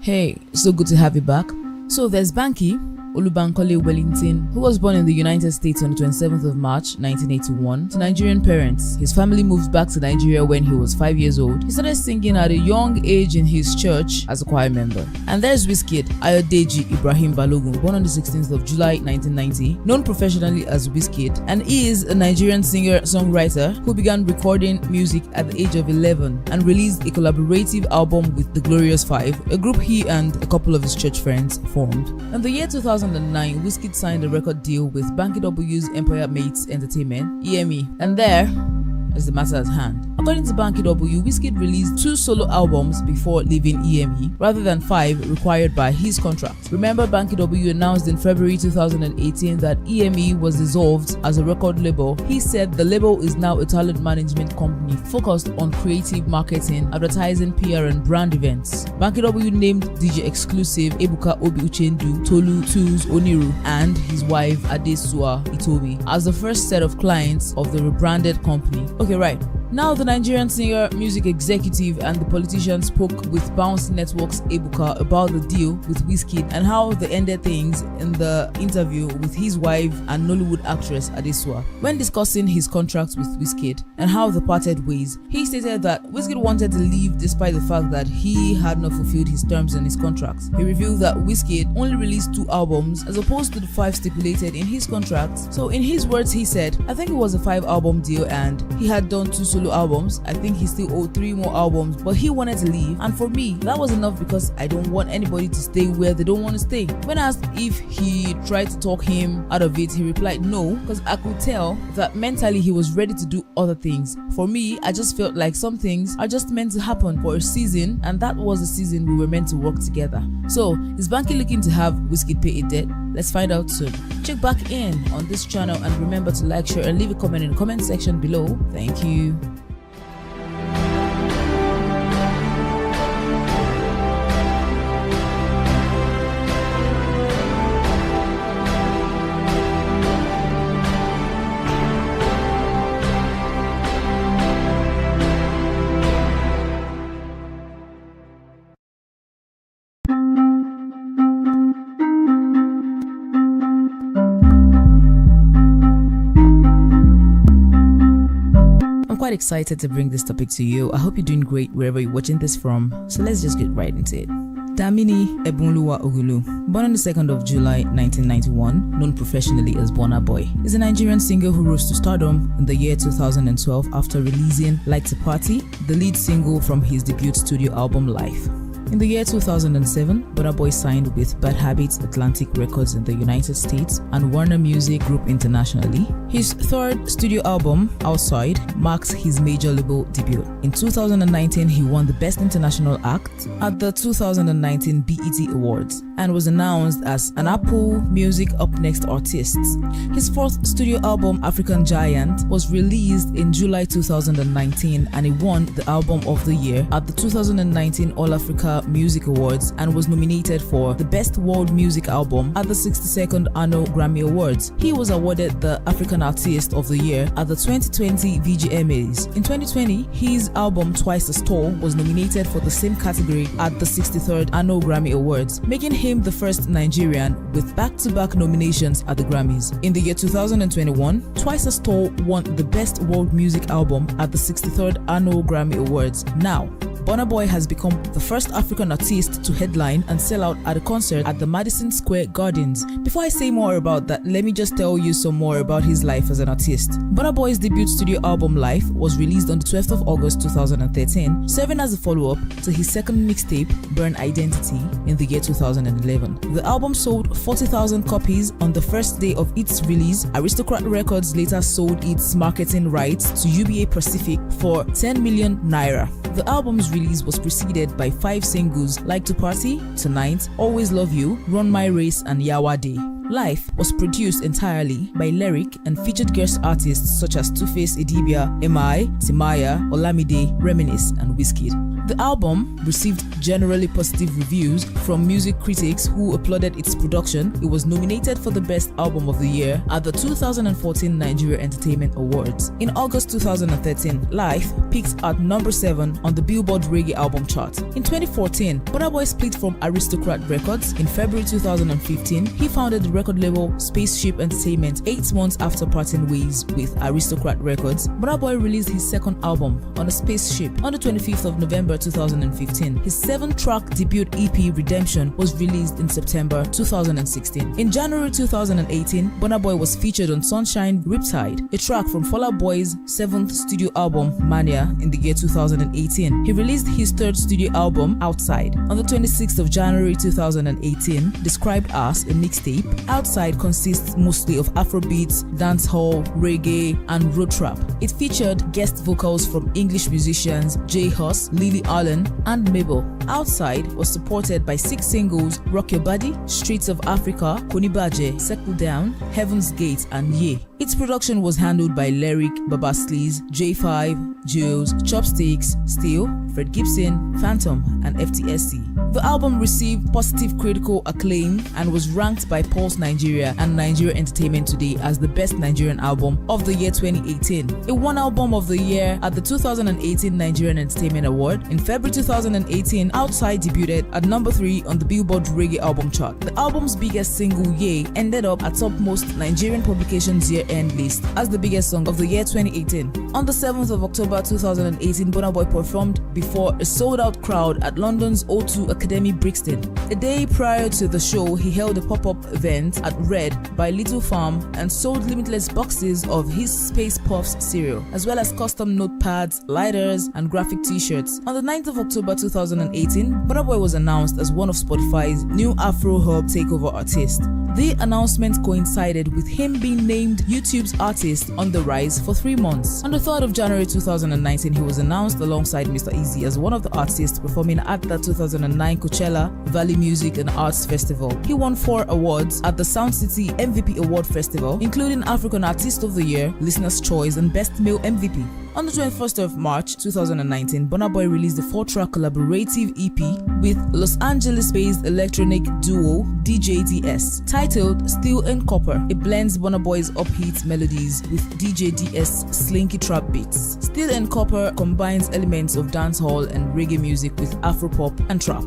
A: Hey, so good to have you back. So there's Banky Olubankole Wellington, who was born in the United States on the 27th of March 1981 to Nigerian parents. His family moved back to Nigeria when he was 5 years old. He started singing at a young age in his church as a choir member. And there's Wizkid Ayodeji Ibrahim Balogun, born on the 16th of July 1990, known professionally as Wizkid, and is a Nigerian singer-songwriter who began recording music at the age of 11 and released a collaborative album with the Glorious Five, a group he and a couple of his church friends formed. In the year 2009, Wizkid signed a record deal with Banky W's Empire Mates Entertainment, EME, and there as the matter at hand. According to Banky W, Wizkid released 2 solo albums before leaving EME, rather than 5 required by his contract. Remember, Banky W announced in February 2018 that EME was dissolved as a record label. He said the label is now a talent management company focused on creative marketing, advertising, PR, and brand events. Banky W named DJ Exclusive, Ebuka Obi Uchendu, Tolu Tools Oniru, and his wife Adesua Itobi as the first set of clients of the rebranded company. Okay, right. Now, the Nigerian singer, music executive, and the politician spoke with Bounce Network's Ebuka about the deal with Wizkid and how they ended things in the interview with his wife and Nollywood actress Adesua. When discussing his contract with Wizkid and how they parted ways, he stated that Wizkid wanted to leave despite the fact that he had not fulfilled his terms in his contract. He revealed that Wizkid only released 2 albums as opposed to the 5 stipulated in his contract. So in his words, he said, "I think it was a 5-album deal and he had done 2 solo albums. I think he still owed 3 more albums, but he wanted to leave, and for me that was enough because I don't want anybody to stay where they don't want to stay." When asked if he tried to talk him out of it, he replied, "No, because I could tell that mentally he was ready to do other things. For me, I just felt like some things are just meant to happen for a season, and that was the season we were meant to work together." So is Banky looking to have Wizkid pay a debt? Let's find out soon. Check back in on this channel and remember to like, share, and leave a comment in the comment section below. Thank you. Quite excited to bring this topic to you. I hope you're doing great wherever you're watching this from. So let's just get right into it. Damini Ebunluwa Ogulu, born on the 2nd of July 1991, known professionally as Burna Boy, is a Nigerian singer who rose to stardom in the year 2012 after releasing Like to Party, the lead single from his debut studio album Life. In the year 2007, Burna Boy signed with Bad Habits Atlantic Records in the United States and Warner Music Group internationally. His 3rd studio album, Outside, marks his major label debut. In 2019, he won the Best International Act at the 2019 BET Awards and was announced as an Apple Music Up Next artist. His 4th studio album, African Giant, was released in July 2019 and he won the Album of the Year at the 2019 All Africa Music Awards and was nominated for the Best World Music Album at the 62nd Annual Grammy Awards. He was awarded the African Artist of the Year at the 2020 VGMAs. In 2020, his album Twice as Tall was nominated for the same category at the 63rd Annual Grammy Awards, making him the first Nigerian with back-to-back nominations at the Grammys. In the year 2021, Twice as Tall won the Best World Music Album at the 63rd Annual Grammy Awards. Now, Burna Boy has become the first African artist to headline and sell out at a concert at the Madison Square Gardens. Before I say more about that, let me just tell you some more about his life as an artist. Burna Boy's debut studio album Life was released on the 12th of August 2013, serving as a follow-up to his 2nd mixtape, Burn Identity, in the year 2011. The album sold 40,000 copies on the first day of its release. Aristocrat Records later sold its marketing rights to UBA Pacific for 10 million naira. The album's release was preceded by 5 singles: Like to Party, Tonight, Always Love You, Run My Race, and Yawa Day. Life was produced entirely by Lyric and featured guest artists such as Two-Face Idibia, M.I., Timaya, Olamide, Reminisce, and Wizkid. The album received generally positive reviews from music critics who applauded its production. It was nominated for the Best Album of the Year at the 2014 Nigeria Entertainment Awards. In August 2013, Life peaked at number 7 on the Billboard Reggae Album chart. In 2014, Burna Boy split from Aristocrat Records. In February 2015, he founded the record label Spaceship Entertainment 8 months after parting ways with Aristocrat Records. Burna Boy released his 2nd album, On a Spaceship, on the 25th of November 2015. His 7-track debut EP Redemption was released in September 2016. In January 2018, Burna Boy was featured on Sunshine Riptide, a track from Fall Out Boy's 7th studio album Mania in the year 2018. He released his 3rd studio album Outside on the 26th of January 2018, described as a mixtape, Outside consists mostly of Afrobeats, dancehall, reggae, and road trap. It featured guest vocals from English musicians Jay Huss, Lily Allen, and Mabel. Outside was supported by 6 singles: Rock Your Body, Streets of Africa, Konibaje, Settle Down, Heaven's Gate, and Ye. Its production was handled by Lyric, Baba Sleaze, J5, Jules, Chopsticks, Steel, Fred Gibson, Phantom, and FTSC. The album received positive critical acclaim and was ranked by Pulse Nigeria and Nigeria Entertainment Today as the best Nigerian album of the year 2018. It won Album of the Year at the 2018 Nigerian Entertainment Award. In February 2018, Outside debuted at number 3 on the Billboard Reggae Album chart. The album's biggest single, Ye, ended up at topmost Nigerian publications year-end list as the biggest song of the year 2018. On the 7th of October 2018, Burna Boy performed before a sold-out crowd at London's O2 Academy, Brixton. A day prior to the show, he held a pop-up event at Red by Little Farm and sold limitless boxes of his Space Puffs cereal, as well as custom notepads, lighters, and graphic t-shirts. On the 9th of October 2018, Burna Boy was announced as one of Spotify's new Afro Hub Takeover artists. The announcement coincided with him being named YouTube's Artist on the Rise for 3 months. On the 3rd of January 2019, he was announced alongside Mr. Easy as one of the artists performing at the 2009 Coachella Valley Music and Arts Festival. He won 4 awards at the Sound City MVP Award Festival, including African Artist of the Year, Listener's Choice, and Best Male MVP. On the 21st of March 2019, Burna Boy released a 4-track collaborative EP with Los Angeles-based electronic duo DJ DS, titled Steel and Copper. It blends Burna Boy's upbeat melodies with DJ DS' slinky trap beats. Steel and Copper combines elements of dancehall and reggae music with Afropop and trap.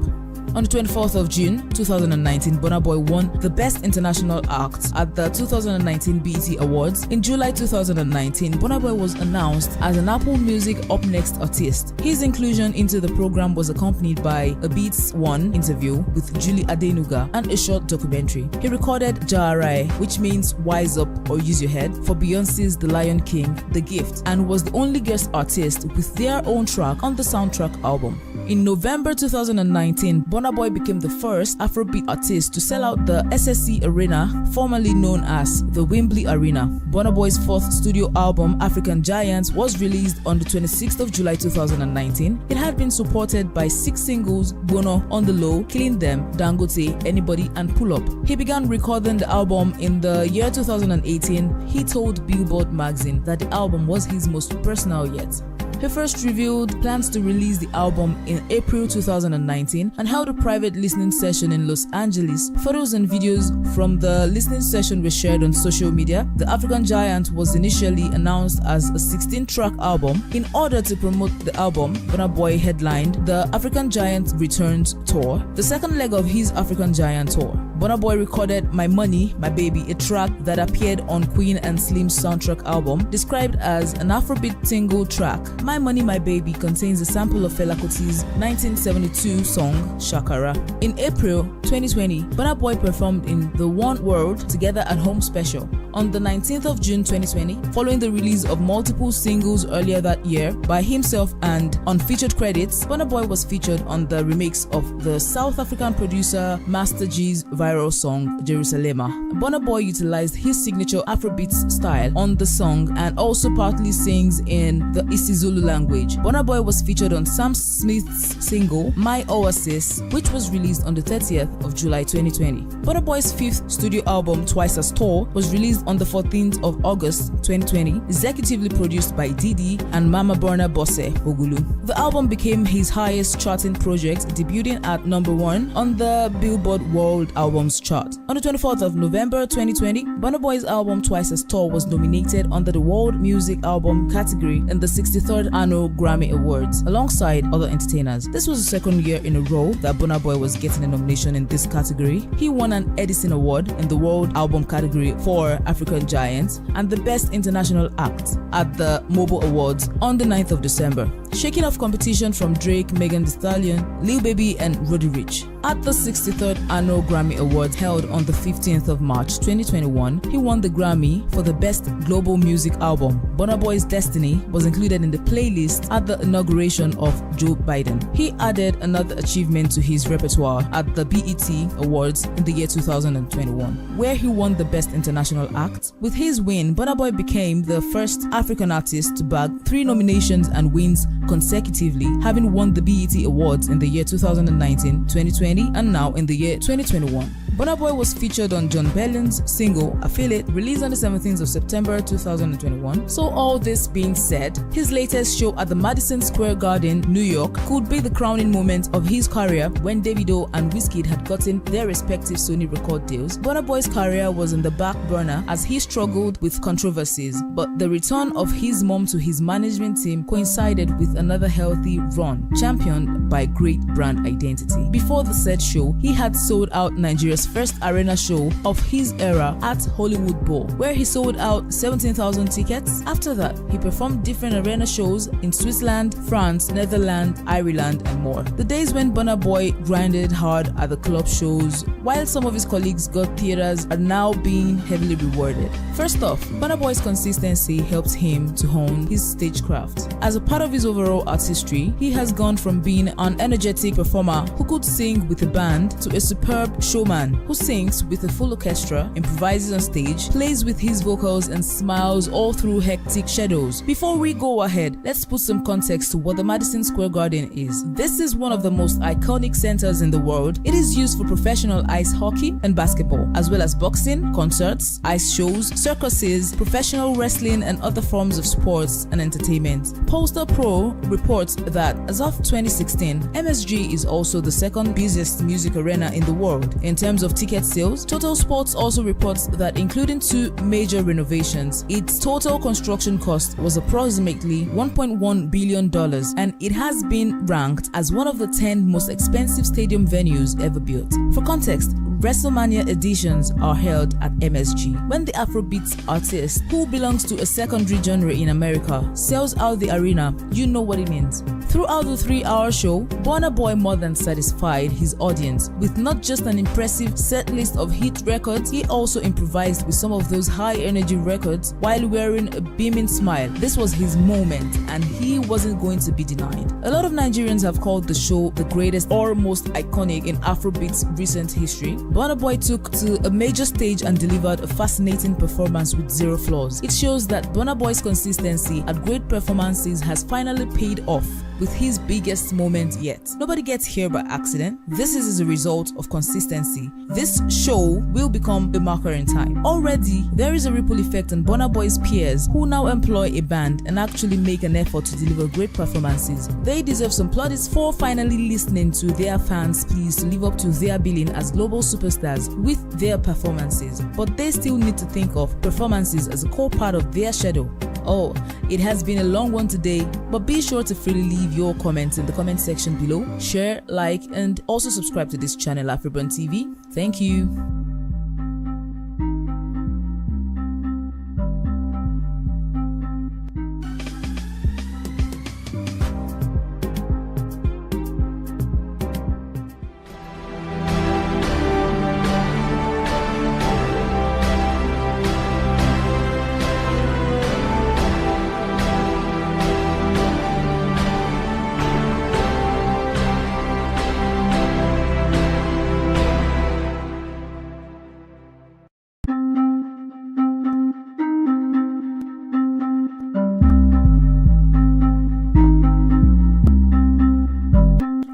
A: On the 24th of June 2019, Burna Boy won the Best International Act at the 2019 BET Awards. In July 2019, Burna Boy was announced as an Apple Music Up Next artist. His inclusion into the program was accompanied by a Beats One interview with Julie Adenuga and a short documentary. He recorded Jarai, which means Wise Up or Use Your Head, for Beyonce's The Lion King, The Gift, and was the only guest artist with their own track on the soundtrack album. In November 2019, Burna Boy became the first Afrobeat artist to sell out the SSC Arena, formerly known as the Wembley Arena. Burna Boy's 4th studio album, African Giants, was released on the 26th of July 2019. It had been supported by 6 singles: Bono, On the Low, Killing Them, Dangote, Anybody, and Pull Up. He began recording the album in the year 2018. He told Billboard magazine that the album was his most personal yet. He first revealed plans to release the album in April 2019 and held a private listening session in Los Angeles. Photos and videos from the listening session were shared on social media. The African Giant was initially announced as a 16-track album. In order to promote the album, Burna Boy headlined the African Giant Returns Tour, the second leg of his African Giant Tour. Burna Boy recorded My Money, My Baby, a track that appeared on Queen and Slim's soundtrack album, described as an Afrobeat tingle track. My Money, My Baby contains a sample of Fela Kuti's 1972 song Shakara. In April 2020, Burna Boy performed in the One World Together at Home special. On the 19th of June 2020, following the release of multiple singles earlier that year by himself and on featured credits, Burna Boy was featured on the remix of the South African producer Master G's viral song Jerusalema. Burna Boy utilized his signature Afrobeats style on the song and also partly sings in the isiZulu language. Burna Boy was featured on Sam Smith's single My Oasis, which was released on the 30th of July 2020. Burna Boy's 5th studio album Twice as Tall was released on the 14th of August 2020, executively produced by Didi and Mama Burna Bosse Ogulu. The album became his highest charting project, debuting at number 1 on the Billboard World Albums chart. On the 24th of November 2020, Burna Boy's album Twice as Tall was nominated under the World Music Album category in the 63rd Annual Grammy Awards, alongside other entertainers. This was the second year in a row that Burna Boy was getting a nomination in this category. He won an Edison Award in the World Album category for African Giants and the Best International Act at the Mobile Awards on the 9th of December. shaking off competition from Drake, Megan Thee Stallion, Lil Baby, and Roddy Ricch. At the 63rd Annual Grammy Awards held on the 15th of March 2021, he won the Grammy for the Best Global Music Album. Burna Boy's Destiny was included in the playlist at the inauguration of Joe Biden. He added another achievement to his repertoire at the BET Awards in the year 2021, where he won the Best International Act. With his win, Burna Boy became the first African artist to bag 3 nominations and wins consecutively, having won the BET Awards in the year 2019, 2020, and now in the year 2021. Burna Boy was featured on John Bellion's single Affiliate, released on the 17th of September 2021. So all this being said, his latest show at the Madison Square Garden, New York, could be the crowning moment of his career when Davido and Wizkid had gotten their respective Sony record deals. Burna Boy's career was in the back burner as he struggled with controversies, but the return of his mom to his management team coincided with another healthy run, championed by great brand identity. Before the said show, he had sold out Nigeria's first arena show of his era at Hollywood Bowl, where he sold out 17,000 tickets. After that, he performed different arena shows in Switzerland, France, Netherlands, Ireland, and more. The days when Burna Boy grinded hard at the club shows, while some of his colleagues got theaters, are now being heavily rewarded. First off, Burna Boy's consistency helped him to hone his stagecraft. As a part of his overall artistry, he has gone from being an energetic performer who could sing with a band to a superb showman who sings with a full orchestra, improvises on stage, plays with his vocals, and smiles all through hectic shadows. Before we go ahead, let's put some context to what the Madison Square Garden is. This is one of the most iconic centers in the world. It is used for professional ice hockey and basketball, as well as boxing, concerts, ice shows, circuses, professional wrestling, and other forms of sports and entertainment. Poster Pro reports that as of 2016, MSG is also the second busiest music arena in the world in terms of ticket sales. Total Sports also reports that including 2 major renovations, its total construction cost was approximately $1.1 billion, and it has been ranked as one of the 10 most expensive stadium venues ever built. For context, WrestleMania editions are held at MSG. When the Afrobeats artist, who belongs to a secondary genre in America, sells out the arena, you know what it means. Throughout the 3-hour show, Burna Boy more than satisfied his audience with not just an impressive set list of hit records, he also improvised with some of those high-energy records while wearing a beaming smile. This was his moment, and he wasn't going to be denied. A lot of Nigerians have called the show the greatest or most iconic in Afrobeat's recent history. Burna Boy took to a major stage and delivered a fascinating performance with 0 flaws. It shows that Burna Boy's consistency at great performances has finally paid off with his biggest moment yet. Nobody gets here by accident. This is as a result of consistency. This show will become a marker in time. Already, there is a ripple effect on Burna Boy's peers who now employ a band and actually make an effort to deliver great performances. They deserve some plaudits for finally listening to their fans' pleas to live up to their billing as global superstars with their performances. But they still need to think of performances as a core part of their schedule. Oh, it has been a long one today, but be sure to freely leave your comments in the comment section below. Share, like, and also subscribe to this channel, AfriBURN TV. Thank you.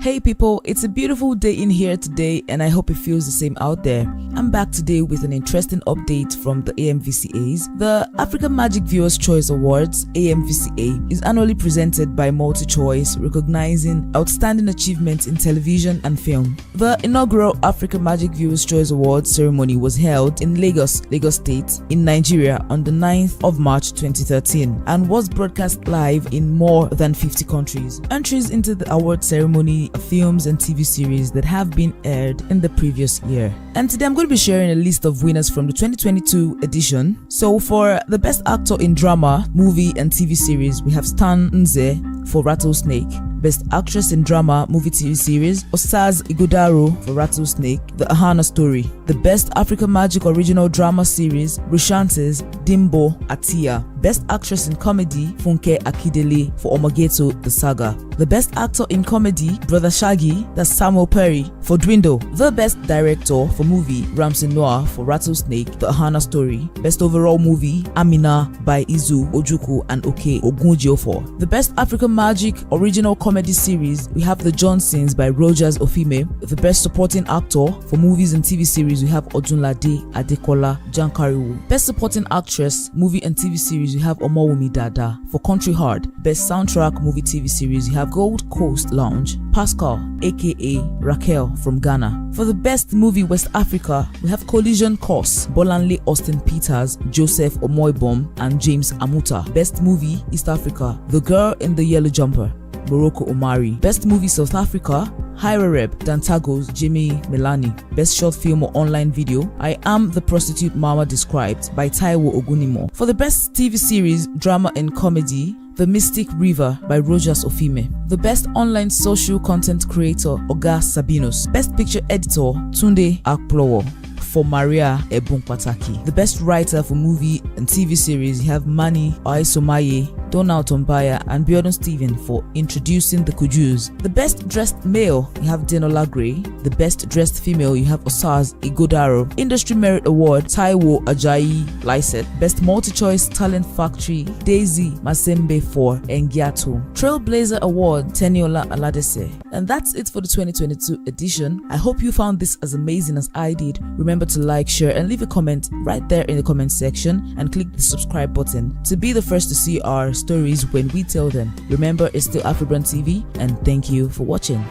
A: Hey people, it's a beautiful day in here today and I hope it feels the same out there. I'm back today with an interesting update from the AMVCAs. The African Magic Viewers' Choice Awards, AMVCA, is annually presented by MultiChoice, recognizing outstanding achievements in television and film. The inaugural African Magic Viewers' Choice Awards ceremony was held in Lagos State in Nigeria on the 9th of March 2013 and was broadcast live in more than 50 countries. Entries into the award ceremony are films and TV series that have been aired in the previous year. And today I'm going to be sharing a list of winners from the 2022 edition. So for the Best Actor in Drama, Movie and TV Series, we have Stan Nze for Rattlesnake. Best Actress in Drama Movie TV Series, Osaz Ighodaro for Rattlesnake, The Ahana Story. The Best African Magic Original Drama Series, Rishantes, Dimbo, Atia. Best Actress in Comedy, Funke Akindele for Omogeto, The Saga. The Best Actor in Comedy, Brother Shaggy, that's Samuel Perry for Dwindle. The Best Director for Movie, Ramsey Noah for Rattlesnake, The Ahana Story. Best Overall Movie, Amina by Izu Ojuku and Oke Ogunjiofor. The Best African Magic Original Comedy Series, we have The Johnsons by Rogers Ofime. The Best Supporting Actor for Movies and TV Series, we have Odunlade Adekola Jankariwo. Best Supporting Actress, Movie and TV Series, we have Omowumi Dada for Country Hard. Best Soundtrack Movie TV Series, we have Gold Coast Lounge, Pascal aka Raquel from Ghana. For the Best Movie West Africa, we have Collision Course, Bolanle Austin Peters, Joseph Omoibom and James Amuta. Best Movie East Africa, The Girl in the Yellow Jumper, Morocco Omari. Best Movie South Africa, Hirareb Dantagos Jimmy Melani. Best Short Film or Online Video, I Am the Prostitute Mama Described by Taiwo Ogunimo. For the Best TV Series, Drama and Comedy, The Mystic River by Rogers Ofime. The Best Online Social Content Creator, Oga Sabinos. Best Picture Editor, Tunde Akplowo for Maria Ebunkpataki. The Best Writer for Movie and TV Series, you have Mani Aisomaye, Donald Tombaya and Biodun Stephen for Introducing the Kujus. The Best Dressed Male, you have Denola Gray. The Best Dressed Female, you have Osaz Ighodaro. Industry Merit Award, Taiwo Ajayi Lycett. Best Multi-Choice Talent Factory, Daisy Masembe for Engiato. Trailblazer Award, Teniola Aladese. And that's it for the 2022 edition. I hope you found this as amazing as I did. Remember to like, share and leave a comment right there in the comment section and click the subscribe button to be the first to see our stories when we tell them. Remember, it's still AfriBURN TV and thank you for watching.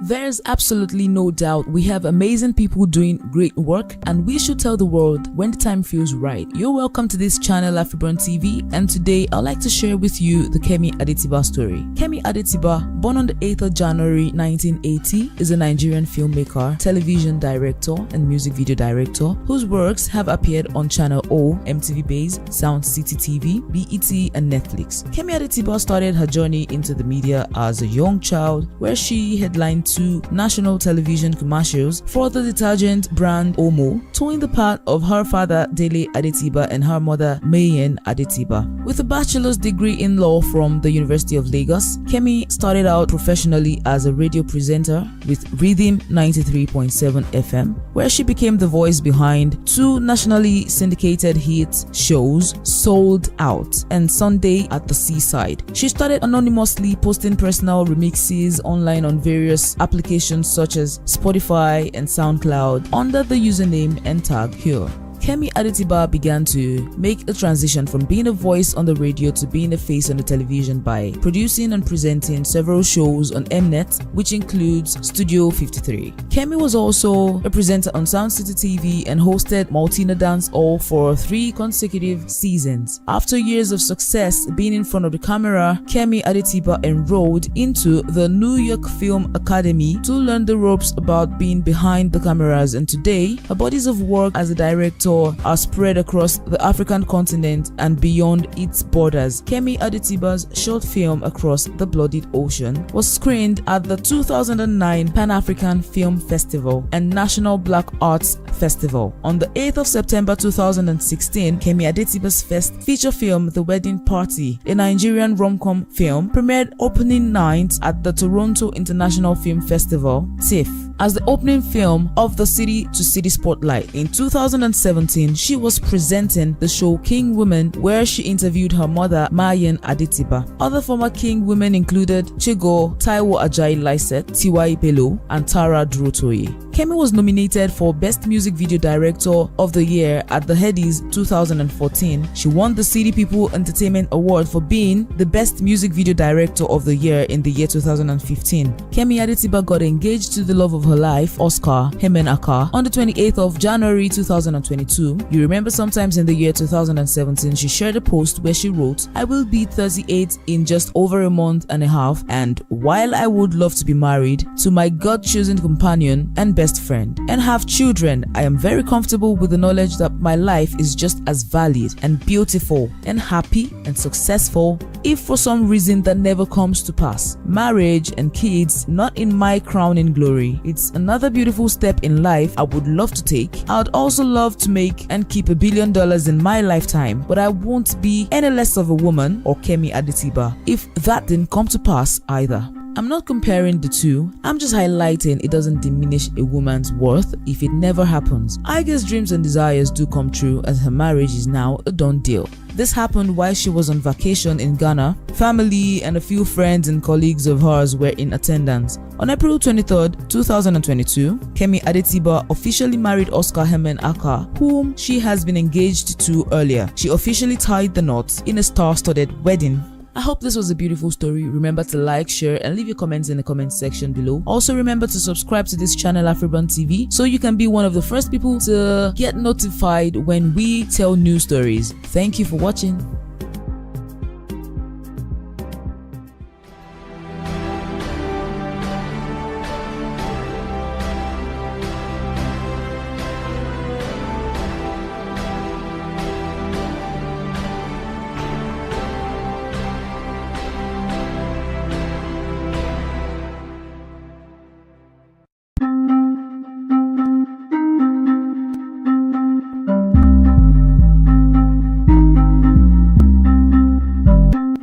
A: There's absolutely no doubt we have amazing people doing great work and we should tell the world when the time feels right. You're welcome to this channel AfriBURN TV, and today I'd like to share with you the Kemi Adetiba story. Kemi Adetiba, born on the 8th of January 1980, is a Nigerian filmmaker, television director and music video director whose works have appeared on Channel O, MTV Base, Sound City TV, BET and Netflix. Kemi Adetiba started her journey into the media as a young child where she headlined two national television commercials for the detergent brand Omo, toeing the path of her father Dele Adetiba and her mother Mayen Adetiba. With a bachelor's degree in law from the University of Lagos, Kemi started out professionally as a radio presenter with Rhythm 93.7 FM, where she became the voice behind two nationally syndicated hit shows, Sold Out and Sunday at the Seaside. She started anonymously posting personal remixes online on various applications such as Spotify and SoundCloud under the username and tag Here. Kemi Adetiba began to make a transition from being a voice on the radio to being a face on the television by producing and presenting several shows on Mnet, which includes Studio 53. Kemi was also a presenter on Sound City TV and hosted Maltina Dance Hall for 3 consecutive seasons. After years of success being in front of the camera, Kemi Adetiba enrolled into the New York Film Academy to learn the ropes about being behind the cameras, and today her bodies of work as a director are spread across the African continent and beyond its borders. Kemi Adetiba's short film Across the Bloodied Ocean was screened at the 2009 Pan-African Film Festival and National Black Arts Festival. On the 8th of September 2016, Kemi Adetiba's first feature film, The Wedding Party, a Nigerian rom-com film, premiered opening night at the Toronto International Film Festival, TIFF, as the opening film of the City to City Spotlight. In 2017, she was presenting the show King Women, where she interviewed her mother Mayen Adetiba. Other former King Women included Chigo, Taiwo Ajayi Lycett, Tiwa Ipelo, and Tara Durotoye. Kemi was nominated for Best Music Video Director of the Year at the Headies 2014. She won the City People Entertainment Award for being the Best Music Video Director of the Year in the year 2015. Kemi Adetiba got engaged to the love of her life, Oscar Hemen-Aka, on the 28th of January 2022. You remember sometimes in the year 2017, she shared a post where she wrote, "I will be 38 in just over a month and a half, and while I would love to be married to my God-chosen companion and best friend and have children, I am very comfortable with the knowledge that my life is just as valid and beautiful and happy and successful if for some reason that never comes to pass. Marriage and kids, not in my crowning glory. It's another beautiful step in life I would love to take. I would also love to make and keep $1 billion in my lifetime, but I won't be any less of a woman or Kemi Adetiba if that didn't come to pass either." I'm not comparing the two, I'm just highlighting it doesn't diminish a woman's worth if it never happens. I guess dreams and desires do come true, as her marriage is now a done deal. This happened while she was on vacation in Ghana. Family and a few friends and colleagues of hers were in attendance. On April 23rd, 2022, Kemi Adetiba officially married Oscar Hemen-Aka, whom she has been engaged to earlier. She officially tied the knot in a star-studded wedding. I hope this was a beautiful story. Remember to like, share, and leave your comments in the comment section below. Also remember to subscribe to this channel, AfriBURN TV, so you can be one of the first people to get notified when we tell new stories. Thank you for watching.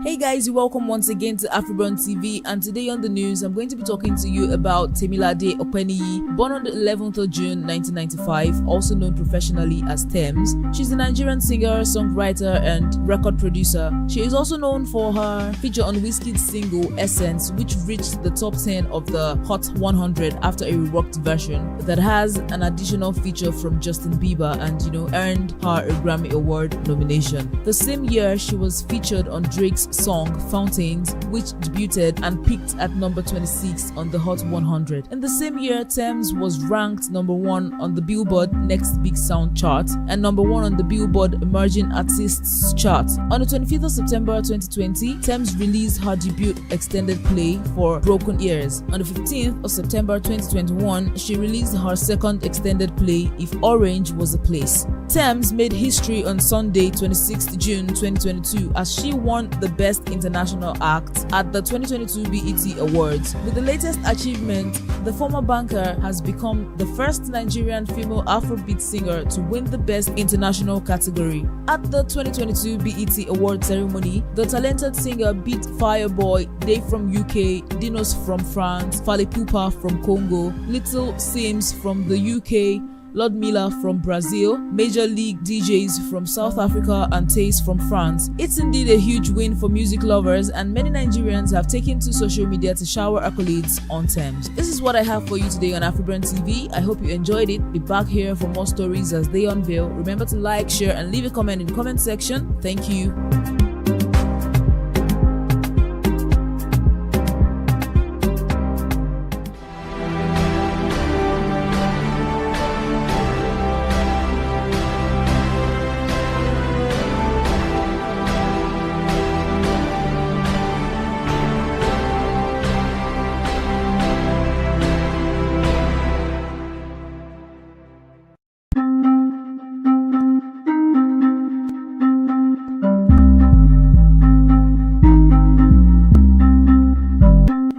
A: Hey guys, welcome once again to AfriBURN TV, and today on the news I'm going to be talking to you about Temilade Openiyi, born on the 11th of June 1995, also known professionally as Tems. She's a Nigerian singer, songwriter and record producer. She is also known for her feature on Wizkid's single Essence, which reached the top 10 of the Hot 100 after a reworked version that has an additional feature from Justin Bieber and earned her a Grammy Award nomination. The same year she was featured on Drake's song Fountains, which debuted and peaked at number 26 on the Hot 100. In the same year, Tems was ranked number 1 on the Billboard Next Big Sound chart and number 1 on the Billboard Emerging Artists chart. On the 25th of September 2020, Tems released her debut extended play for Broken Ears. On the 15th of September 2021, she released her second extended play, If Orange Was a Place. Tems made history on Sunday, 26th June 2022, as she won the Best International Act at the 2022 BET Awards. With the latest achievement, the former banker has become the first Nigerian female Afrobeat singer to win the Best International category. At the 2022 BET Award ceremony, the talented singer beat Fireboy, Dave from UK, Dinos from France, Fally Ipupa from Congo, Little Sims from the UK, Lord Miller from Brazil, Major League DJs from South Africa, and Taze from France. It's indeed a huge win for music lovers, and many Nigerians have taken to social media to shower accolades on Tems. This is what I have for you today on AfriBURN TV. I hope you enjoyed it. Be back here for more stories as they unveil. Remember to like, share, and leave a comment in the comment section. Thank you.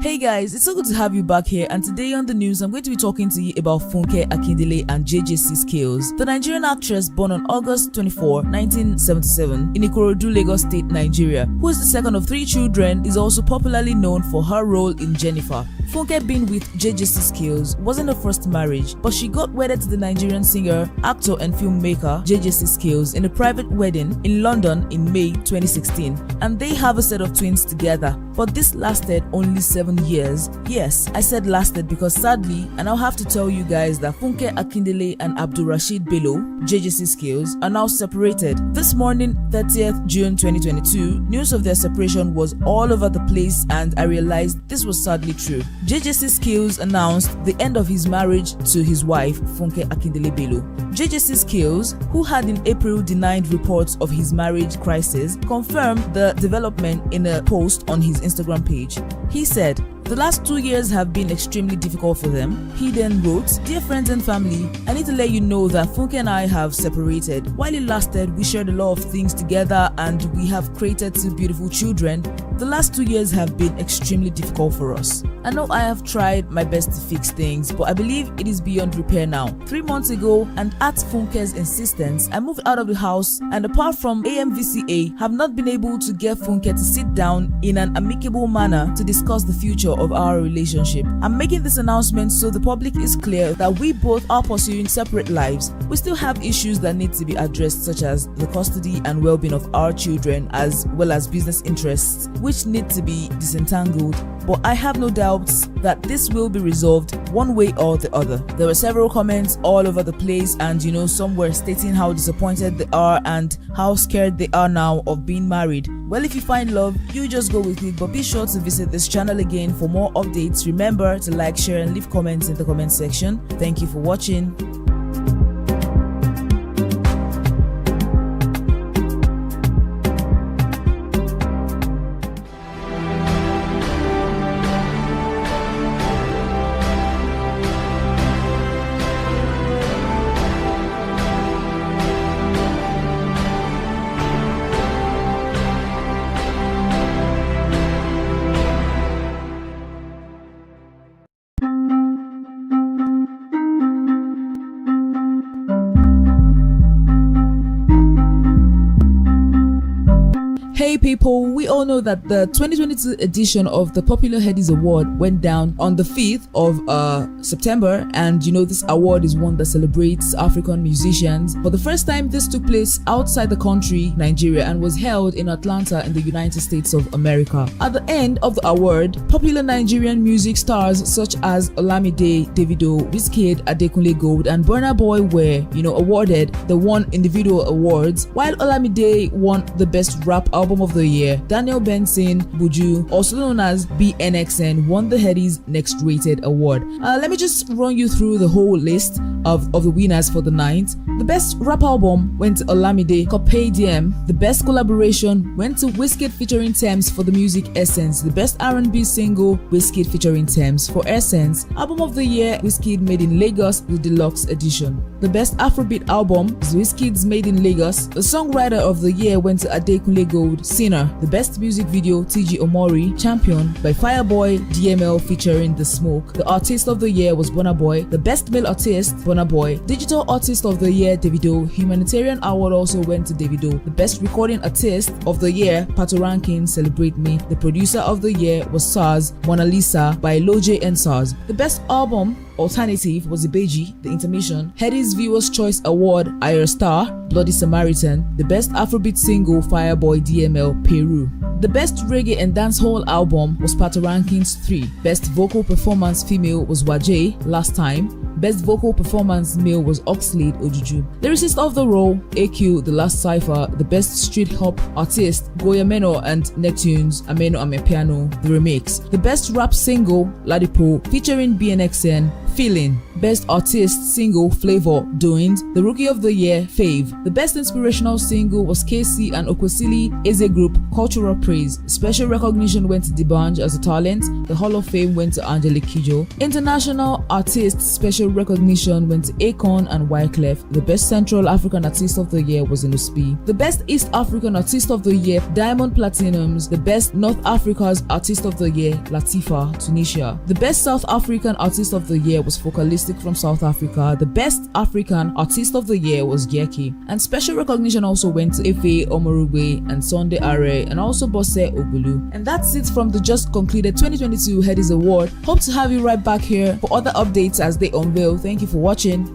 A: Hey guys, it's so good to have you back here, and today on the news I'm going to be talking to you about Funke Akindele and JJC Skills. The Nigerian actress born on August 24, 1977 in Ikorodu, Lagos State, Nigeria, who is the second of 3 children, is also popularly known for her role in Jennifer. Funke being with JJC Skills wasn't her first marriage, but she got wedded to the Nigerian singer, actor and filmmaker JJC Skills in a private wedding in London in May 2016, and they have a set of twins together. but this lasted only 7 years. Yes, I said lasted because sadly, and I'll have to tell you guys that Funke Akindele and Abdulrashid Bello, JJC Skills, are now separated. This morning, 30th June 2022, news of their separation was all over the place, and I realized this was sadly true. JJC Skills announced the end of his marriage to his wife, Funke Akindele Bello. JJC Skills, who had in April denied reports of his marriage crisis, confirmed the development in a post on his Instagram page. He said, "The last 2 years have been extremely difficult for them." He then wrote, "Dear friends and family, I need to let you know that Funke and I have separated. While it lasted, we shared a lot of things together and we have created 2 beautiful children. The last 2 years have been extremely difficult for us. I know I have tried my best to fix things, but I believe it is beyond repair now. 3 months ago, and at Funke's insistence, I moved out of the house, and apart from AMVCA, have not been able to get Funke to sit down in an amicable manner to discuss the future of our relationship. I'm making this announcement so the public is clear that we both are pursuing separate lives. We still have issues that need to be addressed, such as the custody and well-being of our children, as well as business interests, which need to be disentangled. But I have no doubts that this will be resolved one way or the other." There were several comments all over the place, and some were stating how disappointed they are and how scared they are now of being married. Well, if you find love, you just go with it, but be sure to visit this channel again for more updates. Remember to like, share and leave comments in the comment section. Thank you for watching. Hey people, we all know that the 2022 edition of the Popular Headies Award went down on the 5th of September, and this award is one that celebrates African musicians. For the first time, this took place outside the country, Nigeria, and was held in Atlanta in the United States of America. At the end of the award, popular Nigerian music stars such as Olamide, Davido, Wizkid, Adekunle Gold, and Burna Boy were, awarded the one individual awards, while Olamide won the Best Rap Album of the Year. Daniel Benson Buju, also known as BNXN, won the Headies Next Rated Award. Let me just run you through the whole list of the winners for the night. The Best Rap Album went to Olamide, Coppe DM. The Best Collaboration went to Wizkid featuring Tems for the music Essence. The Best R&B Single, Wizkid featuring Tems for Essence. Album of the Year, Wizkid Made in Lagos, the Deluxe Edition. The Best Afrobeat Album is Wizkid's Made in Lagos. The Songwriter of the Year went to Adekunle Gold, Sinner. The Best Music Video, TG Omori, Champion by Fireboy DML featuring The Smoke. The Artist of the Year was Burna Boy. The Best Male Artist, Burna Boy. Digital Artist of the Year, Davido. Humanitarian Award also went to Davido. The Best Recording Artist of the Year, Pato Rankin, Celebrate Me. The Producer of the Year was SARS, Mona Lisa by Loje and SARS. The Best Album Alternative was Ibeji, The Intermission. Headies Viewers Choice Award, Ayer Star, Bloody Samaritan. The Best Afrobeat Single, Fireboy DML, Peru. The Best Reggae and Dancehall Album was Pato Rankin's 3. Best Vocal Performance Female was Wajay, Last Time. Best Vocal Performance Male was Oxlade Ojuju. Lyricist of the Role, AQ, The Last Cypher. The Best Street Hop Artist, Goya Meno and Neptunes, Ameno Amepiano, The Remix. The Best Rap Single, Ladipo, featuring BNXN, Feeling. Best Artist Single, Flavor, Doings. The Rookie of the Year, Fave. The Best Inspirational Single was KC and Okwesili Eze Group, Cultural Praise. Special recognition went to D'banj as a talent. The Hall of Fame went to Angelique Kidjo. International Artist Special recognition went to Akon and Wyclef. The Best Central African Artist of the Year was Inuspi. The Best East African Artist of the Year, Diamond Platinums. The Best North Africa's Artist of the Year, Latifa, Tunisia. The Best South African Artist of the Year was Focalistic from South Africa. The Best African Artist of the Year was Gyeki. And special recognition also went to Efe Omorugbe and Sunday Are and also Bose Obulu. And that's it from the just concluded 2022 Headies Award. Hope to have you right back here for other updates as they unveil. Thank you for watching.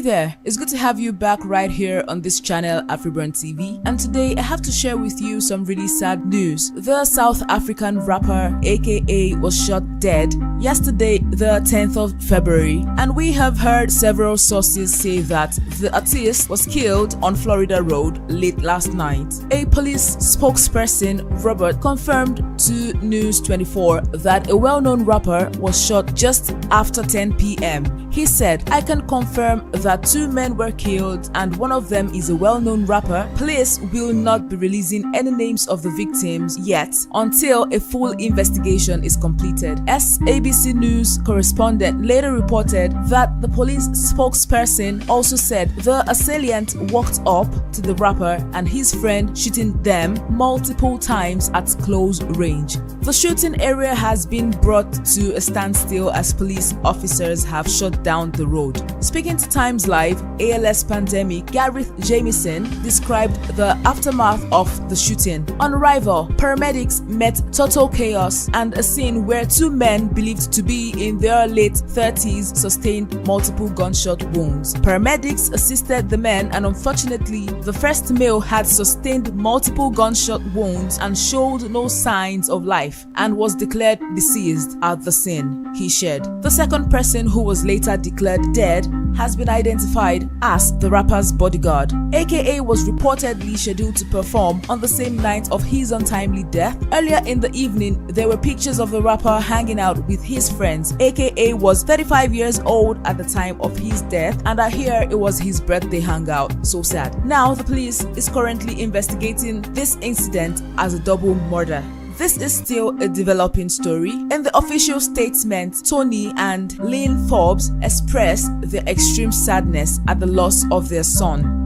A: there, it's good to have you back right here on this channel, AfriBURN TV, and today I have to share with you some really sad news. The South African rapper AKA was shot dead yesterday, the 10th of February, and we have heard several sources say that the artist was killed on Florida Road late last night. A police spokesperson, Robert, confirmed to News 24 that a well-known rapper was shot just after 10 p.m. He said, "I can confirm that 2 men were killed and one of them is a well-known rapper. Police will not be releasing any names of the victims yet until a full investigation is completed." SABC News correspondent later reported that the police spokesperson also said the assailant walked up to the rapper and his friend, shooting them multiple times at close range. The shooting area has been brought to a standstill as police officers have shut down the road. Speaking to Times Live, ALS pandemic Gareth Jamieson described the aftermath of the shooting. On arrival, paramedics met total chaos and a scene where 2 men believed to be in their late 30s sustained multiple gunshot wounds. Paramedics assisted the men and unfortunately, the first male had sustained multiple gunshot wounds and showed no signs of life and was declared deceased at the scene, he shared. The second person, who was later declared dead, has been identified as the rapper's bodyguard. AKA was reportedly scheduled to perform on the same night of his untimely death. Earlier in the evening, there were pictures of the rapper hanging out with his friends. AKA was 35 years old at the time of his death, and I hear it was his birthday hangout. So sad. Now the police is currently investigating this incident as a double murder. This is still a developing story. In the official statement, Tony and Lynn Forbes expressed their extreme sadness at the loss of their son.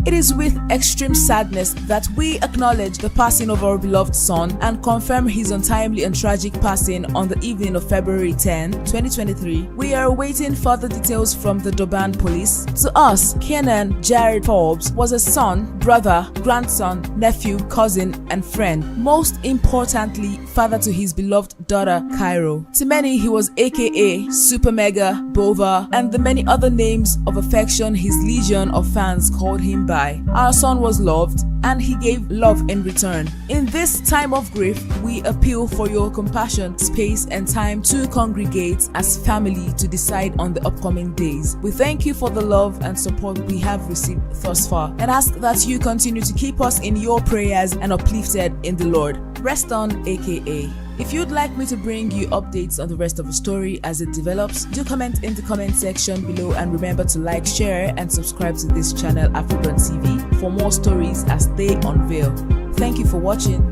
A: "It is with extreme sadness that we acknowledge the passing of our beloved son and confirm his untimely and tragic passing on the evening of February 10, 2023. We are awaiting further details from the Durban police. To us, Kenan Jared Forbes was a son, brother, grandson, nephew, cousin, and friend. Most importantly, father to his beloved daughter, Cairo. To many, he was AKA Super Mega, Bova, and the many other names of affection his legion of fans called him by. Our son was loved, and he gave love in return. In this time of grief, we appeal for your compassion, space, and time to congregate as family to decide on the upcoming days. We thank you for the love and support we have received thus far, and ask that you continue to keep us in your prayers and uplifted in the Lord. Rest on, AKA." If you'd like me to bring you updates on the rest of the story as it develops, do comment in the comment section below, and remember to like, share, and subscribe to this channel, AfriBURN TV, for more stories as they unveil. Thank you for watching.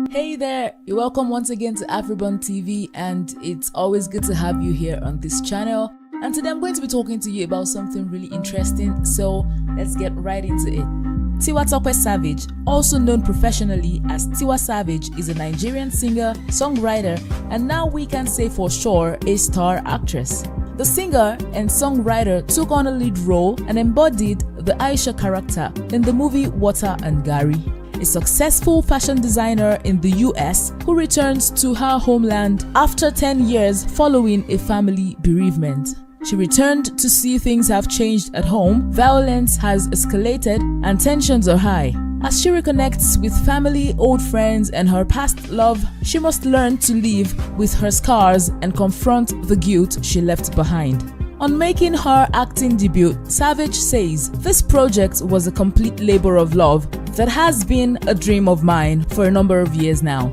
A: Hey there, you're welcome once again to AfriBURN TV, and it's always good to have you here on this channel. And today I'm going to be talking to you about something really interesting, so let's get right into it. Tiwa Tope Savage, also known professionally as Tiwa Savage, is a Nigerian singer, songwriter, and now we can say for sure a star actress. The singer and songwriter took on a lead role and embodied the Aisha character in the movie Water and Gari. A successful fashion designer in the US who returns to her homeland after 10 years following a family bereavement. She returned to see things have changed at home, violence has escalated, and tensions are high. As she reconnects with family, old friends, and her past love, she must learn to live with her scars and confront the guilt she left behind. On making her acting debut, Savage says, "This project was a complete labor of love that has been a dream of mine for a number of years now.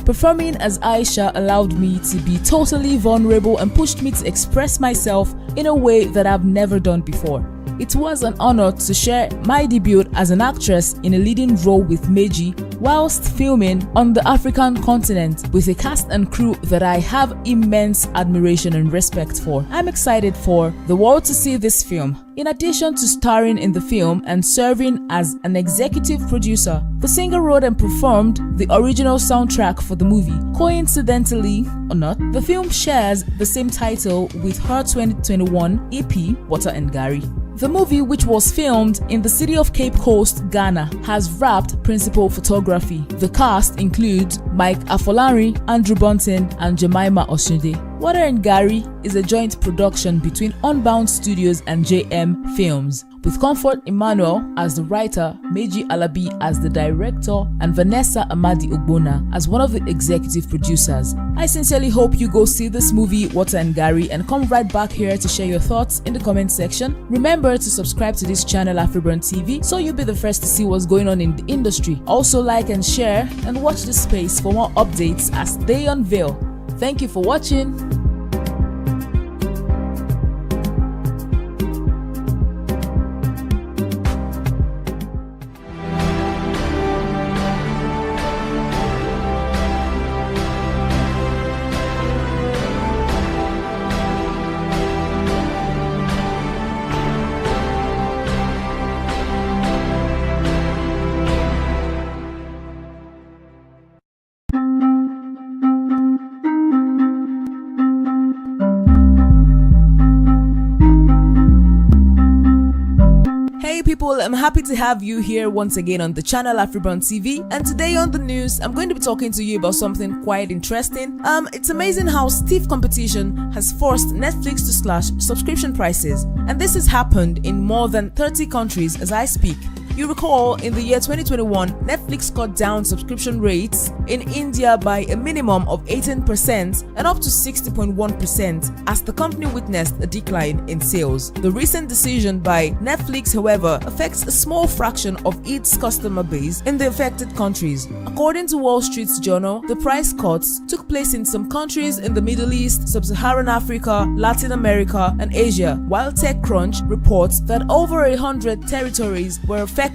A: Performing as Aisha allowed me to be totally vulnerable and pushed me to express myself in a way that I've never done before. it was an honor to share my debut as an actress in a leading role with Meji whilst filming on the African continent with a cast and crew that I have immense admiration and respect for. I'm excited for the world to see this film. In addition to starring in the film and serving as an executive producer, the singer wrote and performed the original soundtrack for the movie. Coincidentally or not, the film shares the same title with her 2021 EP, Water and Gary. The movie, which was filmed in the city of Cape Coast, Ghana, has wrapped principal photography. The cast includes Mike Afolari, Andrew Bunton, and Jemima Osunde. Water and Gary is a joint production between Unbound Studios and JM Films, with Comfort Emmanuel as the writer, Meji Alabi as the director, and Vanessa Amadi Ogbona as one of the executive producers. I sincerely hope you go see this movie, Water and Gary, and come right back here to share your thoughts in the comment section. Remember to subscribe to this channel, AfriBURN TV, so you'll be the first to see what's going on in the industry. Also like and share and watch this space for more updates as they unveil. Thank you for watching. Hey people, I'm happy to have you here once again on the channel AfriBURN TV, and today on the news I'm going to be talking to you about something quite interesting. It's amazing how stiff competition has forced Netflix to slash subscription prices, and this has happened in more than 30 countries as I speak. You recall, in the year 2021, Netflix cut down subscription rates in India by a minimum of 18% and up to 60.1% as the company witnessed a decline in sales. The recent decision by Netflix, however, affects a small fraction of its customer base in the affected countries. According to Wall Street's Journal, the price cuts took place in some countries in the Middle East, Sub-Saharan Africa, Latin America, and Asia, while TechCrunch reports that over 100 territories were affected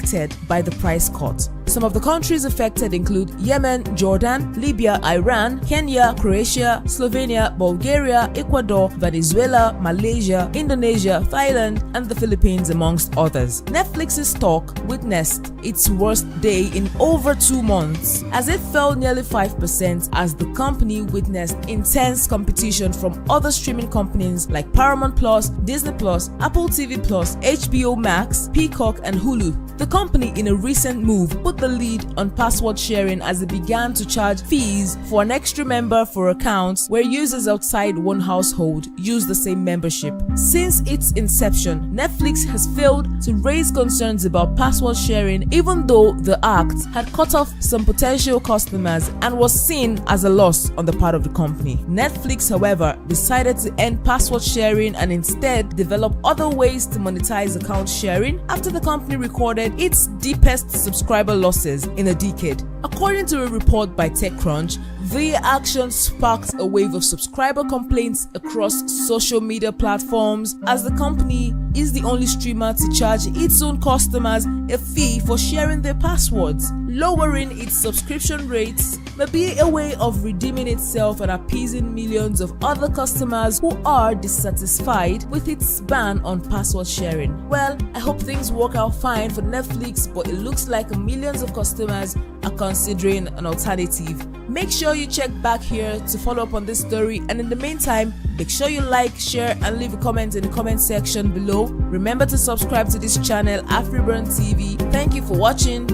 A: by the price cut. Some of the countries affected include Yemen, Jordan, Libya, Iran, Kenya, Croatia, Slovenia, Bulgaria, Ecuador, Venezuela, Malaysia, Indonesia, Thailand, and the Philippines, amongst others. Netflix's stock witnessed its worst day in over 2 months, as it fell nearly 5% as the company witnessed intense competition from other streaming companies like Paramount Plus, Disney Plus, Apple TV Plus, HBO Max, Peacock, and Hulu. The company, in a recent move, put the lead on password sharing as it began to charge fees for an extra member for accounts where users outside one household use the same membership. Since its inception, Netflix has failed to raise concerns about password sharing, even though the act had cut off some potential customers and was seen as a loss on the part of the company. Netflix, however, decided to end password sharing and instead develop other ways to monetize account sharing after the company recorded its deepest subscriber losses in a decade. According to a report by TechCrunch, the action sparked a wave of subscriber complaints across social media platforms, as the company is the only streamer to charge its own customers a fee for sharing their passwords. Lowering its subscription rates may be a way of redeeming itself and appeasing millions of other customers who are dissatisfied with its ban on password sharing. Well, I hope things work out fine for Netflix, but it looks like millions of customers are considering an alternative. Make sure you check back here to follow up on this story, and in the meantime, make sure you like, share, and leave a comment in the comment section below. Remember to subscribe to this channel, AfriBURN TV. Thank you for watching.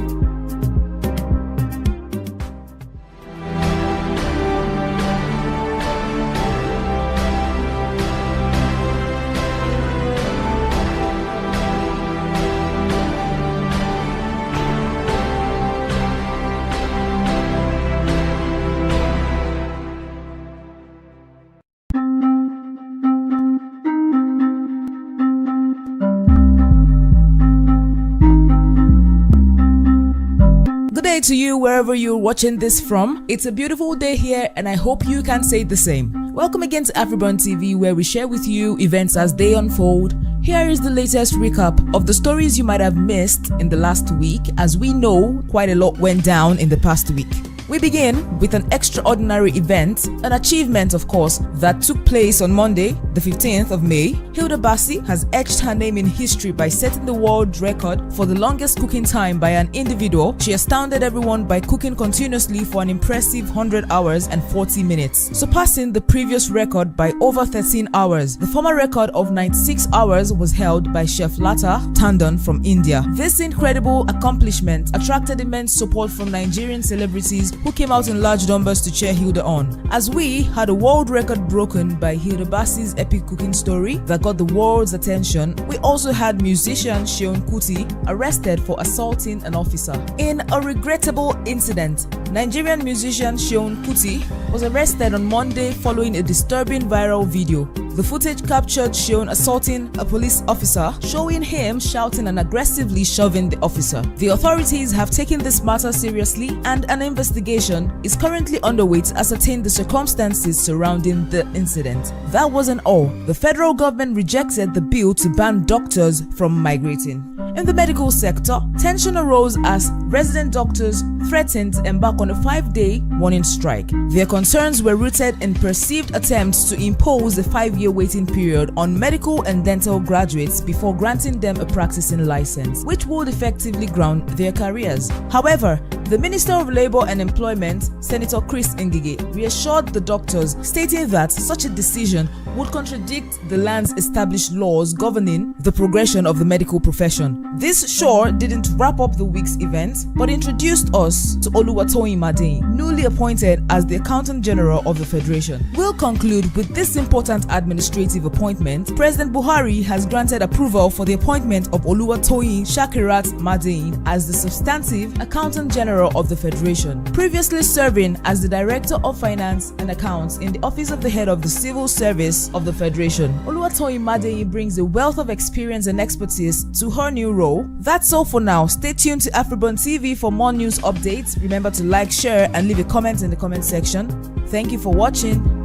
A: To you wherever you're watching this from. It's a beautiful day here, and I hope you can say the same. Welcome again to AfriBURN TV, where we share with you events as they unfold Here is the latest recap of the stories you might have missed in the last week, as we know quite a lot went down in the past week. We begin with an extraordinary event, an achievement of course, that took place on Monday, the 15th of May. Hilda Bassi has etched her name in history by setting the world record for the longest cooking time by an individual. She astounded everyone by cooking continuously for an impressive 100 hours and 40 minutes, surpassing the previous record by over 13 hours. The former record of 96 hours was held by Chef Lata Tandon from India. This incredible accomplishment attracted immense support from Nigerian celebrities who came out in large numbers to cheer Hilda on. As we had a world record broken by Hilda Bassi's epic cooking story that got the world's attention, we also had musician Seun Kuti arrested for assaulting an officer. In a regrettable incident, Nigerian musician Seun Kuti was arrested on Monday following a disturbing viral video. The footage captured Seun assaulting a police officer, showing him shouting and aggressively shoving the officer. The authorities have taken this matter seriously, and an investigation is currently underway to ascertain the circumstances surrounding the incident. That wasn't all. The federal government rejected the bill to ban doctors from migrating. In the medical sector, tension arose as resident doctors threatened to embark on a 5-day warning strike. Their concerns were rooted in perceived attempts to impose a 5-year waiting period on medical and dental graduates before granting them a practicing license, which would effectively ground their careers. However, the Minister of Labour and Employment, Senator Chris Ngige, reassured the doctors, stating that such a decision would contradict the land's established laws governing the progression of the medical profession. This sure didn't wrap up the week's event, but introduced us to Oluwatoyin Madeyin, newly appointed as the Accountant General of the Federation. We'll conclude with this important administrative appointment. President Buhari has granted approval for the appointment of Oluwatoyin Shakirat Madeyin as the substantive Accountant General of the Federation, previously serving as the Director of Finance and Accounts in the Office of the Head of the Civil Service of the Federation. Oluwatoyin Madeyin brings a wealth of experience and expertise to her new role. That's all for now. Stay tuned to AfriBURN TV for more news updates. Remember to like, share, and leave a comment in the comment section. Thank you for watching.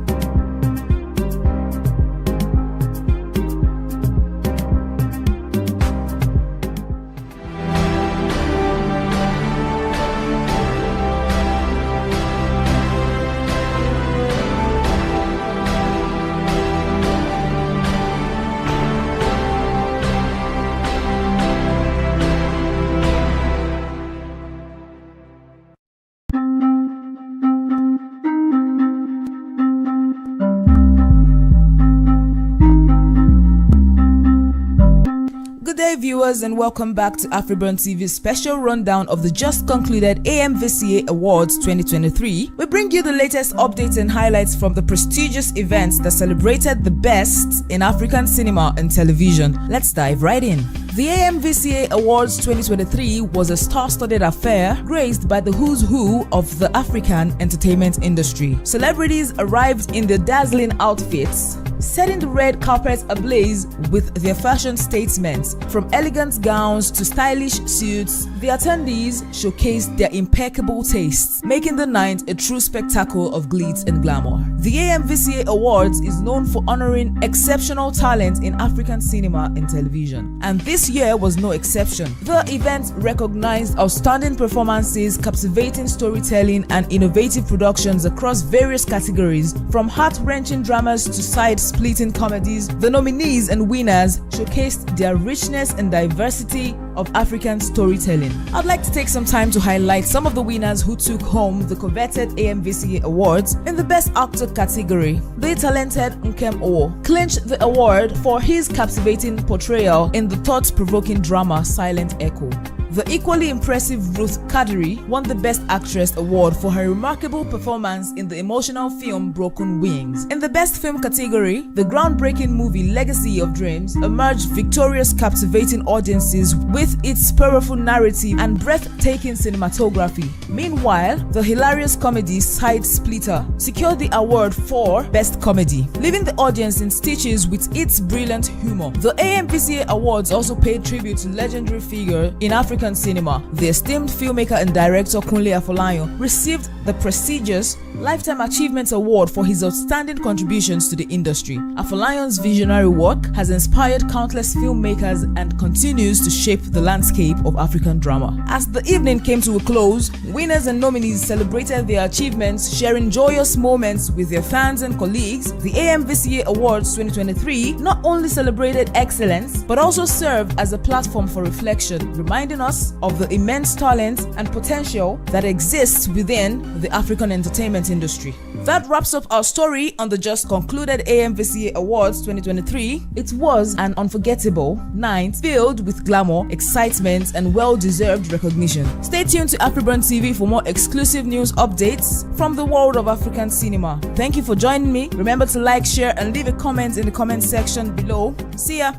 A: Good day viewers, and welcome back to AfriBURN TV's special rundown of the just concluded AMVCA Awards 2023. We bring you the latest updates and highlights from the prestigious events that celebrated the best in African cinema and television. Let's dive right in. The AMVCA Awards 2023 was a star-studded affair graced by the who's who of the African entertainment industry. Celebrities arrived in their dazzling outfits, setting the red carpet ablaze with their fashion statements. From elegant gowns to stylish suits, the attendees showcased their impeccable tastes, making the night a true spectacle of glitz and glamour. The AMVCA Awards is known for honoring exceptional talent in African cinema and television, and this year was no exception. The event recognized outstanding performances, captivating storytelling, and innovative productions across various categories, from heart-wrenching dramas to side-splitting comedies. The nominees and winners showcased their richness and diversity of African storytelling. I'd like to take some time to highlight some of the winners who took home the coveted AMVCA Awards. In the Best Actor category, the talented Nkem Owo clinched the award for his captivating portrayal in the thought-provoking drama Silent Echo. The equally impressive Ruth Kadiri won the Best Actress award for her remarkable performance in the emotional film Broken Wings. In the Best Film category, the groundbreaking movie Legacy of Dreams emerged victorious, captivating audiences with its powerful narrative and breathtaking cinematography. Meanwhile, the hilarious comedy Side Splitter secured the award for Best Comedy, leaving the audience in stitches with its brilliant humor. The AMVCA Awards also paid tribute to legendary figure in African African cinema, the esteemed filmmaker and director Kunle Afolayan received the prestigious Lifetime Achievement Award for his outstanding contributions to the industry. Afolayan's visionary work has inspired countless filmmakers and continues to shape the landscape of African drama. As the evening came to a close, winners and nominees celebrated their achievements, sharing joyous moments with their fans and colleagues. The AMVCA Awards 2023 not only celebrated excellence, but also served as a platform for reflection, reminding us of the immense talent and potential that exists within the African entertainment industry. That wraps up our story on the just concluded AMVCA Awards 2023. It was an unforgettable night filled with glamour, excitement, and well-deserved recognition. Stay tuned to AfriBURN TV for more exclusive news updates from the world of African cinema. Thank you for joining me. Remember to like, share, and leave a comment in the comment section below. See ya!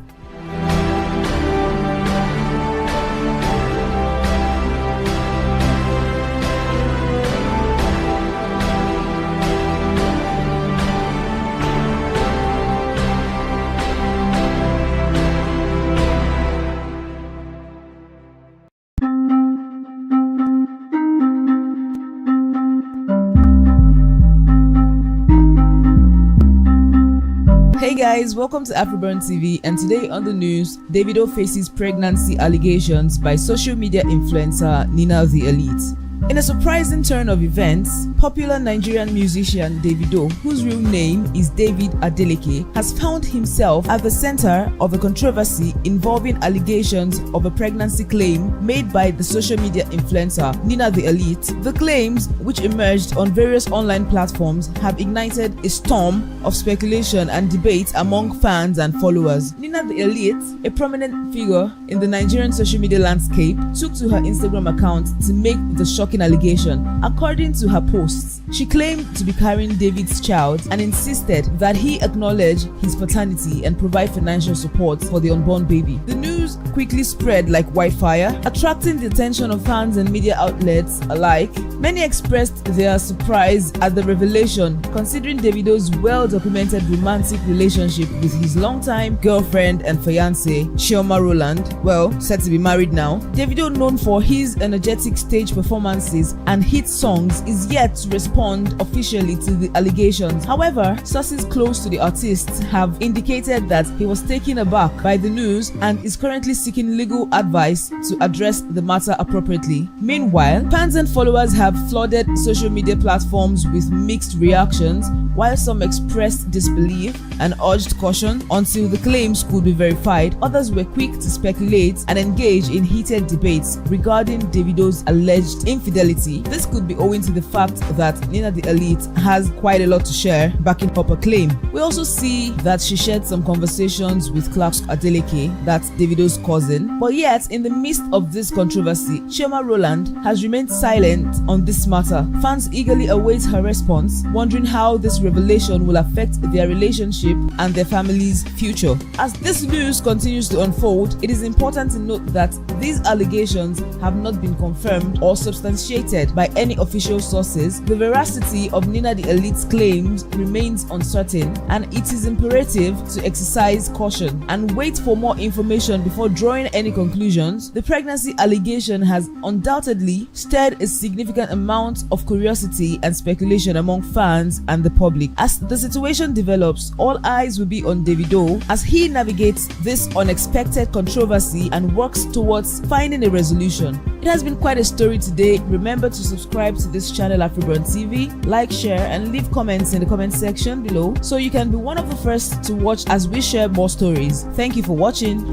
A: Hey guys, welcome to AfriBURN TV, and today on the news, Davido faces pregnancy allegations by social media influencer Nina the Elite. In a surprising turn of events, popular Nigerian musician Davido, whose real name is David Adeleke, has found himself at the center of a controversy involving allegations of a pregnancy claim made by the social media influencer Nina the Elite. The claims, which emerged on various online platforms, have ignited a storm of speculation and debate among fans and followers. Nina the Elite, a prominent figure in the Nigerian social media landscape, took to her Instagram account to make the shocking allegation. According to her posts, she claimed to be carrying David's child and insisted that he acknowledge his paternity and provide financial support for the unborn baby. The news quickly spread like wildfire, attracting the attention of fans and media outlets alike. Many expressed their surprise at the revelation, considering Davido's well-documented romantic relationship with his longtime girlfriend and fiancée, Chioma Rowland, said to be married now. Davido, known for his energetic stage performances and hit songs, is yet to respond officially to the allegations. However, sources close to the artist have indicated that he was taken aback by the news and is currently seeking legal advice to address the matter appropriately. Meanwhile, fans and followers have flooded social media platforms with mixed reactions, while some expressed disbelief and urged caution until the claims could be verified. Others were quick to speculate and engage in heated debates regarding Davido's alleged infidelity. This could be owing to the fact that Nina the Elite has quite a lot to share backing up her claim. We also see that she shared some conversations with Clark Adeleke, that's Davido's cousin. But yet, in the midst of this controversy, Chioma Rowland has remained silent on this matter. Fans eagerly await her response, wondering how this revelation will affect their relationship and their family's future. As this news continues to unfold, it is important to note that these allegations have not been confirmed or substantiated by any official sources. The veracity of Nina the Elite's claims remains uncertain, and it is imperative to exercise caution and wait for more information before drawing any conclusions. The pregnancy allegation has undoubtedly stirred a significant amount of curiosity and speculation among fans and the public. As the situation develops, all eyes will be on Davido as he navigates this unexpected controversy and works towards finding a resolution. It has been quite a story today. Remember to subscribe to this channel AfriBURN TV, like, share, and leave comments in the comment section below so you can be one of the first to watch as we share more stories. Thank you for watching.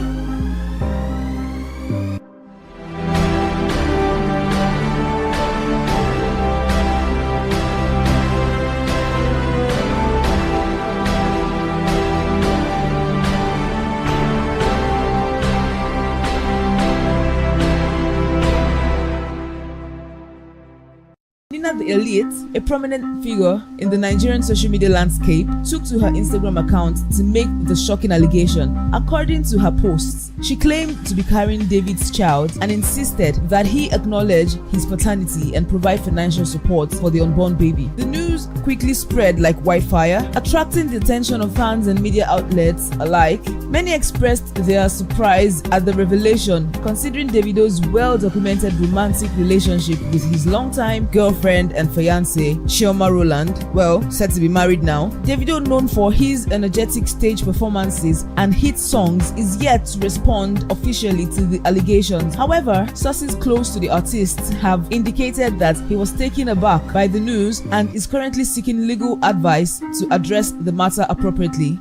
A: Nina the Elite, a prominent figure in the Nigerian social media landscape, took to her Instagram account to make the shocking allegation. According to her posts, she claimed to be carrying David's child and insisted that he acknowledge his paternity and provide financial support for the unborn baby. The news news quickly spread like wildfire, attracting the attention of fans and media outlets alike. Many expressed their surprise at the revelation, considering Davido's well-documented romantic relationship with his longtime girlfriend and fiancée, Chioma Rowland, set to be married now. Davido, known for his energetic stage performances and hit songs, is yet to respond officially to the allegations. However, sources close to the artist have indicated that he was taken aback by the news and is currently seeking legal advice to address the matter appropriately.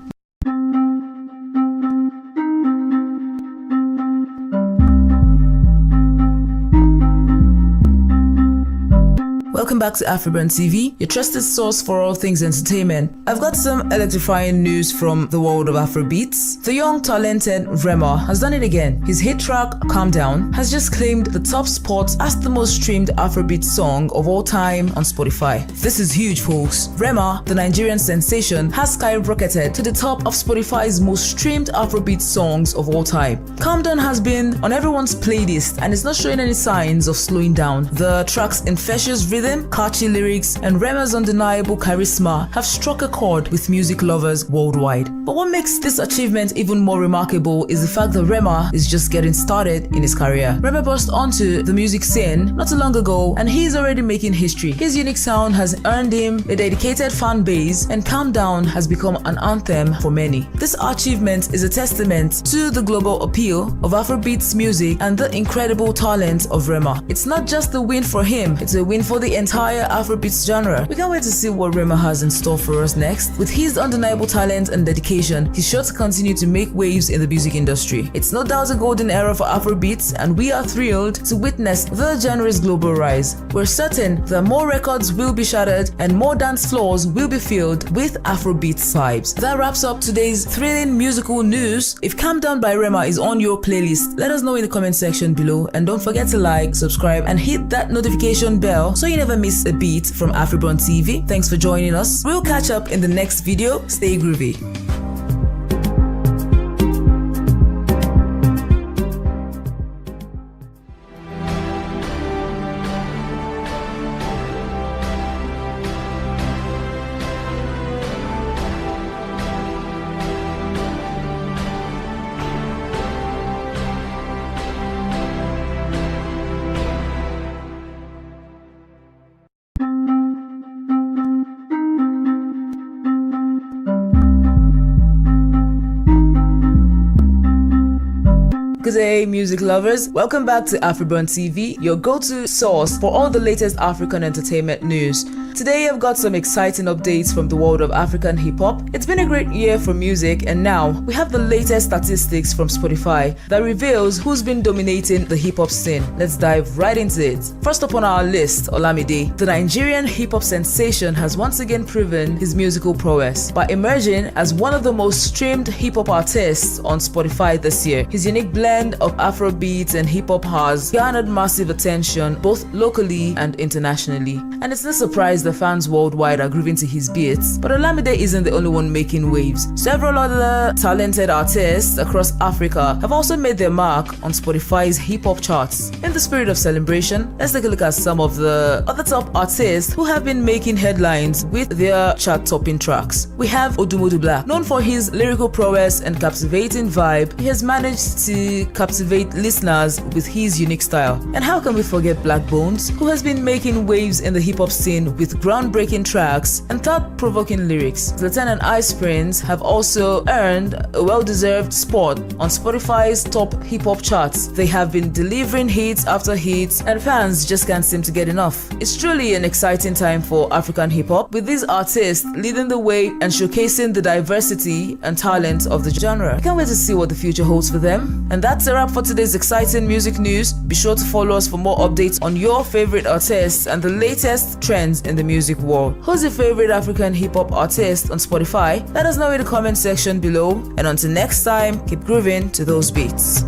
A: Welcome back to AfriBURN TV, your trusted source for all things entertainment. I've got some electrifying news from the world of Afrobeats. The young, talented Rema has done it again. His hit track, Calm Down, has just claimed the top spot as the most streamed Afrobeat song of all time on Spotify. This is huge, folks. Rema, the Nigerian sensation, has skyrocketed to the top of Spotify's most streamed Afrobeat songs of all time. Calm Down has been on everyone's playlist and is not showing any signs of slowing down. The track's infectious rhythm, catchy lyrics, and Rema's undeniable charisma have struck a chord with music lovers worldwide. But what makes this achievement even more remarkable is the fact that Rema is just getting started in his career. Rema burst onto the music scene not too long ago, and he's already making history. His unique sound has earned him a dedicated fan base, and Calm Down has become an anthem for many. This achievement is a testament to the global appeal of Afrobeats music and the incredible talent of Rema. It's not just a win for him, it's a win for the entire Afrobeats genre. We can't wait to see what Rema has in store for us next. With his undeniable talent and dedication, he's sure to continue to make waves in the music industry. It's no doubt a golden era for Afrobeats, and we are thrilled to witness the genre's global rise. We're certain that more records will be shattered and more dance floors will be filled with Afrobeats vibes. That wraps up today's thrilling musical news. If Calm Down by Rema is on your playlist, let us know in the comment section below, and don't forget to like, subscribe, and hit that notification bell so you never miss a beat from AfriBURN TV. Thanks for joining us. We'll catch up in the next video. Stay groovy. Good day, music lovers. Welcome back to AfriBURN TV, your go-to source for all the latest African entertainment news. Today I've got some exciting updates from the world of African hip-hop. It's been a great year for music, and now we have the latest statistics from Spotify that reveals who's been dominating the hip-hop scene. Let's dive right into it. First up on our list, Olamide. The Nigerian hip-hop sensation has once again proven his musical prowess by emerging as one of the most streamed hip-hop artists on Spotify this year. His unique blend of Afrobeats and hip-hop has garnered massive attention both locally and internationally. And it's no surprise the fans worldwide are grooving to his beats, but Olamide isn't the only one making waves. Several other talented artists across Africa have also made their mark on Spotify's hip-hop charts. In the spirit of celebration, let's take a look at some of the other top artists who have been making headlines with their chart-topping tracks. We have Odumodu Black. Known for his lyrical prowess and captivating vibe, he has managed to captivate listeners with his unique style. And how can we forget Black Bones, who has been making waves in the hip-hop scene with groundbreaking tracks and thought-provoking lyrics. Zlatan and Ice Prince have also earned a well-deserved spot on Spotify's top hip-hop charts. They have been delivering hits after hits, and fans just can't seem to get enough. It's truly an exciting time for African hip-hop, with these artists leading the way and showcasing the diversity and talent of the genre. I can't wait to see what the future holds for them. And that's a wrap for today's exciting music news. Be sure to follow us for more updates on your favorite artists and the latest trends in the music world. Who's your favorite African hip-hop artist on Spotify? Let us know in the comment section below, and until next time, keep grooving to those beats.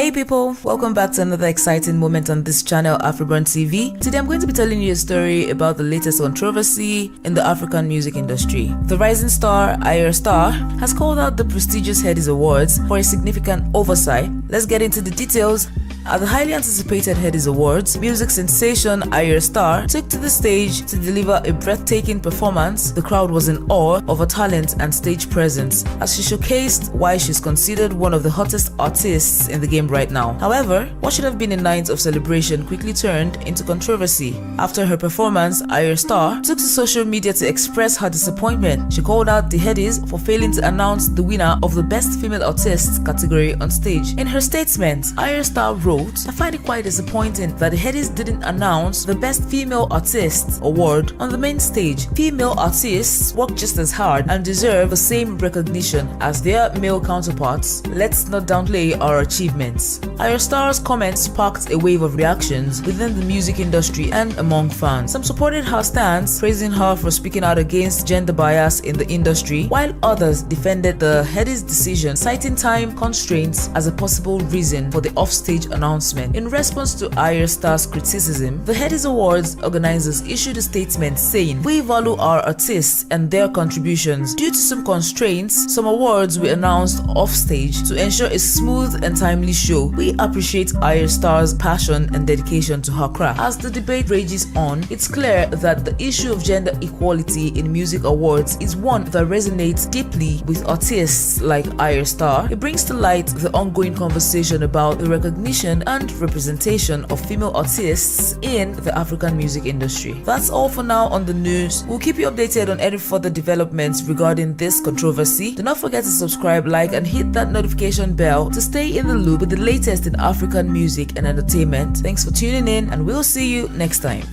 A: Hey people, welcome back to another exciting moment on this channel, AfriBURN TV. Today I'm going to be telling you a story about the latest controversy in the African music industry. The rising star, Ayra Starr, has called out the prestigious Headies Awards for a significant oversight. Let's get into the details. At the highly anticipated Headies Awards, music sensation Ayra Starr took to the stage to deliver a breathtaking performance. The crowd was in awe of her talent and stage presence as she showcased why she's considered one of the hottest artists in the game right now. However, what should have been a night of celebration quickly turned into controversy. After her performance, Ayra Starr took to social media to express her disappointment. She called out the Headies for failing to announce the winner of the Best Female Artist category on stage. In her statement, Ayra Starr wrote, "I find it quite disappointing that the Headies didn't announce the Best Female Artist award on the main stage. Female artists work just as hard and deserve the same recognition as their male counterparts. Let's not downplay our achievements." Ayra Starr's comments sparked a wave of reactions within the music industry and among fans. Some supported her stance, praising her for speaking out against gender bias in the industry, while others defended the Headies' decision, citing time constraints as a possible reason for the offstage announcement. In response to Ayra Starr's criticism, the Headies Awards organizers issued a statement saying, "We value our artists and their contributions. Due to some constraints, some awards were announced offstage to ensure a smooth and timely show. We appreciate Ayra Starr's passion and dedication to her craft." As the debate rages on, it's clear that the issue of gender equality in music awards is one that resonates deeply with artists like Ayra Starr. It brings to light the ongoing conversation about the recognition and representation of female artists in the African music industry. That's all for now on the news. We'll keep you updated on any further developments regarding this controversy. Do not forget to subscribe, like, and hit that notification bell to stay in the loop with the latest in African music and entertainment. Thanks for tuning in, and we'll see you next time.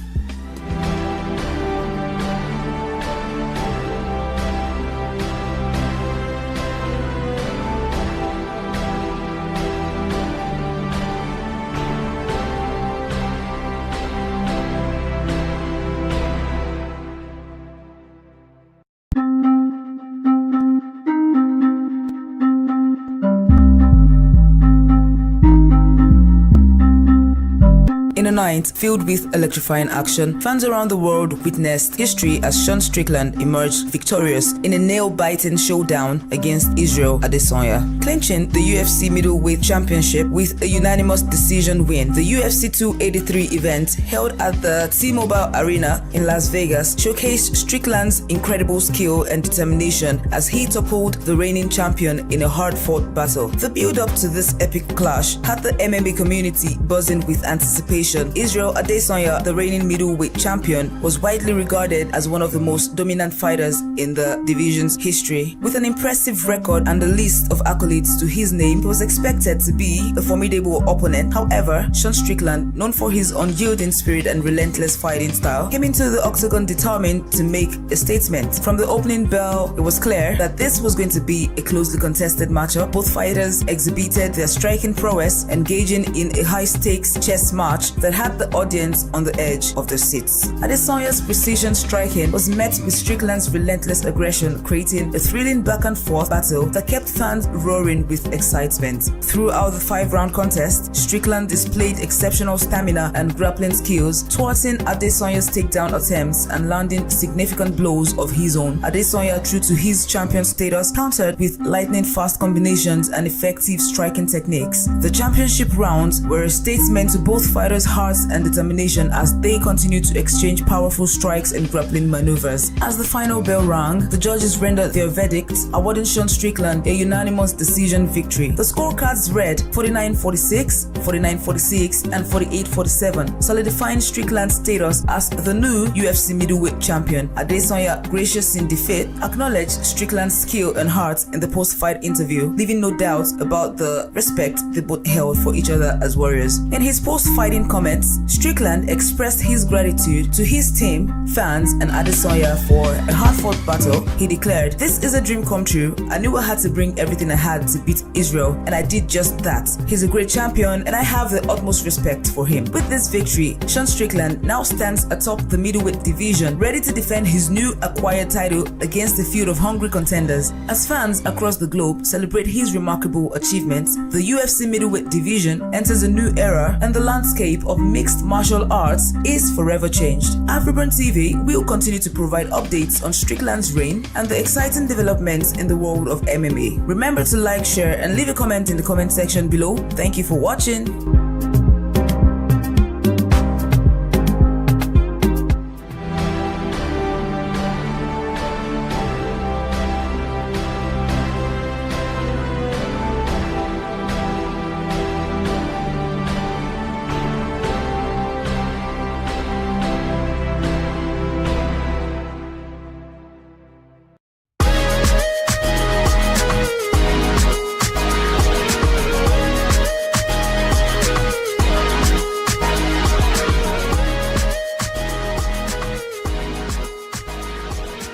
A: In a night filled with electrifying action, fans around the world witnessed history as Sean Strickland emerged victorious in a nail-biting showdown against Israel Adesanya, clinching the UFC middleweight championship with a unanimous decision win. The UFC 283 event, held at the T-Mobile Arena in Las Vegas, showcased Strickland's incredible skill and determination as he toppled the reigning champion in a hard-fought battle. The build-up to this epic clash had the MMA community buzzing with anticipation. Israel Adesanya, the reigning middleweight champion, was widely regarded as one of the most dominant fighters in the division's history. With an impressive record and a list of accolades to his name, he was expected to be a formidable opponent. However, Sean Strickland, known for his unyielding spirit and relentless fighting style, came into the octagon determined to make a statement. From the opening bell, it was clear that this was going to be a closely contested matchup. Both fighters exhibited their striking prowess, engaging in a high-stakes chess match that had the audience on the edge of their seats. Adesanya's precision striking was met with Strickland's relentless aggression, creating a thrilling back-and-forth battle that kept fans roaring with excitement. Throughout the 5-round contest, Strickland displayed exceptional stamina and grappling skills, thwarting Adesanya's takedown attempts and landing significant blows of his own. Adesanya, true to his champion status, countered with lightning-fast combinations and effective striking techniques. The championship rounds were a statement to both fighters' hearts and determination as they continued to exchange powerful strikes and grappling maneuvers. As the final bell rang, the judges rendered their verdict, awarding Sean Strickland a unanimous decision victory. The scorecards read 49-46, 49-46, and 48-47, solidifying Strickland's status as the new UFC middleweight champion. Adesanya, gracious in defeat, acknowledged Strickland's skill and heart in the post-fight interview, leaving no doubt about the respect they both held for each other as warriors. In his post-fighting comments, Strickland expressed his gratitude to his team, fans, and Adesanya for a hard-fought battle. He declared, "This is a dream come true. I knew I had to bring everything I had to beat Israel, and I did just that. He's a great champion, and I have the utmost respect for him." With this victory, Sean Strickland now stands atop the middleweight division, ready to defend his new acquired title against a field of hungry contenders. As fans across the globe celebrate his remarkable achievements, the UFC middleweight division enters a new era, and the landscape of mixed martial arts is forever changed. AfriBURN TV will continue to provide updates on Strickland's reign and the exciting developments in the world of MMA. Remember to like, share, and leave a comment in the comment section below. Thank you for watching.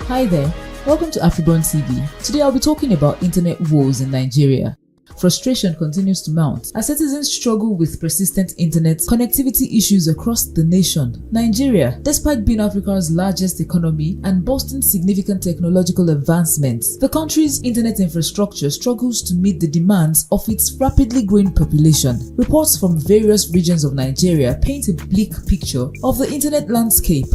K: Hi there, welcome to AfriBURN TV. Today I'll be talking about internet woes in Nigeria. Frustration continues to mount as citizens struggle with persistent internet connectivity issues across the nation. Nigeria, despite being Africa's largest economy and boasting significant technological advancements, the country's internet infrastructure struggles to meet the demands of its rapidly growing population. Reports from various regions of Nigeria paint a bleak picture of the internet landscape.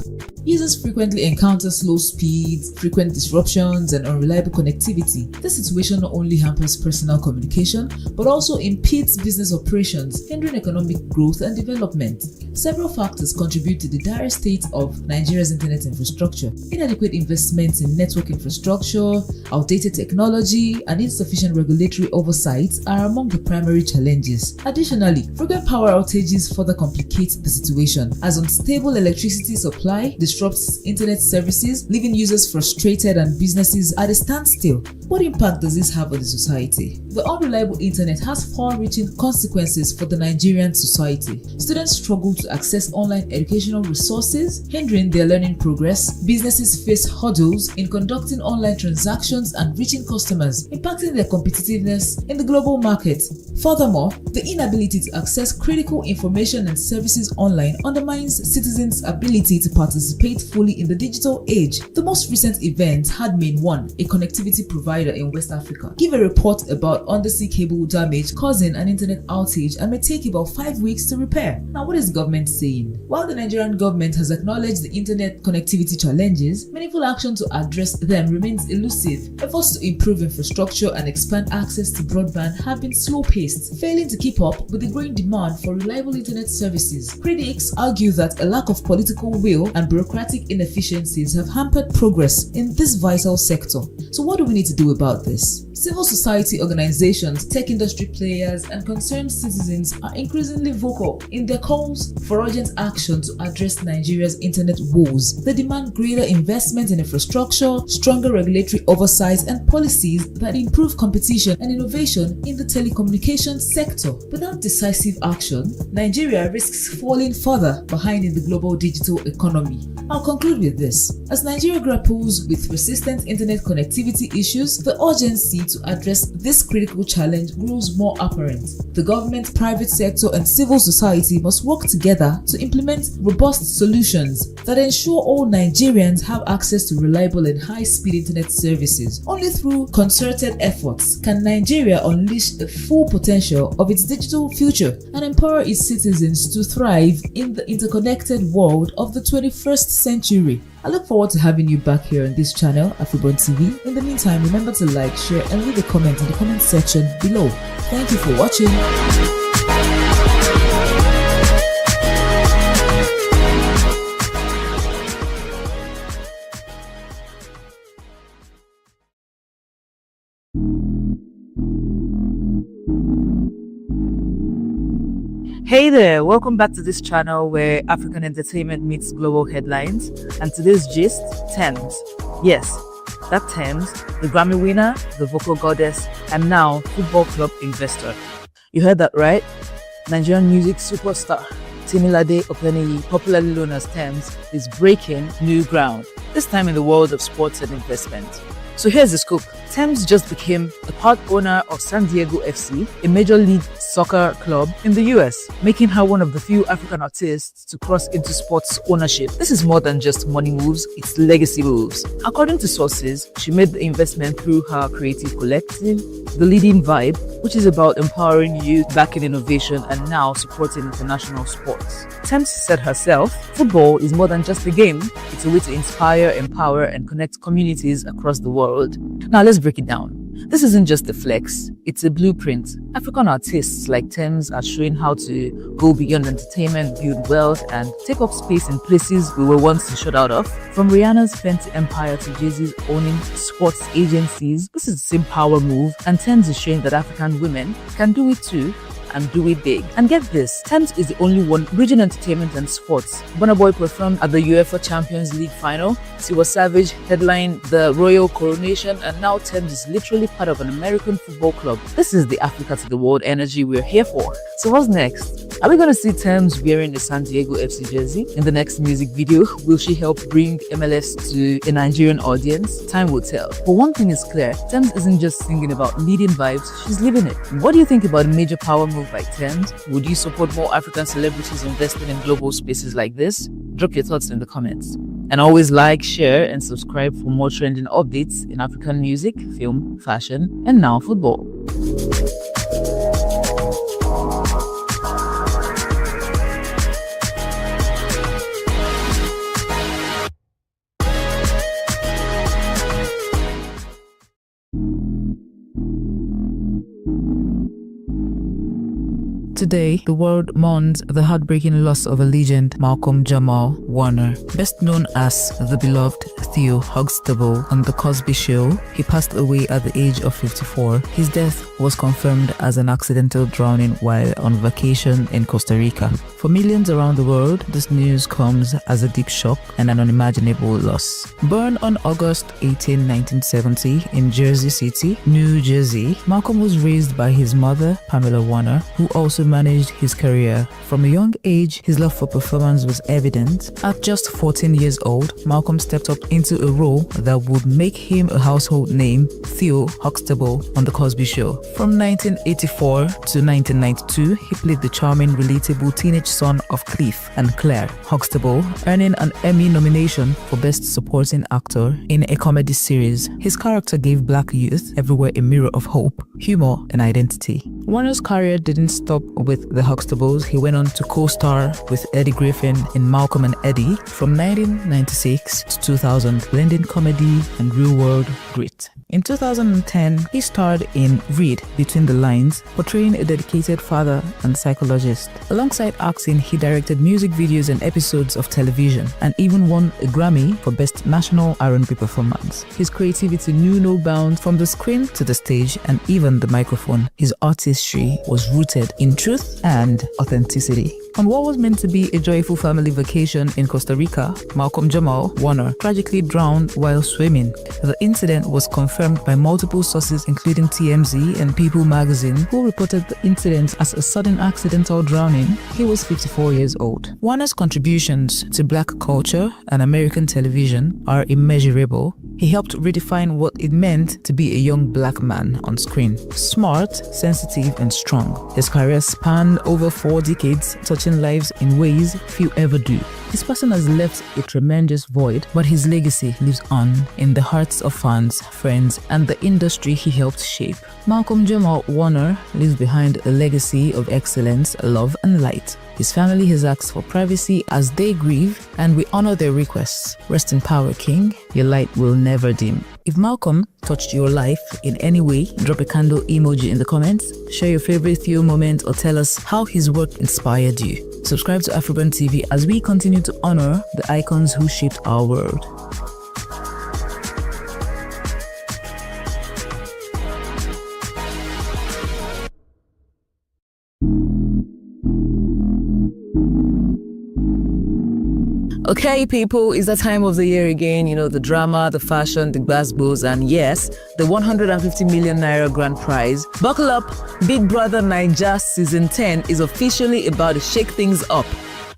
K: Users frequently encounter slow speeds, frequent disruptions, and unreliable connectivity. This situation not only hampers personal communication, but also impedes business operations, hindering economic growth and development. Several factors contribute to the dire state of Nigeria's internet infrastructure. Inadequate investments in network infrastructure, outdated technology, and insufficient regulatory oversight are among the primary challenges. Additionally, frequent power outages further complicate the situation, as unstable electricity supply disrupts internet services, leaving users frustrated and businesses at a standstill. What impact does this have on the society? The unreliable internet has far-reaching consequences for the Nigerian society. Students struggle to access online educational resources, hindering their learning progress. Businesses face hurdles in conducting online transactions and reaching customers, impacting their competitiveness in the global market. Furthermore, the inability to access critical information and services online undermines citizens' ability to participate fully in the digital age. The most recent event had Main One, a connectivity provider in West Africa, give a report about undersea cable damage causing an internet outage and may take about 5 weeks to repair. Now, what is the government saying? While the Nigerian government has acknowledged the internet connectivity challenges, meaningful action to address them remains elusive. Efforts to improve infrastructure and expand access to broadband have been slow-paced, failing to keep up with the growing demand for reliable internet services. Critics argue that a lack of political will and bureaucratic inefficiencies have hampered progress in this vital sector. So what do we need to do about this? Civil society organizations, tech industry players, and concerned citizens are increasingly vocal in their calls for urgent action to address Nigeria's internet woes. They demand greater investment in infrastructure, stronger regulatory oversight, and policies that improve competition and innovation in the telecommunications sector. Without decisive action, Nigeria risks falling further behind in the global digital economy. I'll conclude with this. As Nigeria grapples with persistent internet connectivity issues, the urgency to address this critical challenge grows more apparent. The government, private sector, and civil society must work together to implement robust solutions that ensure all Nigerians have access to reliable and high-speed internet services. Only through concerted efforts can Nigeria unleash the full potential of its digital future and empower its citizens to thrive in the interconnected world of the 21st century. I look forward to having you back here on this channel, AfriBURN TV. In the meantime, remember to like, share, and leave a comment in the comment section below. Thank you for watching.
A: Hey there, welcome back to this channel where African entertainment meets global headlines. And today's gist, Thames. Yes, that Thames, the Grammy winner, the vocal goddess, and now football club investor. You heard that right? Nigerian music superstar Temilade Openiyi, popularly known as Thames, is breaking new ground, this time in the world of sports and investment. So here's the scoop. Thames just became a part owner of San Diego FC, a major league soccer club in the US, making her one of the few African artists to cross into sports ownership. This is more than just money moves, it's legacy moves. According to sources, she made the investment through her creative collective, The Leading Vibe, which is about empowering youth, backing innovation, and now supporting international sports. Thames said herself, football is more than just a game. It's a way to inspire, empower, and connect communities across the world. Now let's break it down. This isn't just a flex, it's a blueprint. African artists like Thames are showing how to go beyond entertainment, build wealth, and take up space in places we were once shut out of. From Rihanna's fancy empire to Jay-Z's owning sports agencies, this is the same power move, and Thames is showing that African women can do it too, and do it big. And get this, Thames is the only one bridging entertainment and sports. Burna Boy performed at the UEFA Champions League final, Tiwa Savage headlined the Royal Coronation, and now Thames is literally part of an American football club. This is the Africa to the world energy we're here for. So what's next? Are we going to see Thames wearing a San Diego FC jersey in the next music video? Will she help bring MLS to a Nigerian audience? Time will tell. But one thing is clear, Thames isn't just singing about leading vibes, she's living it. What do you think about a major power move by Thames? Would you support more African celebrities investing in global spaces like this? Drop your thoughts in the comments. And always like, share, and subscribe for more trending updates in African music, film, fashion, and now football. Today, the world mourns the heartbreaking loss of a legend, Malcolm Jamal Warner. Best known as the beloved Theo Huxtable on The Cosby Show, he passed away at the age of 54. His death was confirmed as an accidental drowning while on vacation in Costa Rica. For millions around the world, this news comes as a deep shock and an unimaginable loss. Born on August 18, 1970 in Jersey City, New Jersey, Malcolm was raised by his mother, Pamela Warner, who also managed his career. From a young age, his love for performance was evident. At just 14 years old, Malcolm stepped up into a role that would make him a household name, Theo Huxtable on The Cosby Show. From 1984 to 1992, he played the charming, relatable teenage son of Cliff and Claire Huxtable, earning an Emmy nomination for Best Supporting Actor in a comedy series. His character gave black youth everywhere a mirror of hope, humor, and identity. Warner's career didn't stop with the Huxtables. He went on to co-star with Eddie Griffin in Malcolm and Eddie from 1996 to 2000, blending comedy and real-world grit. In 2010, he starred in Read Between the Lines, portraying a dedicated father and psychologist. Alongside acting, he directed music videos and episodes of television, and even won a Grammy for Best National R&B Performance. His creativity knew no bounds from the screen to the stage and even the microphone. His artistry was rooted in truth and authenticity. On what was meant to be a joyful family vacation in Costa Rica, Malcolm Jamal Warner tragically drowned while swimming. The incident was confirmed by multiple sources including TMZ and People magazine, who reported the incident as a sudden accidental drowning. He was 54 years old. Warner's contributions to black culture and American television are immeasurable. He helped redefine what it meant to be a young black man on screen. Smart, sensitive, and strong. His career spanned over 4 decades, touching lives in ways few ever do. His passing has left a tremendous void, but his legacy lives on in the hearts of fans, friends, and the industry he helped shape. Malcolm Jamal Warner leaves behind a legacy of excellence, love, and light. His family has asked for privacy as they grieve, and we honor their requests. Rest in power, King. Your light will never dim. If Malcolm touched your life in any way, drop a candle emoji in the comments, share your favorite Theo moment, or tell us how his work inspired you. Subscribe to AfriBURN TV as we continue to honor the icons who shaped our world. Okay, people, it's that time of the year again. You know, the drama, the fashion, the gbasgbos, and yes, the 150 million naira grand prize. Buckle up, Big Brother Naija Season 10 is officially about to shake things up.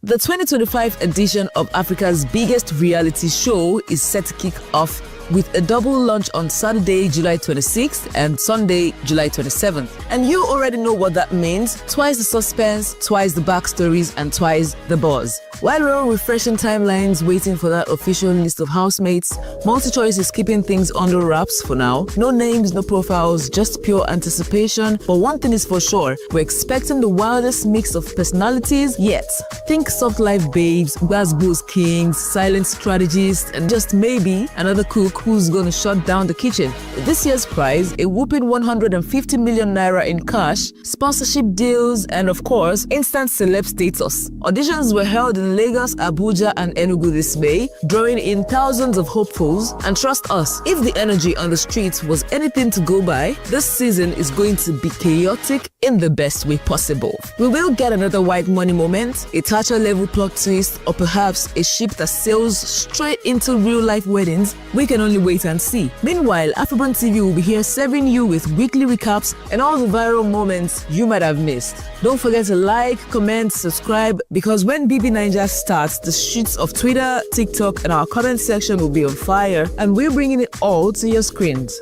A: The 2025 edition of Africa's biggest reality show is set to kick off with a double launch on Saturday, July 26th and Sunday, July 27th. And you already know what that means. Twice the suspense, twice the backstories, and twice the buzz. While we're on refreshing timelines waiting for that official list of housemates, MultiChoice is keeping things under wraps for now. No names, no profiles, just pure anticipation. But one thing is for sure, we're expecting the wildest mix of personalities yet. Think soft life babes, Glasgow's kings, silent strategists, and just maybe another cook who's gonna shut down the kitchen. This year's prize, a whooping 150 million naira in cash, sponsorship deals, and of course, instant celeb status. Auditions were held in Lagos, Abuja, and Enugu this May, drawing in thousands of hopefuls. And trust us, if the energy on the streets was anything to go by, this season is going to be chaotic in the best way possible. We will get another white money moment, a Thatcher level plot twist, or perhaps a ship that sails straight into real life weddings. We can only wait and see. Meanwhile, AfriBURN TV will be here serving you with weekly recaps and all the viral moments you might have missed. Don't forget to like, comment, subscribe, because when BB Niger starts, the streets of Twitter, TikTok, and our comment section will be on fire, and we're bringing it all to your screens.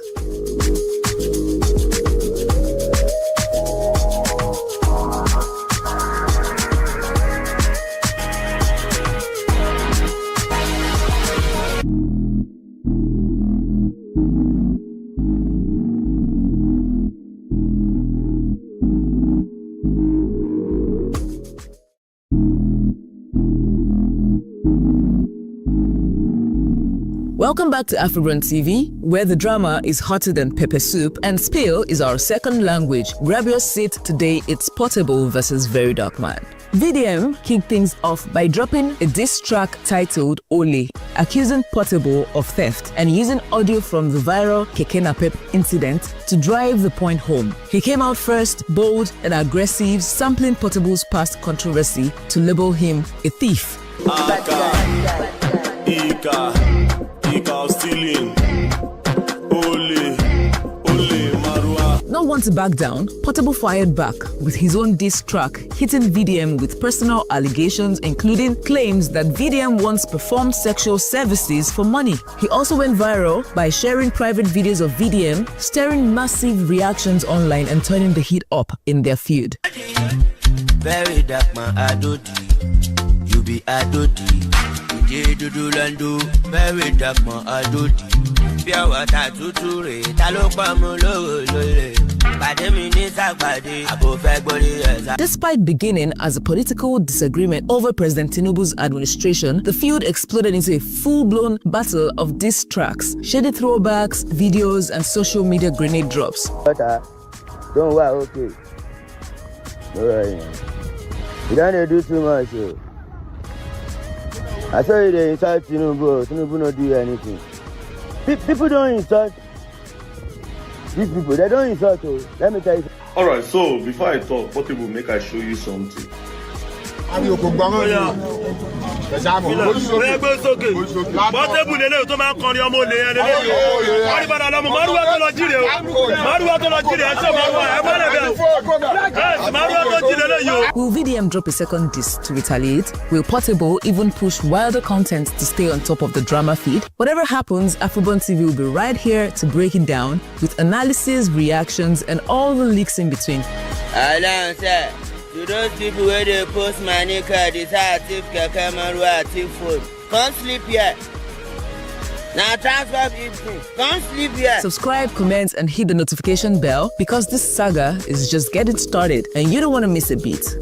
A: Welcome back to AfriBURN TV, where the drama is hotter than pepper soup and Spill is our second language. Grab your seat, today it's Portable versus Very Dark Man. VDM kicked things off by dropping a diss track titled Ole, accusing Portable of theft and using audio from the viral Keke Napep incident to drive the point home. He came out first, bold and aggressive, sampling Portable's past controversy to label him a thief. Not one to back down, Portable fired back with his own diss track, hitting VDM with personal allegations, including claims that VDM once performed sexual services for money. He also went viral by sharing private videos of VDM, stirring massive reactions online and turning the heat up in their feud.
L: Very dark man, Adodi. You be Adodi. Very dark man, Adodi.
A: Despite beginning as a political disagreement over President Tinubu's administration, the feud exploded into a full-blown battle of diss tracks, shady throwbacks, videos, and social media grenade drops.
L: Don't worry, okay. You don't do too much. I saw you they insult Tinubu. Tinubu not do anything. People don't insult these people. They don't insult. Let me tell you.
J: All right. So before I talk, Portable, make I show you something.
A: Will VDM drop a second diss to retaliate? Will Portable even push wilder content to stay on top of the drama feed? Whatever happens, AfriBURN TV will be right here to break it down with analysis, reactions, and all the leaks in between.
L: To those people where they post my nigga, this active camera, active phone. Can't sleep yet. Now transfer people. Can't sleep yet.
A: Subscribe, comment, and hit the notification bell because this saga is just getting started and you don't want to miss a beat.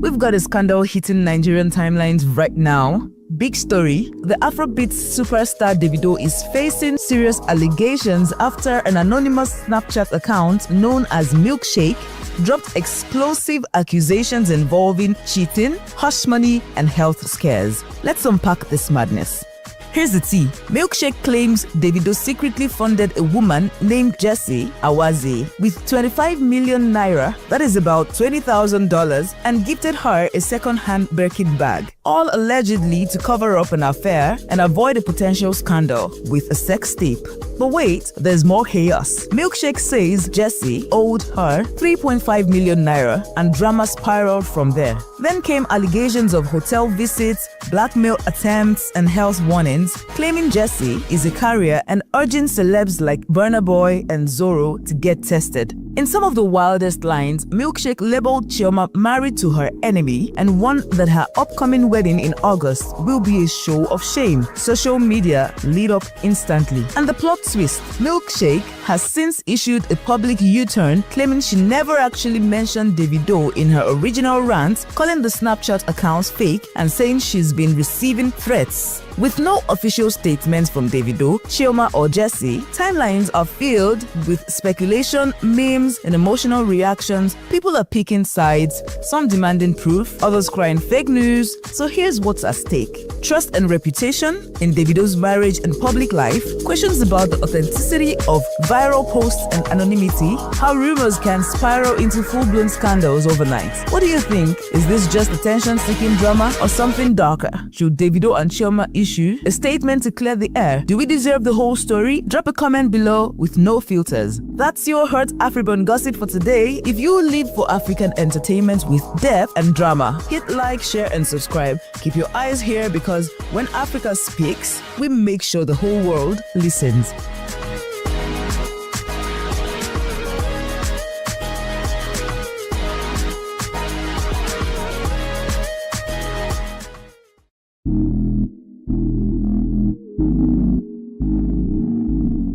A: We've got a scandal hitting Nigerian timelines right now. Big story, the Afrobeat superstar Davido is facing serious allegations after an anonymous Snapchat account known as Milkshake dropped explosive accusations involving cheating, hush money, and health scares. Let's unpack this madness. Here's the tea. Milkshake claims Davido secretly funded a woman named Jessie Awazi with 25 million naira, that is about $20,000, and gifted her a second-hand Birkin bag, all allegedly to cover up an affair and avoid a potential scandal with a sex tape. But wait, there's more chaos. Milkshake says Jessie owed her 3.5 million naira and drama spiraled from there. Then came allegations of hotel visits, blackmail attempts, and health warnings, claiming Jessie is a carrier and urging celebs like Burna Boy and Zorro to get tested. In some of the wildest lines, Milkshake labeled Chioma married to her enemy and warned that her upcoming wedding in August will be a show of shame. Social media lit up instantly. And the plot twist, Milkshake has since issued a public U-turn claiming she never actually mentioned Davido in her original rant, calling the Snapchat accounts fake and saying she's been receiving threats. With no official statements from Davido, Chioma or Jessie, timelines are filled with speculation, memes, and emotional reactions. People are picking sides, some demanding proof, others crying fake news. So here's what's at stake. Trust and reputation in Davido's marriage and public life, questions about the authenticity of viral posts and anonymity, how rumors can spiral into full-blown scandals overnight. What do you think? Is this just attention-seeking drama or something darker? Should Davido and Chioma issue a statement to clear the air? Do we deserve the whole story? Drop a comment below with no filters. That's your Hurt AfriBURN gossip for today. If you live for African entertainment with depth and drama, hit like, share, and subscribe. Keep your eyes here because when Africa speaks, we make sure the whole world listens.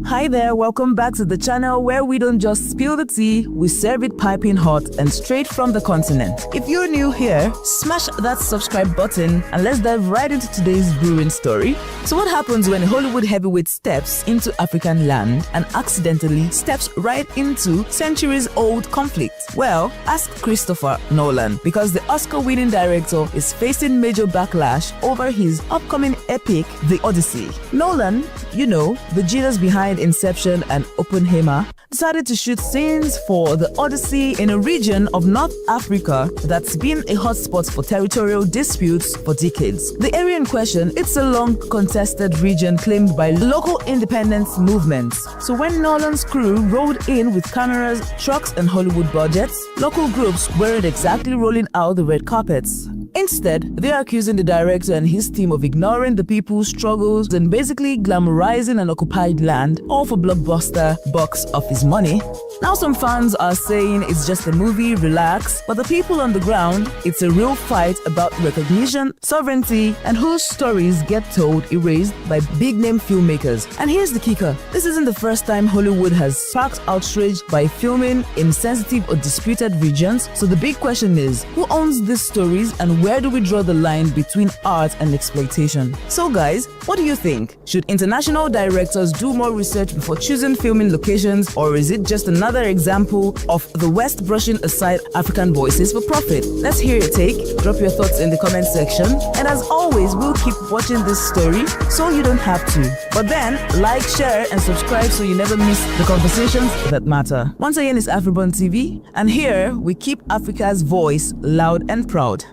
A: Hi there, welcome back to the channel where we don't just spill the tea, we serve it piping hot and straight from the continent. If you're new here, smash that subscribe button and let's dive right into today's brewing story. So what happens when a Hollywood heavyweight steps into African land and accidentally steps right into centuries-old conflict? Well, ask Christopher Nolan, because the Oscar-winning director is facing major backlash over his upcoming epic, The Odyssey. Nolan, you know, the genius behind Inception and Oppenheimer, decided to shoot scenes for The Odyssey in a region of North Africa that's been a hotspot for territorial disputes for decades. The area in question, it's a long contested region claimed by local independence movements. So when Nolan's crew rode in with cameras, trucks, and Hollywood budgets, local groups weren't exactly rolling out the red carpets. Instead, they're accusing the director and his team of ignoring the people's struggles and basically glamorizing an occupied land, all for blockbuster box office money. Now some fans are saying it's just a movie, relax, but the people on the ground, it's a real fight about recognition, sovereignty, and whose stories get told erased by big-name filmmakers. And here's the kicker. This isn't the first time Hollywood has sparked outrage by filming in sensitive or disputed regions, so the big question is, who owns these stories and where do we draw the line between art and exploitation? So guys, what do you think? Should international directors do more research before choosing filming locations, or is it just another example of the West brushing aside African voices for profit? Let's hear your take. Drop your thoughts in the comment section. And as always, we'll keep watching this story so you don't have to. But then, like, share, and subscribe so you never miss the conversations that matter. Once again, it's AfriBURN TV, and here we keep Africa's voice loud and proud.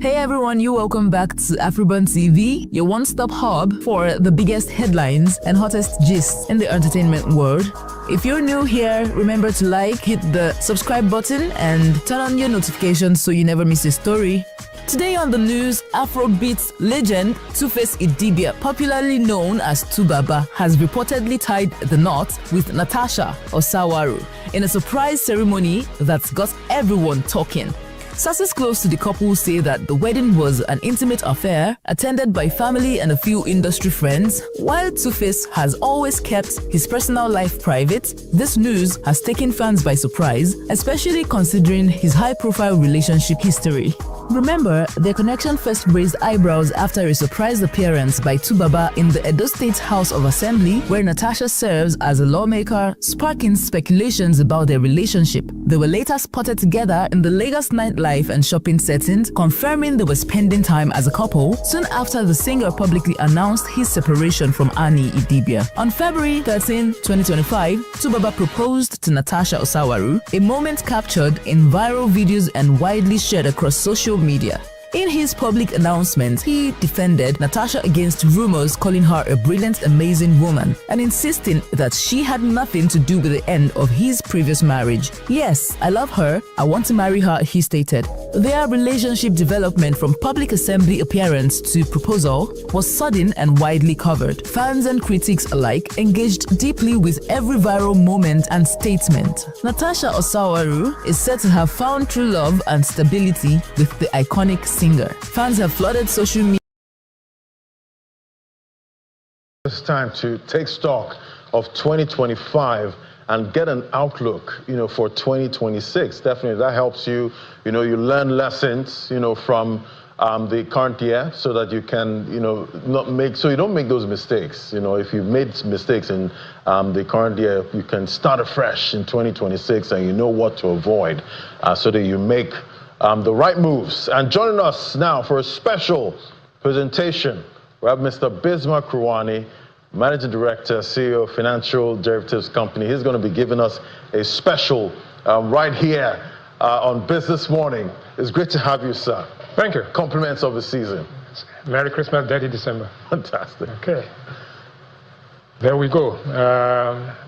A: Hey everyone, you're welcome back to AfriBURN TV, your one-stop hub for the biggest headlines and hottest gists in the entertainment world. If you're new here, remember to like, hit the subscribe button, and turn on your notifications so you never miss a story. Today on the news, Afrobeats legend Two-Face Idibia, popularly known as Tubaba, has reportedly tied the knot with Natasha Osawaru in a surprise ceremony that's got everyone talking. Sources close to the couple say that the wedding was an intimate affair attended by family and a few industry friends. While Two-Face has always kept his personal life private, this news has taken fans by surprise, especially considering his high-profile relationship history. Remember, their connection first raised eyebrows after a surprise appearance by Tubaba in the Edo State House of Assembly, where Natasha serves as a lawmaker, sparking speculations about their relationship. They were later spotted together in the Lagos nightlife and shopping settings, confirming they were spending time as a couple, soon after the singer publicly announced his separation from Annie Idibia. On February 13, 2025, Tubaba proposed to Natasha Osawaru, a moment captured in viral videos and widely shared across social media. In his public announcement, he defended Natasha against rumors calling her a brilliant, amazing woman and insisting that she had nothing to do with the end of his previous marriage. Yes, I love her. I want to marry her, he stated. Their relationship development from public assembly appearance to proposal was sudden and widely covered. Fans and critics alike engaged deeply with every viral moment and statement. Natasha Osawaru is said to have found true love and stability with the iconic singer. Fans have flooded social media.
M: It's time to take stock of 2025 and get an outlook, for 2026. Definitely, that helps you. You learn lessons, from the current year, so that you can, so you don't make those mistakes. If you've made mistakes in the current year, you can start afresh in 2026, and you know what to avoid, so that you make the right moves. And joining us now for a special presentation, we have Mr. Bismarck Ruwani, Managing Director, CEO of Financial Derivatives Company. He's going to be giving us a special right here on Business Morning. It's great to have you, sir.
N: Thank you.
M: Compliments of the season.
N: Merry Christmas, Dirty December.
M: Fantastic.
N: Okay. There we go.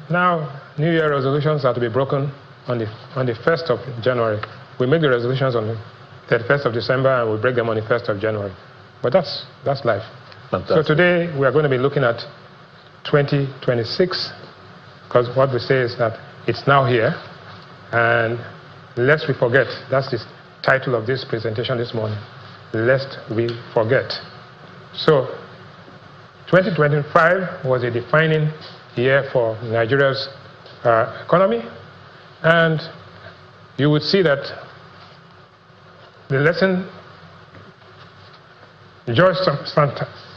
N: Now, New Year resolutions are to be broken on the 1st of January. We make the resolutions on the 31st of December and we break them on the 1st of January. But that's life.
M: Fantastic.
N: So today we are going to be looking at 2026, because what we say is that it's now here, and lest we forget, that's the title of this presentation this morning, lest we forget. So 2025 was a defining year for Nigeria's economy, and you would see that the lesson, George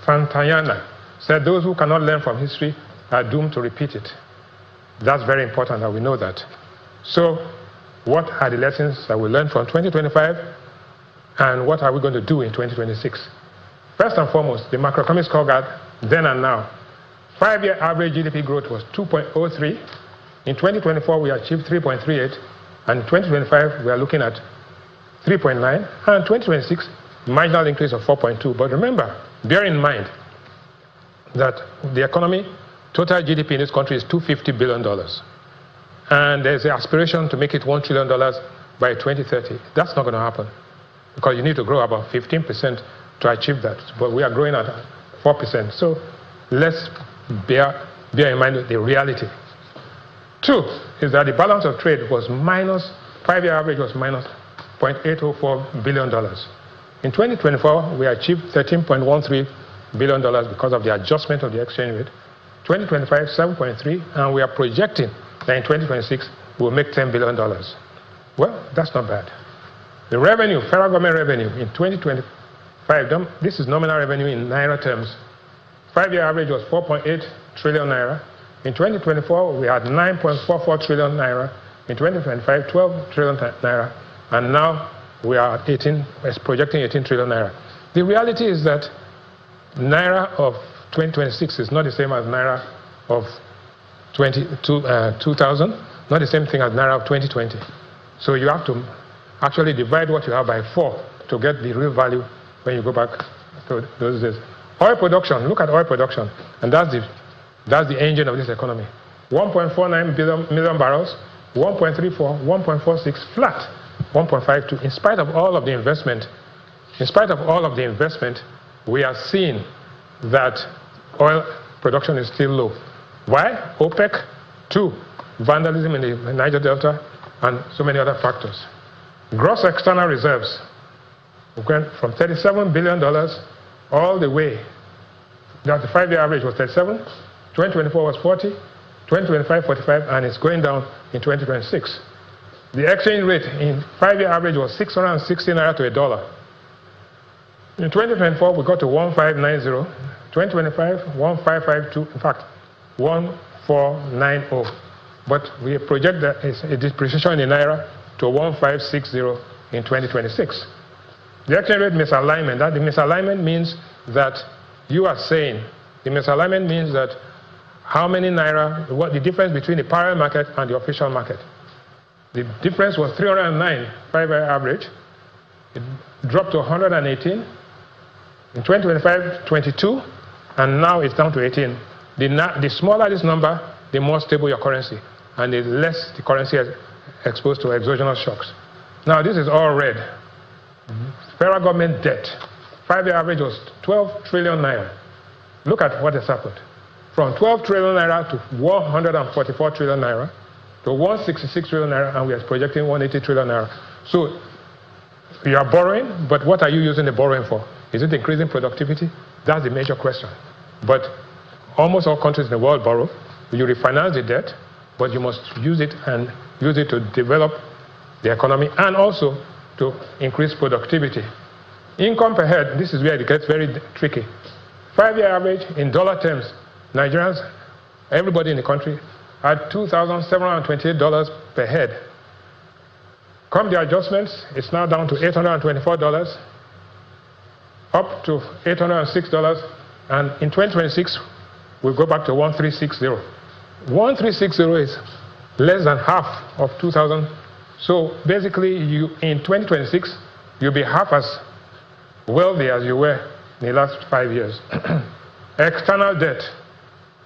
N: Santayana said, those who cannot learn from history are doomed to repeat it. That's very important that we know that. So what are the lessons that we learned from 2025, and what are we going to do in 2026? First and foremost, the macroeconomic scorecard, then and now. 5-year average GDP growth was 2.03. In 2024, we achieved 3.38. And in 2025, we are looking at 3.9, and 2026, marginal increase of 4.2. But remember, bear in mind that the economy, total GDP in this country is $250 billion. And there's an aspiration to make it $1 trillion by 2030. That's not going to happen, because you need to grow about 15% to achieve that. But we are growing at 4%. So let's bear in mind the reality. 2 is that the balance of trade was minus, 5-year average was minus $0.804 billion. In 2024, we achieved $13.13 billion because of the adjustment of the exchange rate. 2025, 7.3, and we are projecting that in 2026, we'll make $10 billion. Well, that's not bad. The revenue, federal government revenue in 2025, this is nominal revenue in Naira terms. 5-year average was 4.8 trillion Naira. In 2024, we had 9.44 trillion Naira. In 2025, 12 trillion Naira. And now we are at projecting 18 trillion Naira. The reality is that Naira of 2026 is not the same as Naira of 2000, not the same thing as Naira of 2020. So you have to actually divide what you have by 4 to get the real value when you go back to those days. Oil production, look at oil production, and that's the engine of this economy. 1.49 million barrels, 1.34, 1.46, flat, 1.52. In spite of all of the investment, we are seeing that oil production is still low. Why? OPEC, 2, vandalism in the Niger Delta, and so many other factors. Gross external reserves went from $37 billion all the way. Now the 5-year average was 37, 2024 was 40, 2025 45, and it's going down in 2026. The exchange rate in 5-year average was 660 Naira to $1. In 2024, we got to 1590. 2025, 1552. In fact, 1490. But we project that a depreciation in naira to 1560 in 2026. The exchange rate misalignment. The misalignment means that you are saying, the misalignment means that how many naira, what the difference between the parallel market and the official market. The difference was 309 5-year average. It dropped to 118. In 2025, 22, and now it's down to 18. The smaller this number, the more stable your currency, and the less the currency is exposed to exogenous shocks. Now, this is all red. Federal government debt, 5-year average was 12 trillion naira. Look at what has happened. From 12 trillion naira to 144 trillion naira to 166 trillion naira, and we are projecting 180 trillion naira. So you are borrowing, but what are you using the borrowing for? Is it increasing productivity? That's the major question. But almost all countries in the world borrow. You refinance the debt, but you must use it and use it to develop the economy and also to increase productivity. Income per head, this is where it gets very tricky. 5-year average in dollar terms, Nigerians, everybody in the country, had $2,728 per head. Come the adjustments, it's now down to $824, up to $806, and in 2026, we'll go back to 1360. 1360 is less than half of 2000. So basically, in 2026, you'll be half as wealthy as you were in the last 5 years. External debt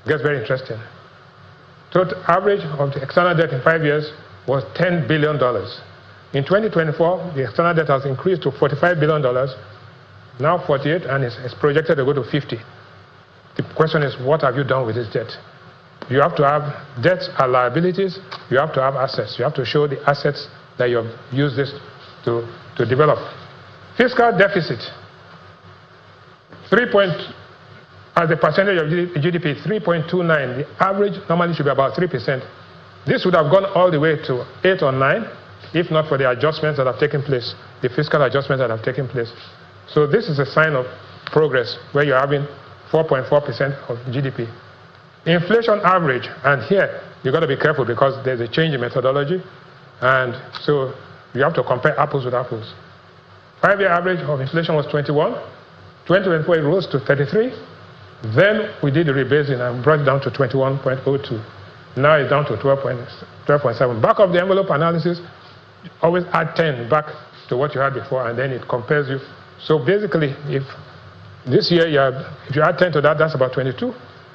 N: gets very interesting. Total average of the external debt in 5 years was $10 billion. In 2024, the external debt has increased to $45 billion, now 48, and it's projected to go to 50. The question is, what have you done with this debt? You have to have debts and liabilities. You have to have assets. You have to show the assets that you have used this to develop. Fiscal deficit, as a percentage of GDP, 3.29. The average normally should be about 3%. This would have gone all the way to 8 or 9 if not for the adjustments that have taken place, the fiscal adjustments that have taken place. So this is a sign of progress where you're having 4.4% of GDP. Inflation average, and here you've got to be careful because there's a change in methodology, and so you have to compare apples with apples. 5-year average of inflation was 21. 2024 it rose to 33. Then we did the rebasing and brought it down to 21.02. Now it's down to 12.7. Back of the envelope analysis, always add 10 back to what you had before, and then it compares you. So basically, if this year if you add 10 to that, that's about 22.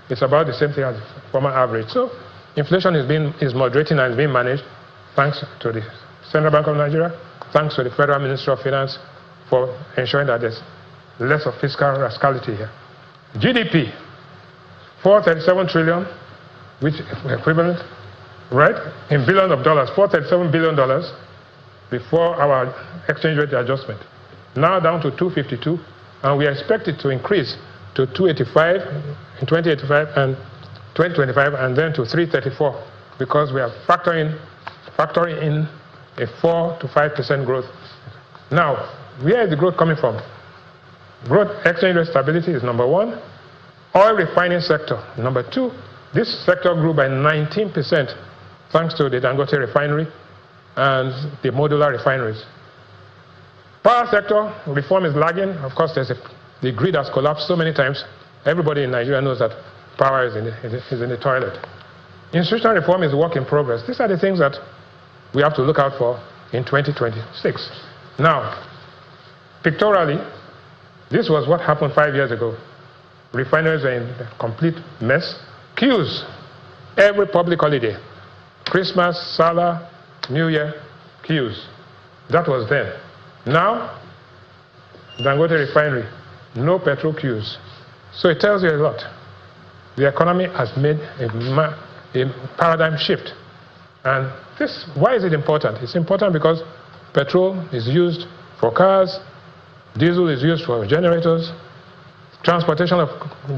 N: It's about the same thing as the former average. So inflation is moderating and is being managed thanks to the Central Bank of Nigeria, thanks to the Federal Ministry of Finance for ensuring that there's less of fiscal rascality here. GDP, 437 trillion, which is equivalent, right, in billions of dollars, $437 billion before our exchange rate adjustment. Now down to 252, and we expect it to increase to 285 in 2085 and 2025, and then to 334, because we are factoring in a 4 to 5% growth. Now, where is the growth coming from? Growth, exchange rate stability is number 1. Oil refining sector, number 2. This sector grew by 19% thanks to the Dangote refinery and the modular refineries. Power sector reform is lagging. Of course, the grid has collapsed so many times. Everybody in Nigeria knows that power is in the toilet. Institutional reform is a work in progress. These are the things that we have to look out for in 2026. Now, pictorially, this was what happened 5 years ago. Refineries are in a complete mess. Queues, every public holiday, Christmas, Salah, New Year, queues. That was then. Now, Dangote refinery, no petrol queues. So it tells you a lot. The economy has made a paradigm shift. And this, why is it important? It's important because petrol is used for cars, diesel is used for generators, transportation of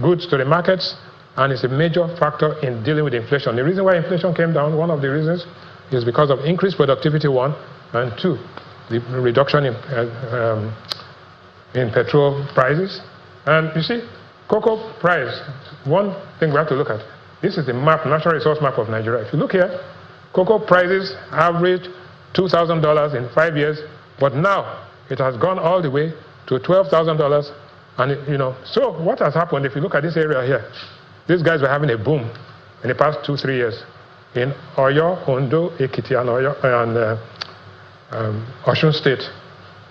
N: goods to the markets, and it's a major factor in dealing with inflation. The reason why inflation came down, one of the reasons, is because of increased productivity, 1, and 2, the reduction in in petrol prices. And you see, cocoa price, one thing we have to look at. This is the map, natural resource map of Nigeria. If you look here, cocoa prices averaged $2,000 in 5 years, but now it has gone all the way to $12,000. And so what has happened, if you look at this area here, these guys were having a boom in the past 2-3 years in Oyo, Ondo, Ekiti, and Osun State.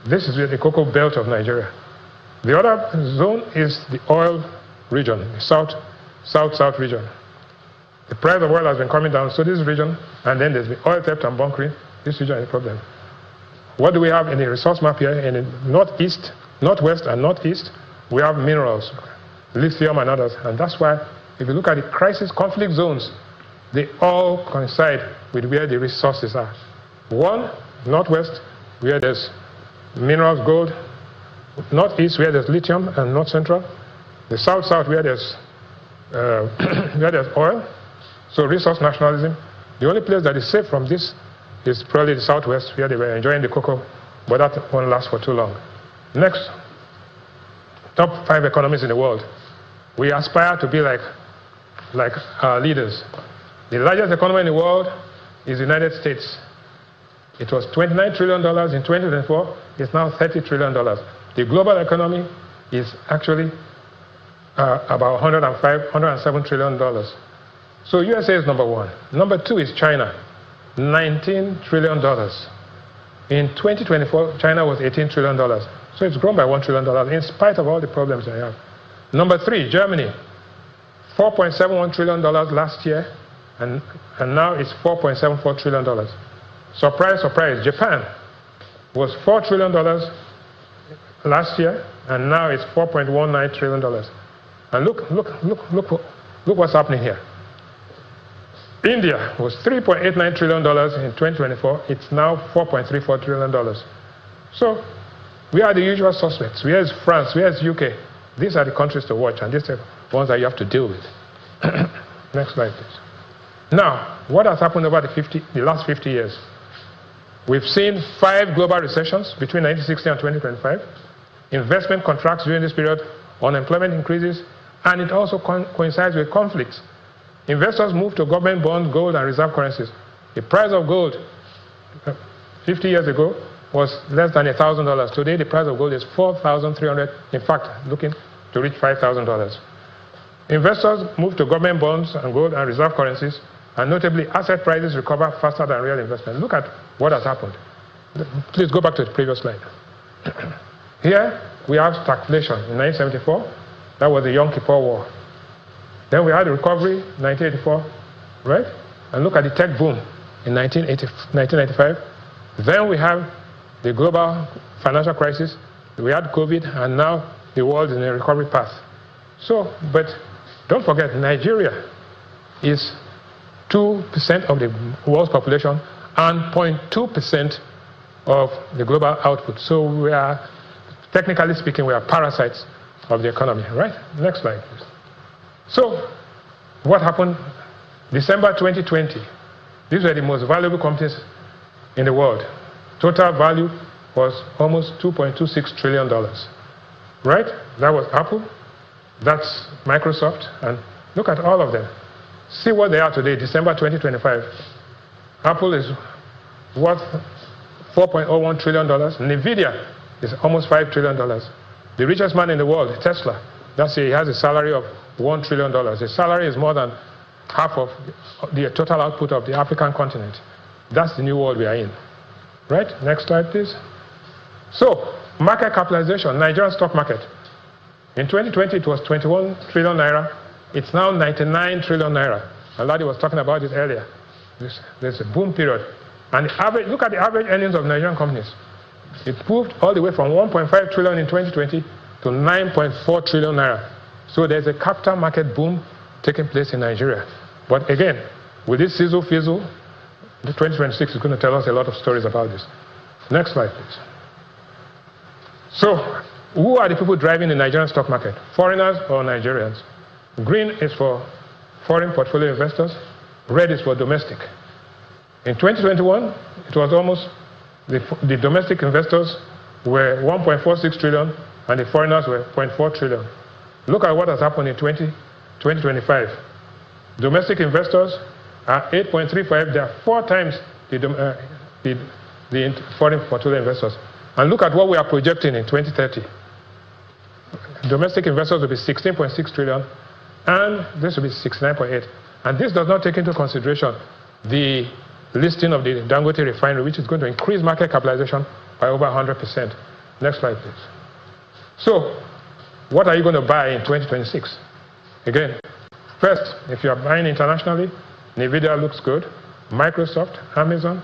N: This is the cocoa belt of Nigeria. The other zone is the oil region, the south region. The price of oil has been coming down, so this region, and then there's the oil theft and bunkering. This region is a problem. What do we have in the resource map here? In the northeast, northwest, and northeast, we have minerals, lithium and others. And that's why, if you look at the crisis conflict zones, they all coincide with where the resources are. One, northwest, where there's minerals, gold. Northeast, where there's lithium, and north central. The south, where there's oil. So resource nationalism. The only place that is safe from this is probably the southwest, where they were enjoying the cocoa, but that won't last for too long. Next, top 5 economies in the world. We aspire to be like our leaders. The largest economy in the world is the United States. It was $29 trillion in 2024. It's now $30 trillion. The global economy is actually about $107 trillion. So USA is number 1. Number 2 is China, $19 trillion. In 2024, China was $18 trillion. So it's grown by $1 trillion in spite of all the problems they have. Number 3, Germany, $4.71 trillion last year, and now it's $4.74 trillion. Surprise, surprise, Japan was $4 trillion last year, and now it's $4.19 trillion. And look what's happening here. India was $3.89 trillion in 2024. It's now $4.34 trillion. So we are the usual suspects. Where is France? Where is UK? These are the countries to watch, and these are the ones that you have to deal with. Next slide, please. Now, what has happened over the last 50 years? We've seen 5 global recessions between 1960 and 2025. Investment contracts during this period, unemployment increases, and it also coincides with conflicts. Investors move to government bonds, gold, and reserve currencies. The price of gold 50 years ago was less than $1,000. Today, the price of gold is $4,300. In fact, looking to reach $5,000. Investors move to government bonds and gold and reserve currencies, and notably, asset prices recover faster than real investment. Look at what has happened. Please go back to the previous slide. Here, we have stagflation in 1974. That was the Yom Kippur War. Then we had a recovery in 1984, right? And look at the tech boom in 1995. Then we have the global financial crisis. We had COVID, and now the world is in a recovery path. So, but don't forget, Nigeria is 2% of the world's population and 0.2% of the global output. So we are, technically speaking, we are parasites of the economy, right? Next slide, please. So, what happened? December 2020, these were the most valuable companies in the world. Total value was almost $2.26 trillion, right? That was Apple, that's Microsoft, and look at all of them. See what they are today, December 2025. Apple is worth $4.01 trillion. NVIDIA is almost $5 trillion. The richest man in the world, Tesla, that's he has a salary of $1 trillion. His salary is more than half of the total output of the African continent. That's the new world we are in. Right? Next slide, please. So, market capitalization, Nigerian stock market. In 2020, it was 21 trillion naira. It's now 99 trillion naira. Aladi was talking about it earlier. There's a boom period. And the average, look at the average earnings of Nigerian companies. It moved all the way from 1.5 trillion in 2020 to 9.4 trillion naira. So there's a capital market boom taking place in Nigeria. But again, with this sizzle fizzle, the 2026 is going to tell us a lot of stories about this. Next slide, please. So, who are the people driving the Nigerian stock market? Foreigners or Nigerians? Green is for foreign portfolio investors. Red is for domestic. In 2021, it was almost the domestic investors were 1.46 trillion, and the foreigners were 0.4 trillion. Look at what has happened in 2025. Domestic investors are 8.35. They are 4 times the foreign portfolio investors. And look at what we are projecting in 2030. Domestic investors will be 16.6 trillion, and this will be 69.8. And this does not take into consideration the listing of the Dangote refinery, which is going to increase market capitalization by over 100%. Next slide, please. So, what are you going to buy in 2026? Again, first, if you are buying internationally, NVIDIA looks good. Microsoft, Amazon,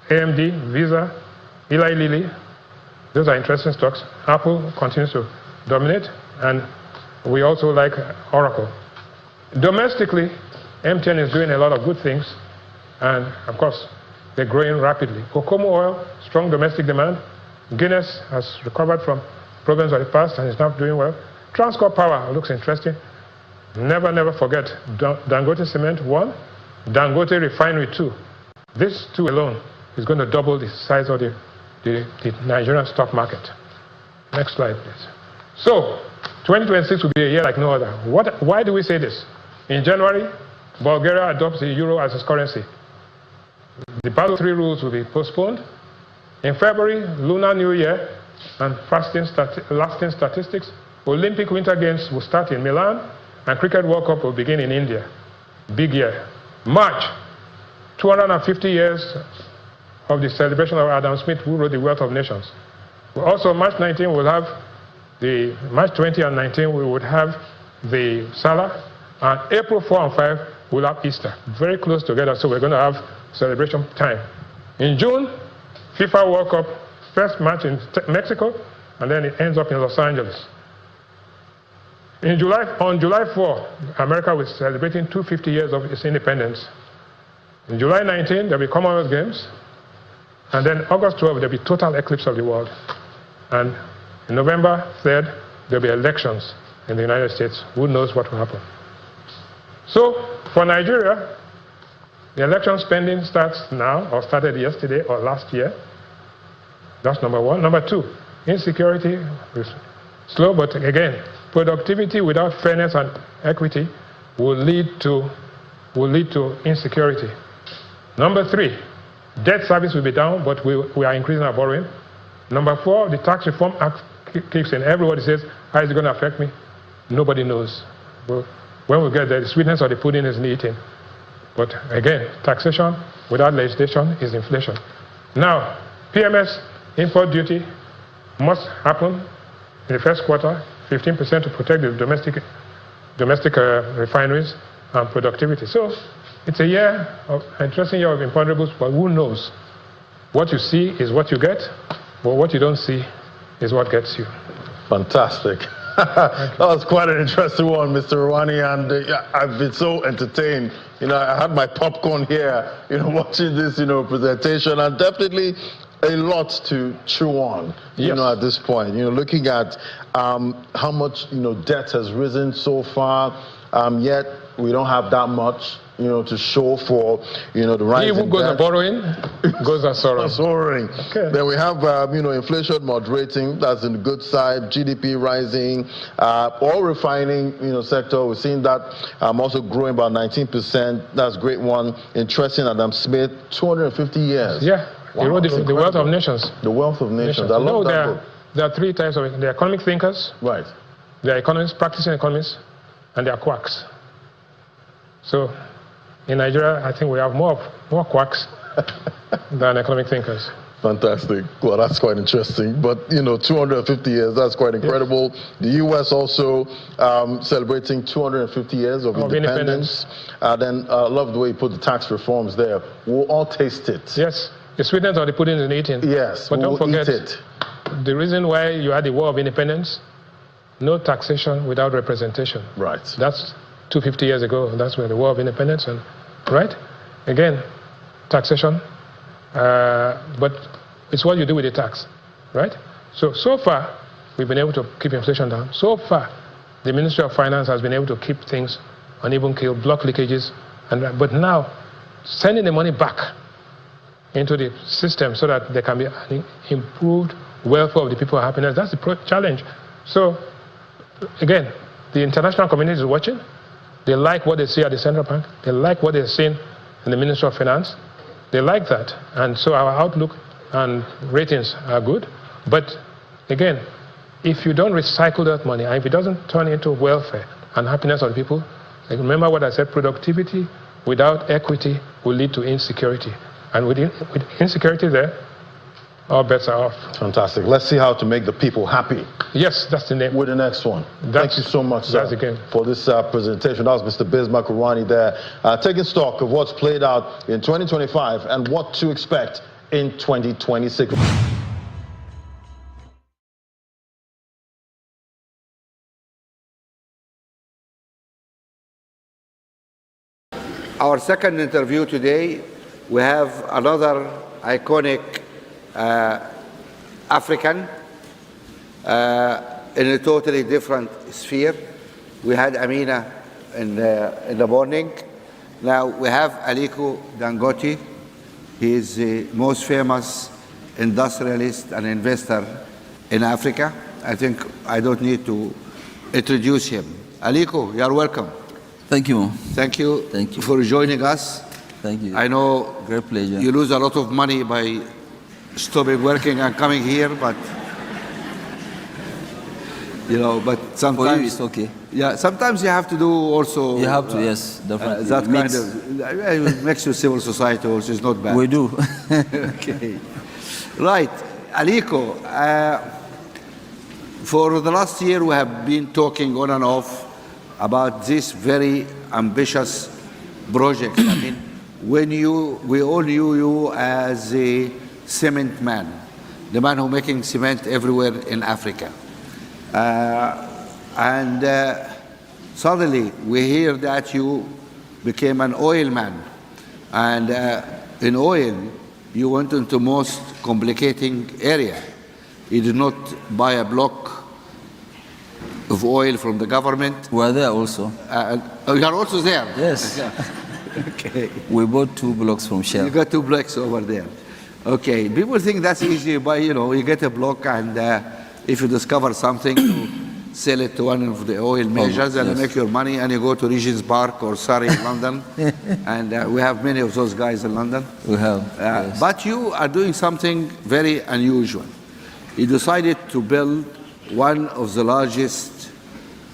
N: AMD, Visa, Eli Lilly, those are interesting stocks. Apple continues to dominate, and we also like Oracle. Domestically, MTN is doing a lot of good things, and of course, they're growing rapidly. Okomo oil, strong domestic demand. Guinness has recovered from problems of the past and is now doing well. Transcorp Power looks interesting. Never forget Dangote Cement 1, Dangote Refinery 2. This 2 alone is going to double the size of the Nigerian stock market. Next slide, please. So, 2026 will be a year like no other. Why do we say this? In January, Bulgaria adopts the euro as its currency. The Basel III rules will be postponed. In February, Lunar New Year and lasting statistics, Olympic Winter Games will start in Milan, and Cricket World Cup will begin in India. Big year. March, 250 years of the celebration of Adam Smith, who wrote The Wealth of Nations. Also, March 19, we'll have March 20 and 19, we would have the Salah, and April 4 and 5, we'll have Easter. Very close together, so we're going to have celebration time. In June, FIFA World Cup, first match in Mexico, and then it ends up in Los Angeles. On July 4, America was celebrating 250 years of its independence. In July 19, there'll be Commonwealth Games, and then August 12, there'll be total eclipse of the world. And in November 3rd, there'll be elections in the United States. Who knows what will happen? So, for Nigeria, the election spending starts now, or started yesterday or last year. That's number one. Number two, insecurity is slow, but again, productivity without fairness and equity will lead to insecurity. Number three, debt service will be down, but we are increasing our borrowing. Number four, the Tax Reform Act kicks in. Everybody says, how is it going to affect me? Nobody knows. Well, when we get there, the sweetness of the pudding is in the eating. But again, taxation without legislation is inflation. Now, PMS import duty must happen in the first quarter, 15% to protect the domestic refineries and productivity. So it's an interesting year of imponderables, but who knows? What you see is what you get, but what you don't see is what gets you.
M: Fantastic. That was quite an interesting one, Mr. Rwani, and I've been so entertained. I had my popcorn here, watching this, presentation, and definitely a lot to chew on, at this point. Looking at how much, debt has risen so far, yet we don't have that much, to show for, the rise in debt. He who goes a borrowing goes a soaring. Okay. Then we have, inflation moderating. That's in the good side. GDP rising. Oil refining, sector, we've seen that also growing about 19%. That's a great one. Interesting, Adam Smith, 250 years. Yeah. Wow, the Wealth of Nations. The Wealth of Nations. I love that book. There are three types of it. There are economic thinkers. Right. There are economists, practicing economists, and there are quacks. So, in Nigeria, I think we have more quacks than economic thinkers. Fantastic. Well, that's quite interesting. But, 250 years, that's quite incredible. Yes. The U.S. also celebrating 250 years of independence. Then I love the way you put the tax reforms there. We'll all taste it. Yes. The sweetness of the pudding is eating. Yes, but don't forget, the reason why you had the War of Independence, no taxation without representation. Right. That's 250 years ago. That's where the War of Independence, right? Again, taxation, but it's what you do with the tax, right? So far, we've been able to keep inflation down. So far, the Ministry of Finance has been able to keep things on even keel, block leakages, but now, sending the money back into the system so that there can be an improved
N: welfare of the people, happiness. That's the challenge. So, again, the international community is watching. They like what they see at the central bank. They like what they're seeing in the Ministry of Finance. They like that. And so our outlook and ratings are good. But again, if you don't recycle that money, and if it doesn't turn into welfare and happiness of the people, like remember what I said, productivity without equity will lead to insecurity. And with insecurity there, our bets are off.
M: Fantastic. Let's see how to make the people happy.
N: Yes, that's the name.
M: With the next one. Thank you so much, sir, for this presentation. That was Mr. Bismarck Urani there, taking stock of what's played out in 2025 and what to expect in 2026.
F: Our second interview today, we have another iconic African in a totally different sphere. We had Amina in the morning. Now we have Aliko Dangote. He is the most famous industrialist and investor in Africa. I think I don't need to introduce him. Aliko, you are welcome.
O: Thank you.
F: Thank you. Thank you for joining us.
O: Thank you.
F: I know
O: great pleasure.
F: You lose a lot of money by stopping working and coming here, but but sometimes
O: for you it's okay.
F: Yeah, sometimes you have to do also.
O: You have to, yes, definitely.
F: That kind of it makes you civil society, which is not bad.
O: We do.
F: Okay, right, Aliko. For the last year, we have been talking on and off about this very ambitious project. I mean, we all knew you as a cement man, the man who's making cement everywhere in Africa. And suddenly we hear that you became an oil man. And in oil, you went into most complicating area. You did not buy a block of oil from the government.
O: We are there also.
F: You are also there?
O: Yes.
F: Okay.
O: We bought 2 blocks from Shell.
F: You got 2 blocks over there. Okay. People think that's easy, but you get a block, and if you discover something, you sell it to one of the oil majors, and you make your money, and you go to Regent's Park or Surrey in London. And we have many of those guys in London.
O: We have. Yes.
F: But you are doing something very unusual. You decided to build one of the largest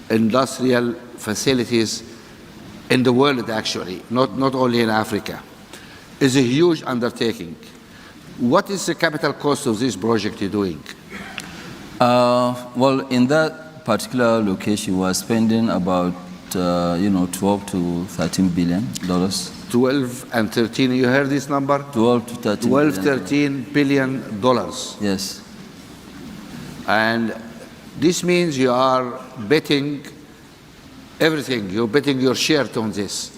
F: industrial facilities in the world, actually, not only in Africa. It's a huge undertaking. What is the capital cost of this project you're doing?
O: Well, in that particular location, we are spending about 12 to 13 billion dollars.
F: 12 and 13. You heard this number?
O: 12 to 13.
F: 12, 13 billion dollars.
O: Yes.
F: And this means you are betting everything. You're betting your share on this,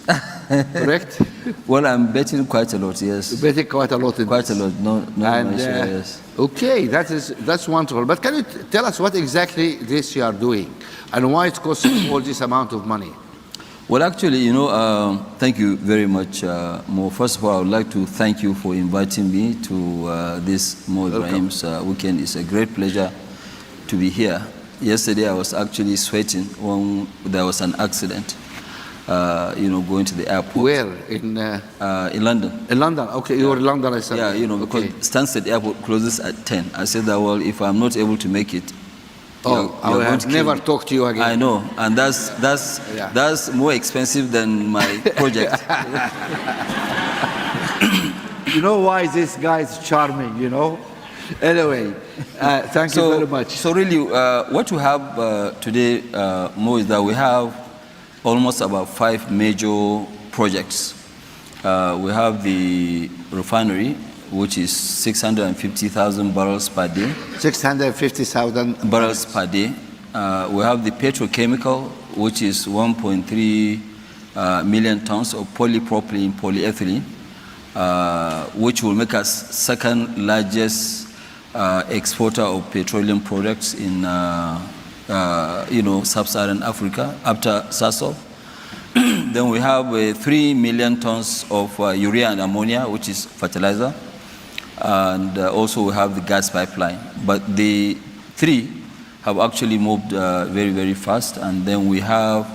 F: correct?
O: Well, I'm betting quite a lot, yes.
F: You're betting quite a lot.
O: Quite a lot, no
F: and,
O: share, yes.
F: Okay, that's wonderful. But can you tell us what exactly this you are doing and why it costs all this amount of money?
O: Well, actually, thank you very much, Mo. First of all, I would like to thank you for inviting me to this Mo Ibrahim's weekend. It's a great pleasure to be here. Yesterday, I was actually sweating when there was an accident, going to the airport.
F: Where? In
O: London.
F: In London, okay. You were in London, I said.
O: Yeah, because Stansted Airport closes at 10. I said that, well, if I'm not able to make it,
F: I will have never talk to you again.
O: I know, and that's more expensive than my project.
F: You know why this guy is charming, Anyway, thank you very much.
O: So really, what we have today, Mo, is that we have almost about 5 major projects. We have the refinery, which is 650,000 barrels per day.
F: 650,000
O: barrels per day. We have the petrochemical, which is 1.3 million tons of polypropylene, polyethylene, which will make us second largest exporter of petroleum products in sub-Saharan Africa after Sasol. Then we have 3 million tons of urea and ammonia, which is fertilizer. and also we have the gas pipeline. But the three have actually moved very, very fast. And then we have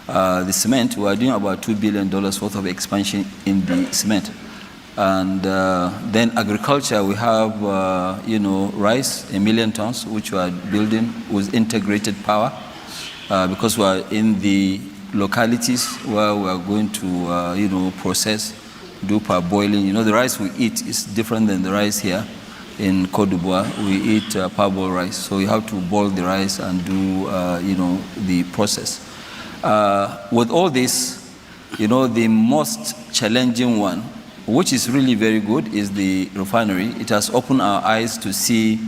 O: the cement. We are doing about $2 billion worth of expansion in the cement. And then agriculture, we have, rice, 1 million tons, which we are building with integrated power, because we are in the localities where we are going to, process, do parboiling. The rice we eat is different than the rice here in Côte d'Ivoire. We eat parboiled rice, so you have to boil the rice and do, the process. With all this, the most challenging one, which is really very good, is the refinery. It has opened our eyes to see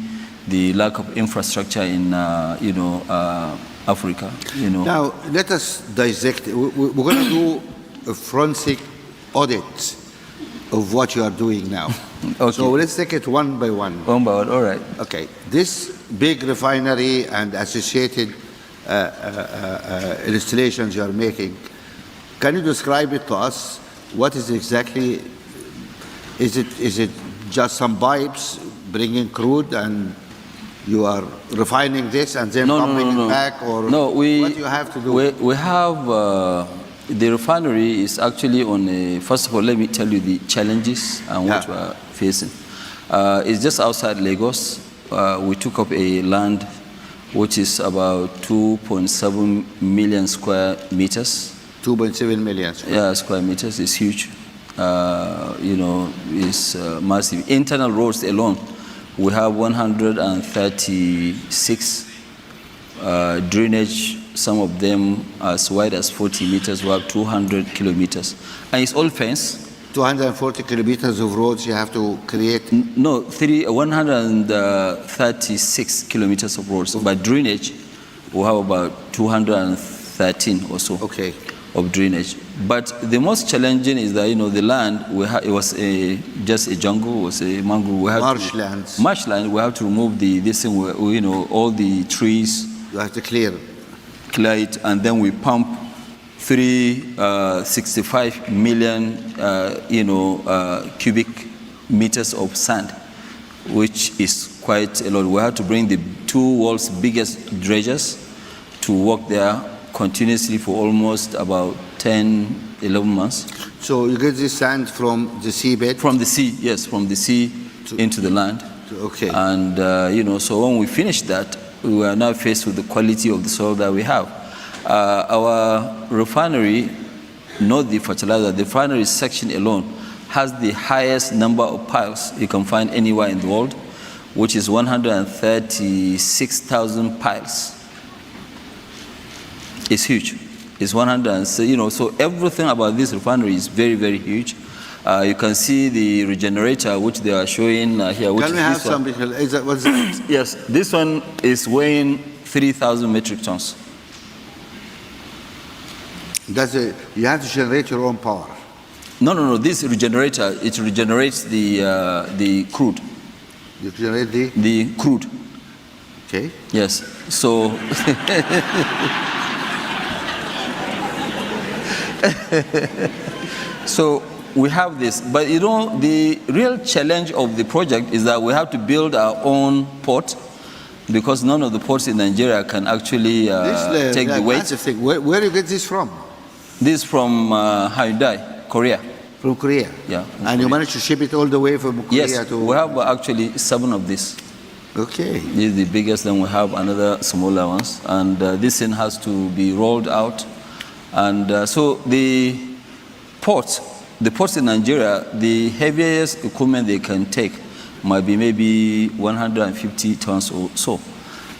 O: the lack of infrastructure in, Africa.
F: Now, let us dissect. We're going to do a forensic audit of what you are doing now.
O: Okay.
F: So let's take it one by one.
O: One by one, all right.
F: Okay. This big refinery and associated installations you are making, can you describe it to us? What is exactly, is it just some pipes bringing crude and you are refining this and then pumping it back, or what do you have to do?
O: We have, the refinery is actually on a, first of all, let me tell you the challenges and what we are facing. It's just outside Lagos. We took up a land which is about 2.7 million square meters.
F: 2.7 million
O: square meters. Is huge. It's massive. Internal roads alone, we have 136 drainage, some of them as wide as 40 meters. We have 200 kilometers. And it's all fenced.
F: 240 kilometers of roads you have to create?
O: No, 136 kilometers of roads. So by drainage, we have about 213 or so of drainage. But the most challenging is that, the land, it was just a jungle, it was a mangrove.
F: Marshlands.
O: Marshland, we have to remove this thing, all the trees.
F: You have to clear
O: it, and then we pump 65 million, cubic meters of sand, which is quite a lot. We have to bring the two world's biggest dredgers to work there continuously for almost about 10, 11 months.
F: So you get this sand from the seabed?
O: From the sea, yes, from the sea into the land.
F: Okay.
O: And, so when we finish that, we are now faced with the quality of the soil that we have. Our refinery, not the fertilizer, the refinery section alone has the highest number of piles you can find anywhere in the world, which is 136,000 piles. It's huge. It's 100, so everything about this refinery is very, very huge. You can see the regenerator, which they are showing here. Which
F: can we have some? What's that?
O: Yes, this one is weighing 3,000 metric tons.
F: You have to generate your own power?
O: No. This regenerator, it regenerates the crude.
F: You generate
O: the crude.
F: Okay.
O: Yes. So. So we have this, but the real challenge of the project is that we have to build our own port, because none of the ports in Nigeria can actually take the weight.
F: Where do you get this from?
O: This from Hyundai, Korea.
F: From Korea?
O: Yeah.
F: And you managed to ship it all the way from Korea
O: to... Yes, we have actually 7 of these.
F: Okay.
O: This is the biggest, then we have another smaller ones. And this thing has to be rolled out. And so the ports in Nigeria, the heaviest equipment they can take might be maybe 150 tons or so.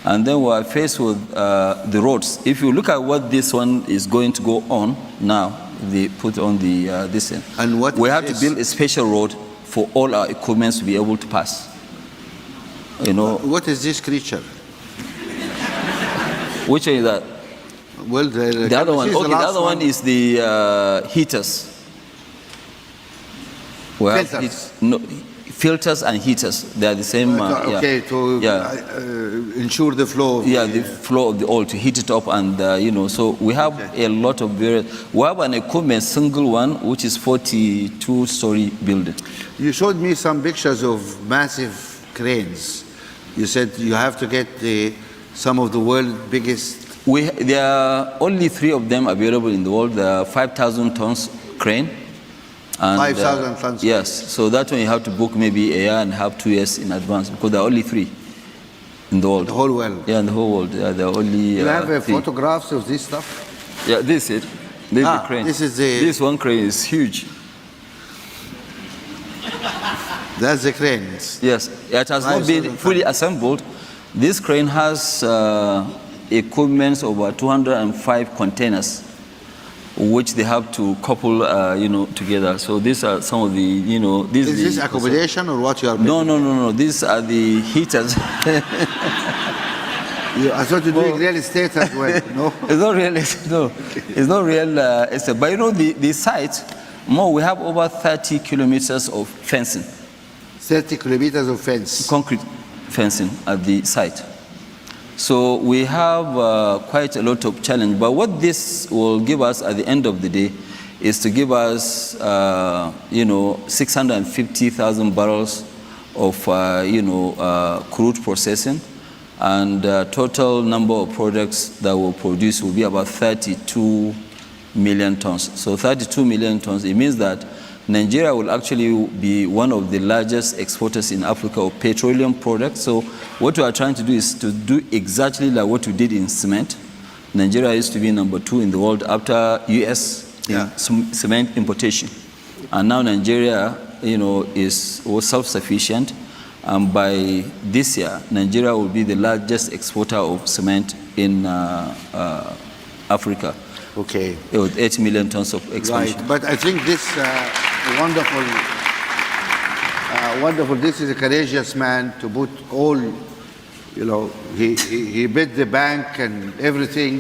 O: And then we are faced with the roads. If you look at what this one is going to go on now, they put on this thing.
F: And what
O: we have to build a special road for all our equipment to be able to pass.
F: What is this creature?
O: Which one is that?
F: Well,
O: the other one. Okay, the other one is the heaters.
F: Filters.
O: filters and heaters. They are the same.
F: Ensure the flow.
O: The flow of the oil, to heat it up, and so we have a lot of various. We have an equipment, single one, which is 42-story building.
F: You showed me some pictures of massive cranes. You said you have to get some of the world's biggest.
O: There are only 3 of them available in the world. The 5,000 tons crane.
F: 5,000 tons.
O: Yes, so that one you have to book maybe a year and a half, 2 years in advance, because there are only 3 in the world.
F: The whole world?
O: Yeah, in the whole world. Yeah, there are only.
F: You have photographs of this stuff?
O: Yeah, this is it. This is the crane. This one crane is huge.
F: That's the crane.
O: Yes, it has not been fully assembled. This crane has equipment over 205 containers, which they have to couple, together. So these are some of the, Is
F: this accommodation or what you are making?
O: No. These are the heaters.
F: I thought you were doing real estate as well. No,
O: it's not real estate. No, it's not real estate. But the site. We have over 30 kilometers of fencing.
F: 30 kilometers of fence.
O: Concrete fencing at the site. So we have quite a lot of challenge. But what this will give us at the end of the day is to give us, 650,000 barrels of, crude processing. And total number of products that will produce will be about 32 million tons. So 32 million tons, it means that Nigeria will actually be one of the largest exporters in Africa of petroleum products. So what we are trying to do is to do exactly like what we did in cement. Nigeria used to be number 2 in the world after US in cement importation. And now Nigeria, was self-sufficient. And by this year, Nigeria will be the largest exporter of cement in Africa.
F: Okay.
O: With 8 million tons of expansion.
F: Right, but I think this wonderful. This is a courageous man to put all, he bid the bank and everything